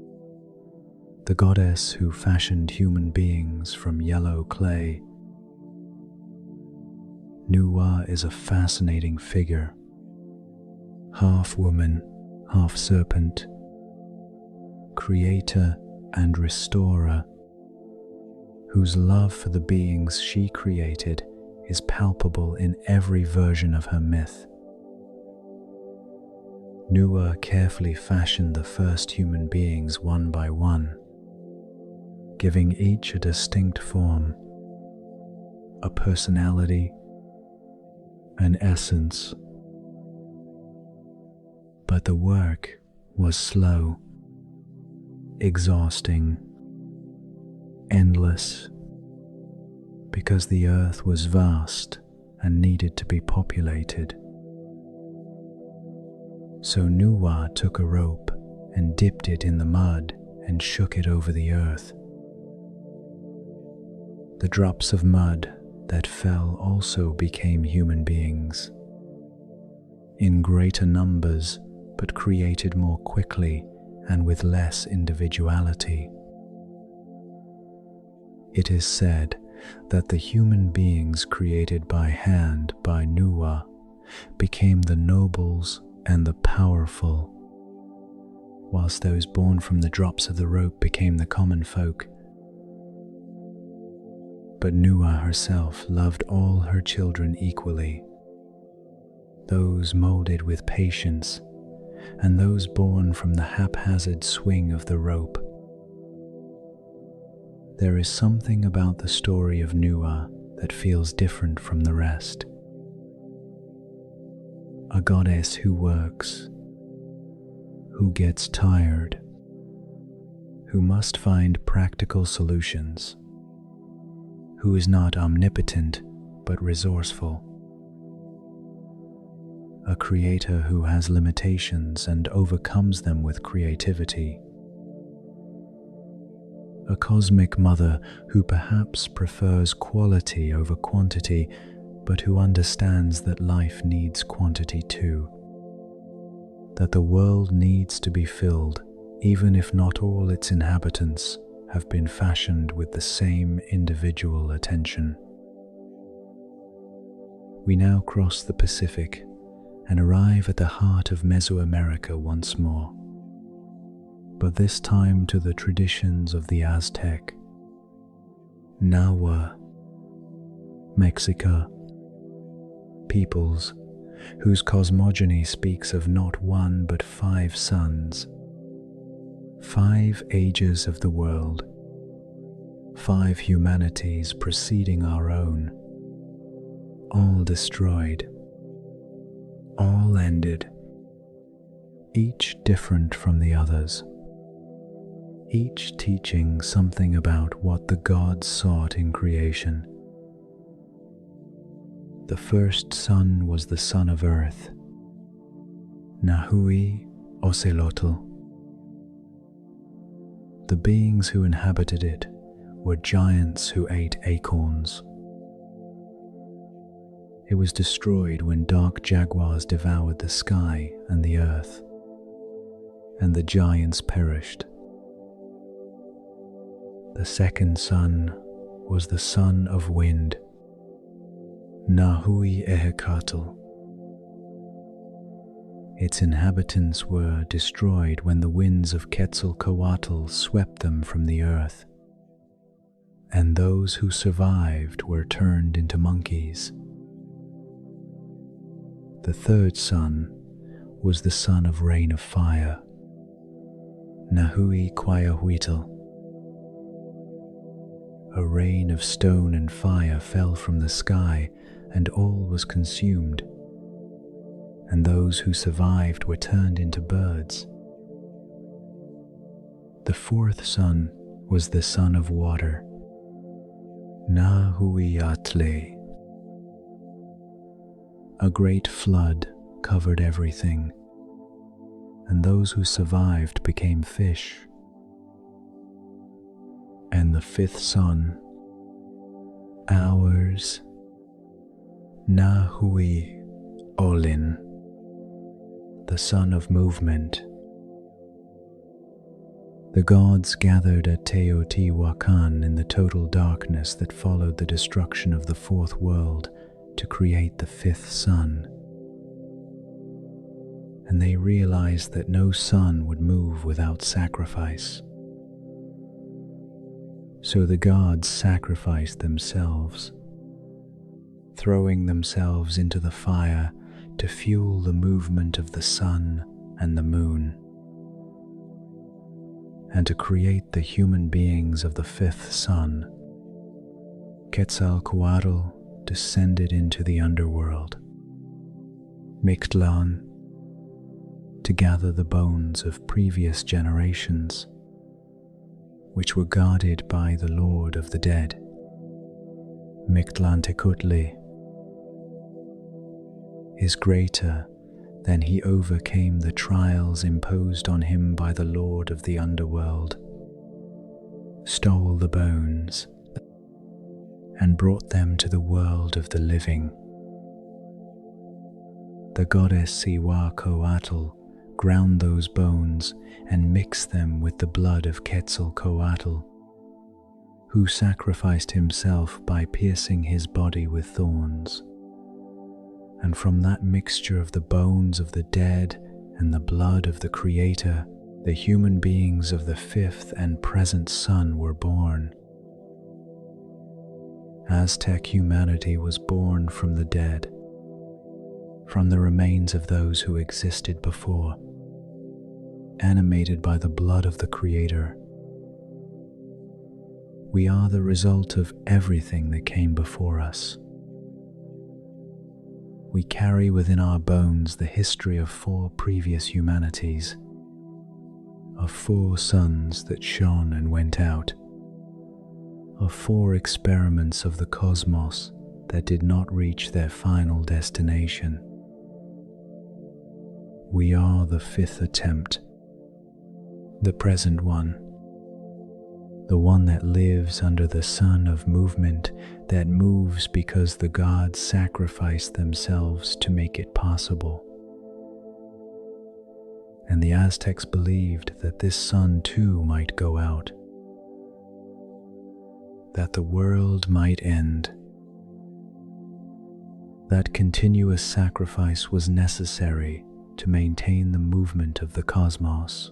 the goddess who fashioned human beings from yellow clay. Nuwa is a fascinating figure, half woman, half serpent, creator and restorer, whose love for the beings she created is palpable in every version of her myth. Nuwa carefully fashioned the first human beings one by one, giving each a distinct form, a personality, an essence. But the work was slow, exhausting, endless, because the earth was vast and needed to be populated. So Nuwa took a rope and dipped it in the mud and shook it over the earth. The drops of mud that fell also became human beings, in greater numbers but created more quickly and with less individuality. It is said that the human beings created by hand by Nuwa became the nobles and the powerful, whilst those born from the drops of the rope became the common folk. But Nuwa herself loved all her children equally, those molded with patience and those born from the haphazard swing of the rope. There is something about the story of Nuwa that feels different from the rest. A goddess who works, who gets tired, who must find practical solutions, who is not omnipotent but resourceful. a creator who has limitations and overcomes them with creativity. A cosmic mother who perhaps prefers quality over quantity, but who understands that life needs quantity too. That the world needs to be filled, even if not all its inhabitants have been fashioned with the same individual attention. We now cross the Pacific and arrive at the heart of Mesoamerica once more, but this time to the traditions of the Aztec, Nahua, Mexica, peoples whose cosmogony speaks of not one but 5 suns, 5 ages of the world, 5 humanities preceding our own, all destroyed, all ended, each different from the others, each teaching something about what the gods sought in creation. The first sun was the son of earth, Nahui Ocelotl. The beings who inhabited it were giants who ate acorns. It was destroyed when dark jaguars devoured the sky and the earth, and the giants perished. The second sun was the son of wind, Nahui Ehekatl. Its inhabitants were destroyed when the winds of Quetzalcoatl swept them from the earth, and those who survived were turned into monkeys. The third sun was the son of rain of fire, Nahui Quayahuitl. A rain of stone and fire fell from the sky, and all was consumed, and those who survived were turned into birds. The fourth sun was the son of water, Nahui Atle. A great flood covered everything, and those who survived became fish. And the fifth son, ours, Nahui Olin, the son of movement. The gods gathered at Teotihuacan in the total darkness that followed the destruction of the fourth world to create the fifth sun. And they realized that no sun would move without sacrifice. So the gods sacrificed themselves, throwing themselves into the fire to fuel the movement of the sun and the moon, and to create the human beings of the fifth sun. Quetzalcoatl descended into the underworld, Mictlan, to gather the bones of previous generations, which were guarded by the Lord of the Dead, Mictlantecutli, is greater than he overcame the trials imposed on him by the Lord of the Underworld, stole the bones, and brought them to the world of the living. The goddess Siwa-Coatl ground those bones and mixed them with the blood of Quetzalcoatl, who sacrificed himself by piercing his body with thorns. And from that mixture of the bones of the dead and the blood of the Creator, the human beings of the fifth and present sun were born. Aztec humanity was born from the dead, from the remains of those who existed before, animated by the blood of the Creator. We are the result of everything that came before us. We carry within our bones the history of 4 previous humanities, of 4 suns that shone and went out, of 4 experiments of the cosmos that did not reach their final destination. We are the fifth attempt, the present one, the one that lives under the sun of movement, that moves because the gods sacrificed themselves to make it possible. And the Aztecs believed that this sun too might go out, that the world might end. That continuous sacrifice was necessary to maintain the movement of the cosmos,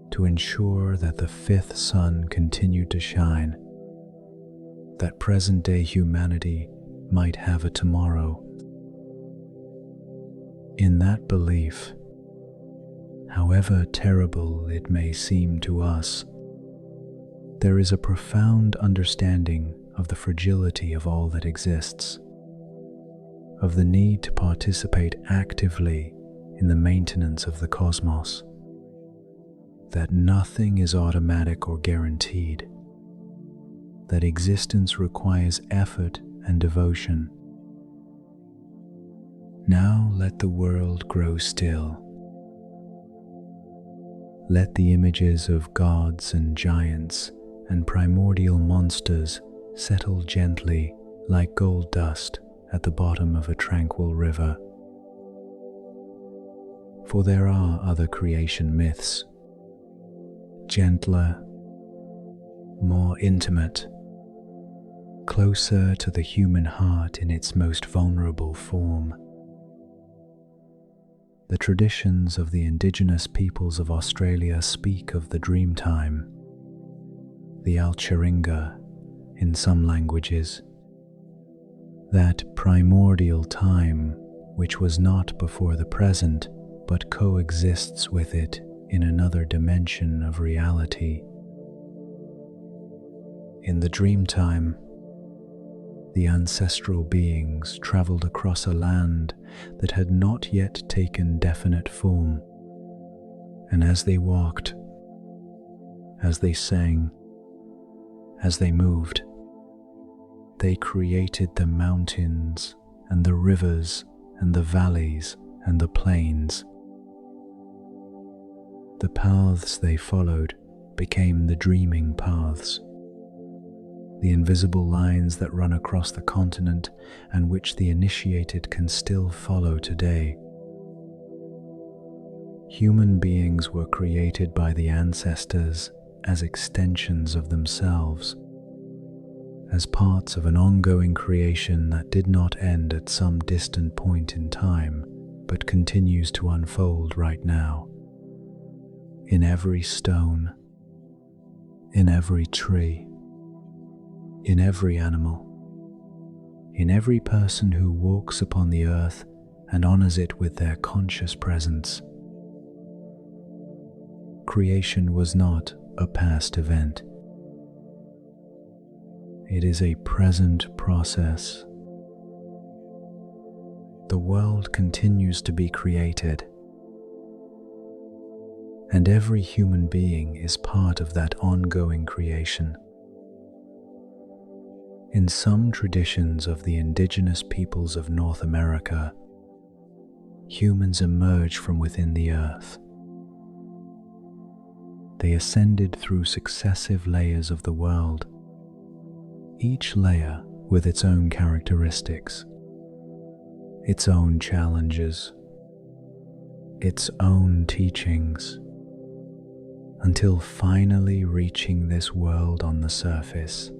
to ensure that the fifth sun continued to shine, that present-day humanity might have a tomorrow. In that belief, however terrible it may seem to us, there is a profound understanding of the fragility of all that exists, of the need to participate actively in the maintenance of the cosmos, that nothing is automatic or guaranteed, that existence requires effort and devotion. Now let the world grow still. Let the images of gods and giants and primordial monsters settle gently like gold dust at the bottom of a tranquil river. For there are other creation myths, gentler, more intimate, closer to the human heart in its most vulnerable form. The traditions of the indigenous peoples of Australia speak of the Dreamtime, the Alcharinga in some languages, that primordial time which was not before the present but coexists with it in another dimension of reality. In the Dreamtime, the ancestral beings traveled across a land that had not yet taken definite form, and as they walked, as they sang, as they moved, they created the mountains and the rivers and the valleys and the plains. The paths they followed became the dreaming paths, the invisible lines that run across the continent and which the initiated can still follow today. Human beings were created by the ancestors as extensions of themselves, as parts of an ongoing creation that did not end at some distant point in time, but continues to unfold right now. In every stone, in every tree, in every animal, in every person who walks upon the earth and honors it with their conscious presence. Creation was not a past event. It is a present process. The world continues to be created, and every human being is part of that ongoing creation. In some traditions of the indigenous peoples of North America, humans emerge from within the earth. They ascended through successive layers of the world, each layer with its own characteristics, its own challenges, its own teachings, until finally reaching this world on the surface,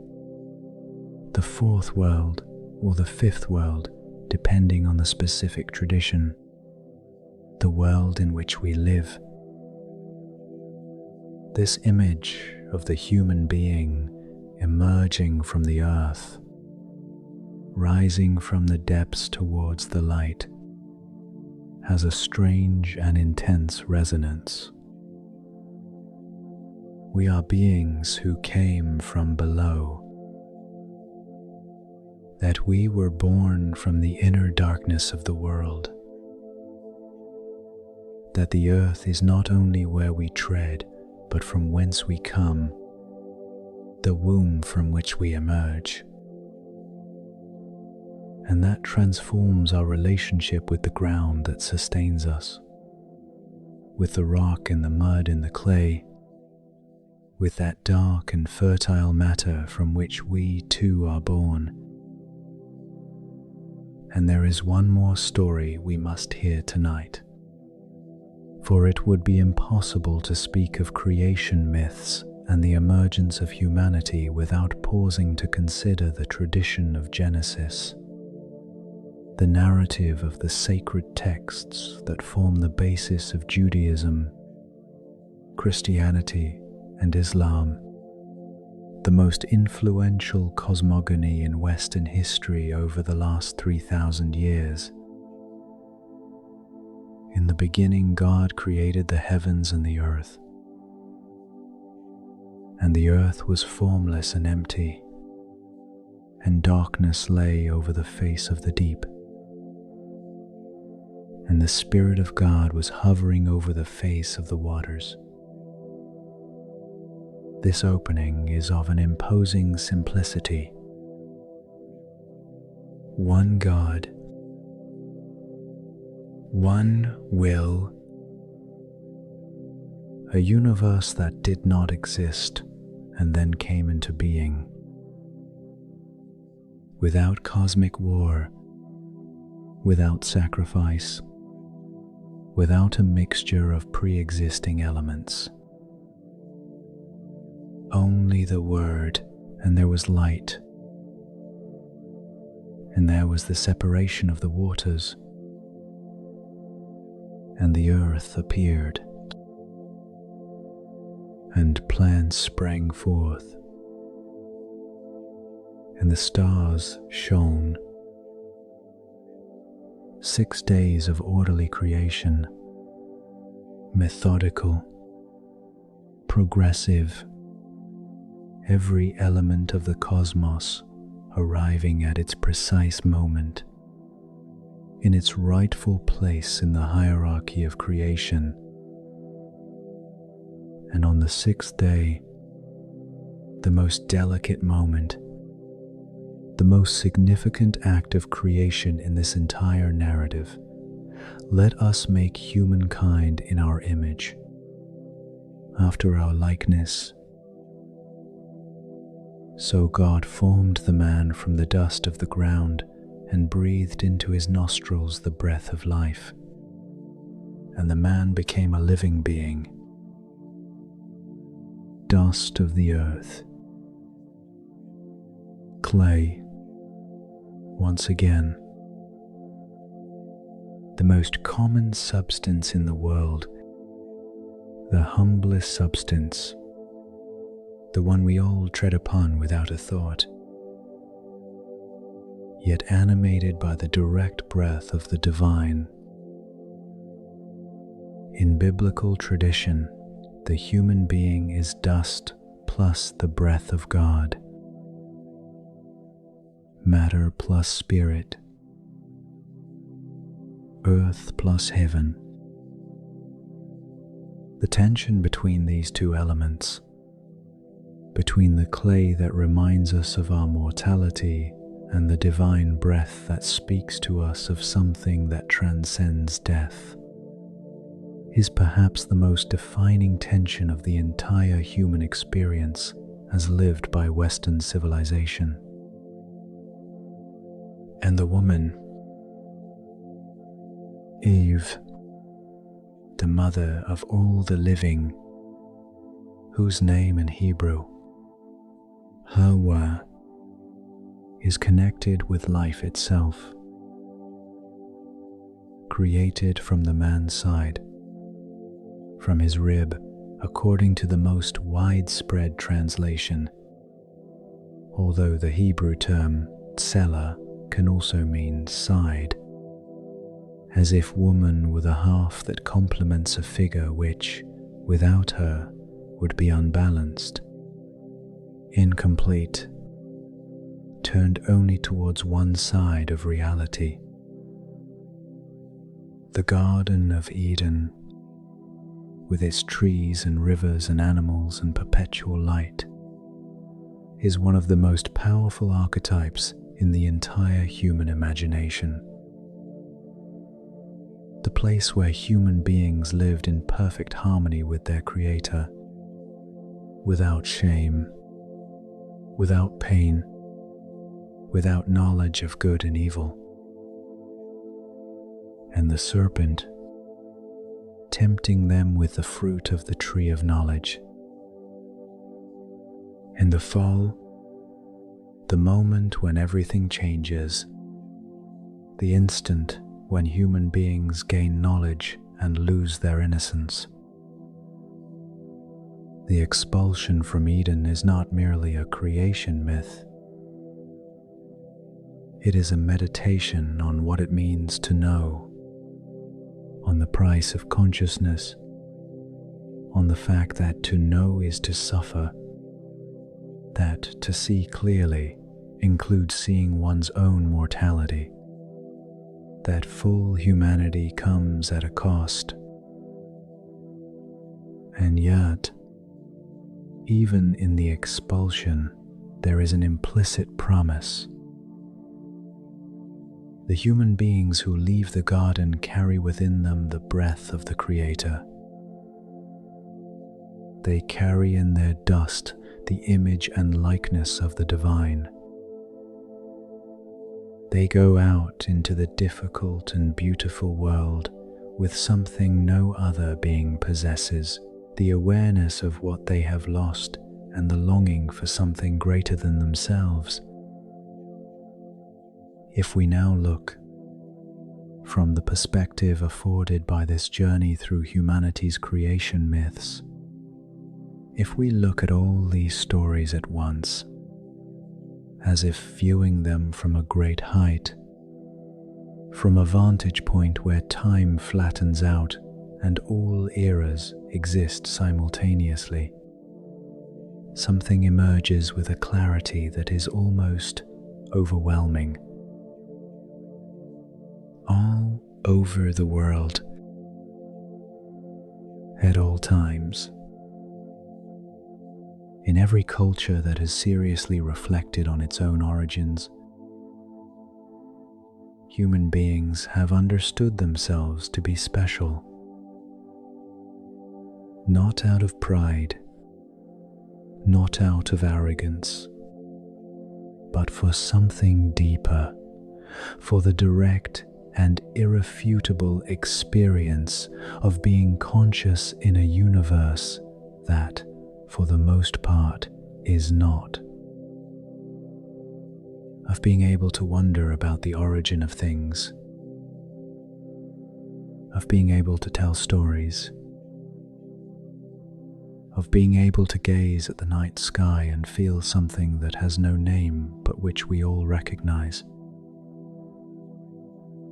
the fourth world or the fifth world, depending on the specific tradition, the world in which we live. This image of the human being emerging from the earth, rising from the depths towards the light, has a strange and intense resonance. We are beings who came from below, that we were born from the inner darkness of the world, that the earth is not only where we tread, but from whence we come, the womb from which we emerge. And that transforms our relationship with the ground that sustains us. with the rock and the mud and the clay, with that dark and fertile matter from which we too are born. And there is one more story we must hear tonight, for it would be impossible to speak of creation myths and the emergence of humanity without pausing to consider the tradition of Genesis, the narrative of the sacred texts that form the basis of Judaism, Christianity, and Islam, the most influential cosmogony in Western history over the last 3,000 years. In the beginning, God created the heavens and the earth was formless and empty, and darkness lay over the face of the deep. And the Spirit of God was hovering over the face of the waters. This opening is of an imposing simplicity. One God, one will, a universe that did not exist and then came into being. Without cosmic war, without sacrifice, without a mixture of pre-existing elements. Only the Word, and there was light, and there was the separation of the waters, and the earth appeared, and plants sprang forth, and the stars shone. 6 days of orderly creation, methodical, progressive, every element of the cosmos arriving at its precise moment, in its rightful place in the hierarchy of creation. And on the 6th day, the most delicate moment, the most significant act of creation in this entire narrative, let us make humankind in our image, after our likeness. So God formed the man from the dust of the ground and breathed into his nostrils the breath of life, and the man became a living being. Dust of the earth, clay, once again, the most common substance in the world, the humblest substance, the one we all tread upon without a thought, yet animated by the direct breath of the divine. In biblical tradition, the human being is dust plus the breath of God, matter plus spirit, earth plus heaven. The tension between these two elements, between the clay that reminds us of our mortality and the divine breath that speaks to us of something that transcends death, is perhaps the most defining tension of the entire human experience as lived by Western civilization. And the woman, Eve, the mother of all the living, whose name in Hebrew, Hawa, is connected with life itself, created from the man's side, from his rib, according to the most widespread translation, although the Hebrew term tsela can also mean side, as if woman were the half that complements a figure which, without her, would be unbalanced, incomplete, turned only towards one side of reality. The Garden of Eden, with its trees and rivers and animals and perpetual light, is one of the most powerful archetypes in the entire human imagination. the place where human beings lived in perfect harmony with their Creator, without shame, without pain, without knowledge of good and evil. And the serpent, tempting them with the fruit of the tree of knowledge. In the fall, the moment when everything changes, the instant when human beings gain knowledge and lose their innocence. The expulsion from Eden is not merely a creation myth. It is a meditation on what it means to know, on the price of consciousness, on the fact that to know is to suffer, that to see clearly includes seeing one's own mortality, that full humanity comes at a cost. And yet, even in the expulsion, there is an implicit promise. The human beings who leave the garden carry within them the breath of the Creator. They carry in their dust the image and likeness of the divine. They go out into the difficult and beautiful world with something no other being possesses, the awareness of what they have lost and the longing for something greater than themselves. If we now look from the perspective afforded by this journey through humanity's creation myths, if we look at all these stories at once, as if viewing them from a great height, from a vantage point where time flattens out and all eras exist simultaneously, something emerges with a clarity that is almost overwhelming. All over the world, at all times, in every culture that has seriously reflected on its own origins, human beings have understood themselves to be special, not out of pride, not out of arrogance, but for something deeper, for the direct and irrefutable experience of being conscious in a universe that, for the most part, is not. Of being able to wonder about the origin of things, of being able to tell stories, of being able to gaze at the night sky and feel something that has no name but which we all recognize.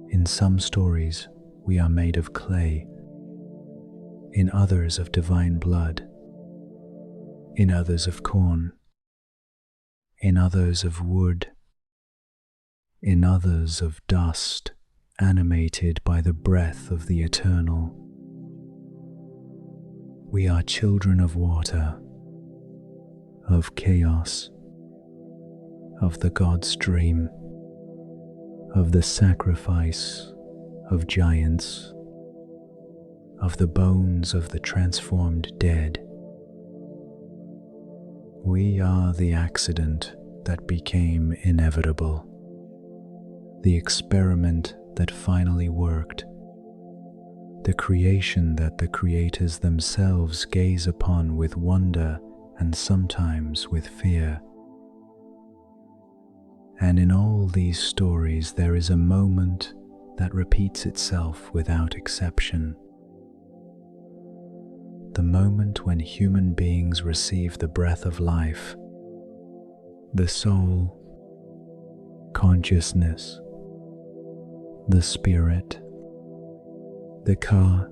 In some stories, we are made of clay, in others of divine blood, in others of corn, in others of wood, in others of dust, animated by the breath of the eternal. We are children of water, of chaos, of the God's dream, of the sacrifice of giants, of the bones of the transformed dead. We are the accident that became inevitable, the experiment that finally worked, the creation that the creators themselves gaze upon with wonder and sometimes with fear. And in all these stories there is a moment that repeats itself without exception. The moment when human beings receive the breath of life, the soul, consciousness, the spirit, the ka,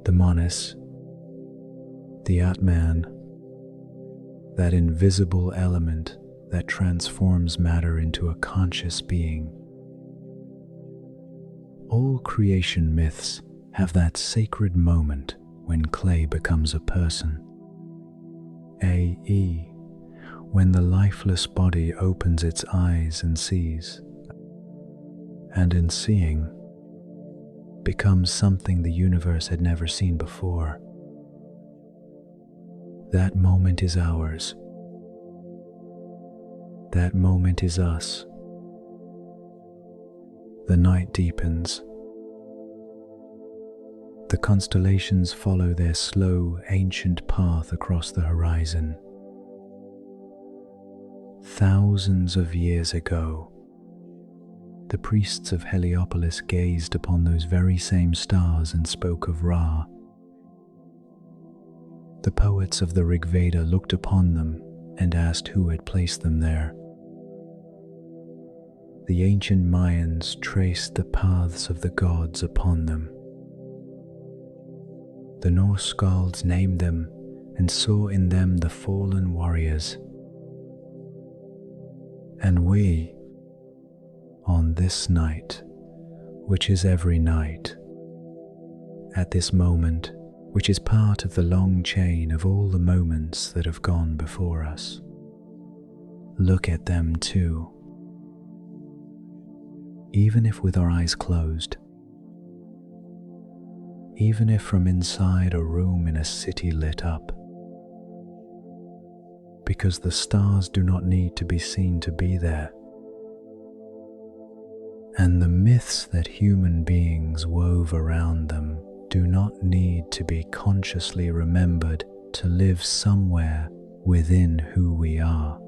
the manas, the Atman, that invisible element that transforms matter into a conscious being. All creation myths have that sacred moment when clay becomes a person. A.E. when the lifeless body opens its eyes and sees, and in seeing, becomes something the universe had never seen before. That moment is ours. That moment is us. The night deepens. The constellations follow their slow, ancient path across the horizon. Thousands of years ago, the priests of Heliopolis gazed upon those very same stars and spoke of Ra. The poets of the Rig Veda looked upon them and asked who had placed them there. The ancient Mayans traced the paths of the gods upon them. The Norse skalds named them and saw in them the fallen warriors. And we, on this night, which is every night, at this moment, which is part of the long chain of all the moments that have gone before us, look at them too. Even if with our eyes closed, even if from inside a room in a city lit up, because the stars do not need to be seen to be there, and the myths that human beings wove around them do not need to be consciously remembered to live somewhere within who we are.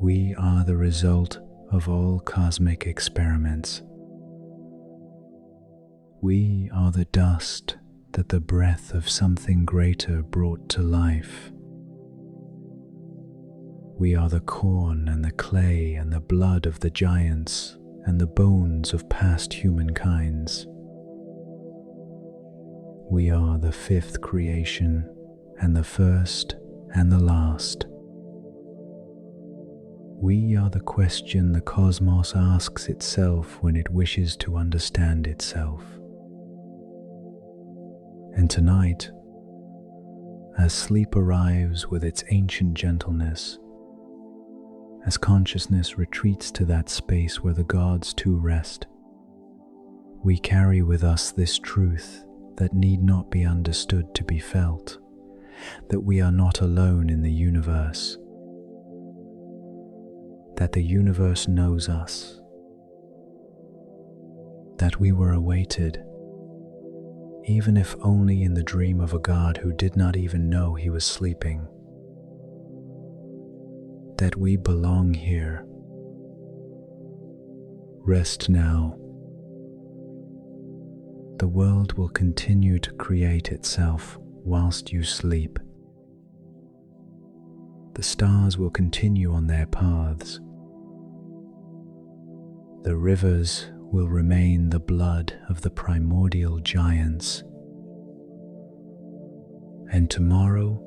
We are the result of all cosmic experiments. We are the dust that the breath of something greater brought to life. We are the corn and the clay and the blood of the giants and the bones of past humankinds. We are the fifth creation and the first and the last. We are the question the cosmos asks itself when it wishes to understand itself. And tonight, as sleep arrives with its ancient gentleness, as consciousness retreats to that space where the gods too rest, we carry with us this truth that need not be understood to be felt, that we are not alone in the universe, that the universe knows us, that we were awaited, even if only in the dream of a god who did not even know he was sleeping, that we belong here. Rest now. The world will continue to create itself whilst you sleep. The stars will continue on their paths. The rivers will remain the blood of the primordial giants. And tomorrow,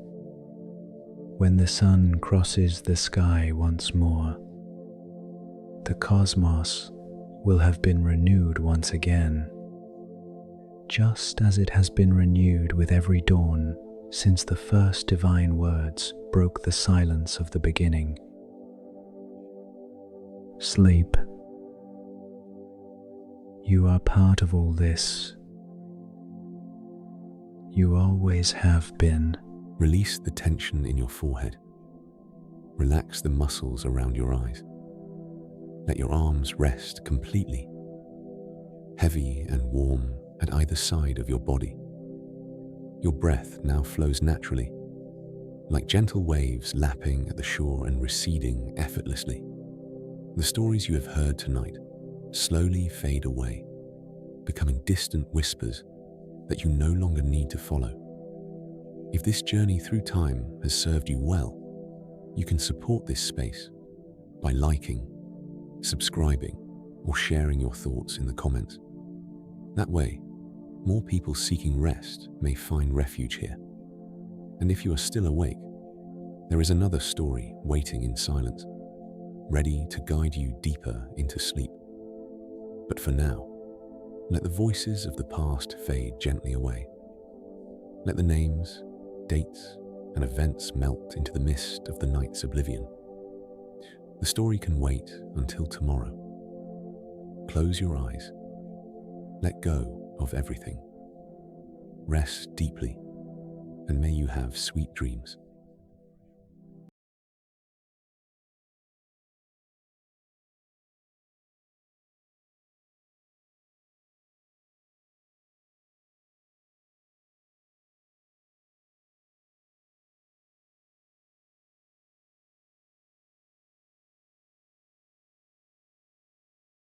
when the sun crosses the sky once more, the cosmos will have been renewed once again, just as it has been renewed with every dawn since the first divine words broke the silence of the beginning. Sleep. You are part of all this. You always have been. Release the tension in your forehead. Relax the muscles around your eyes. Let your arms rest completely, heavy and warm at either side of your body. Your breath now flows naturally, like gentle waves lapping at the shore and receding effortlessly. The stories you have heard tonight slowly fade away, becoming distant whispers that you no longer need to follow. If this journey through time has served you well, you can support this space by liking, subscribing, or sharing your thoughts in the comments. That way, more people seeking rest may find refuge here. And if you are still awake, there is another story waiting in silence, ready to guide you deeper into sleep. But for now, let the voices of the past fade gently away. Let the names, dates, and events melt into the mist of the night's oblivion. The story can wait until tomorrow. Close your eyes Let go of everything. Rest deeply, and may you have sweet dreams.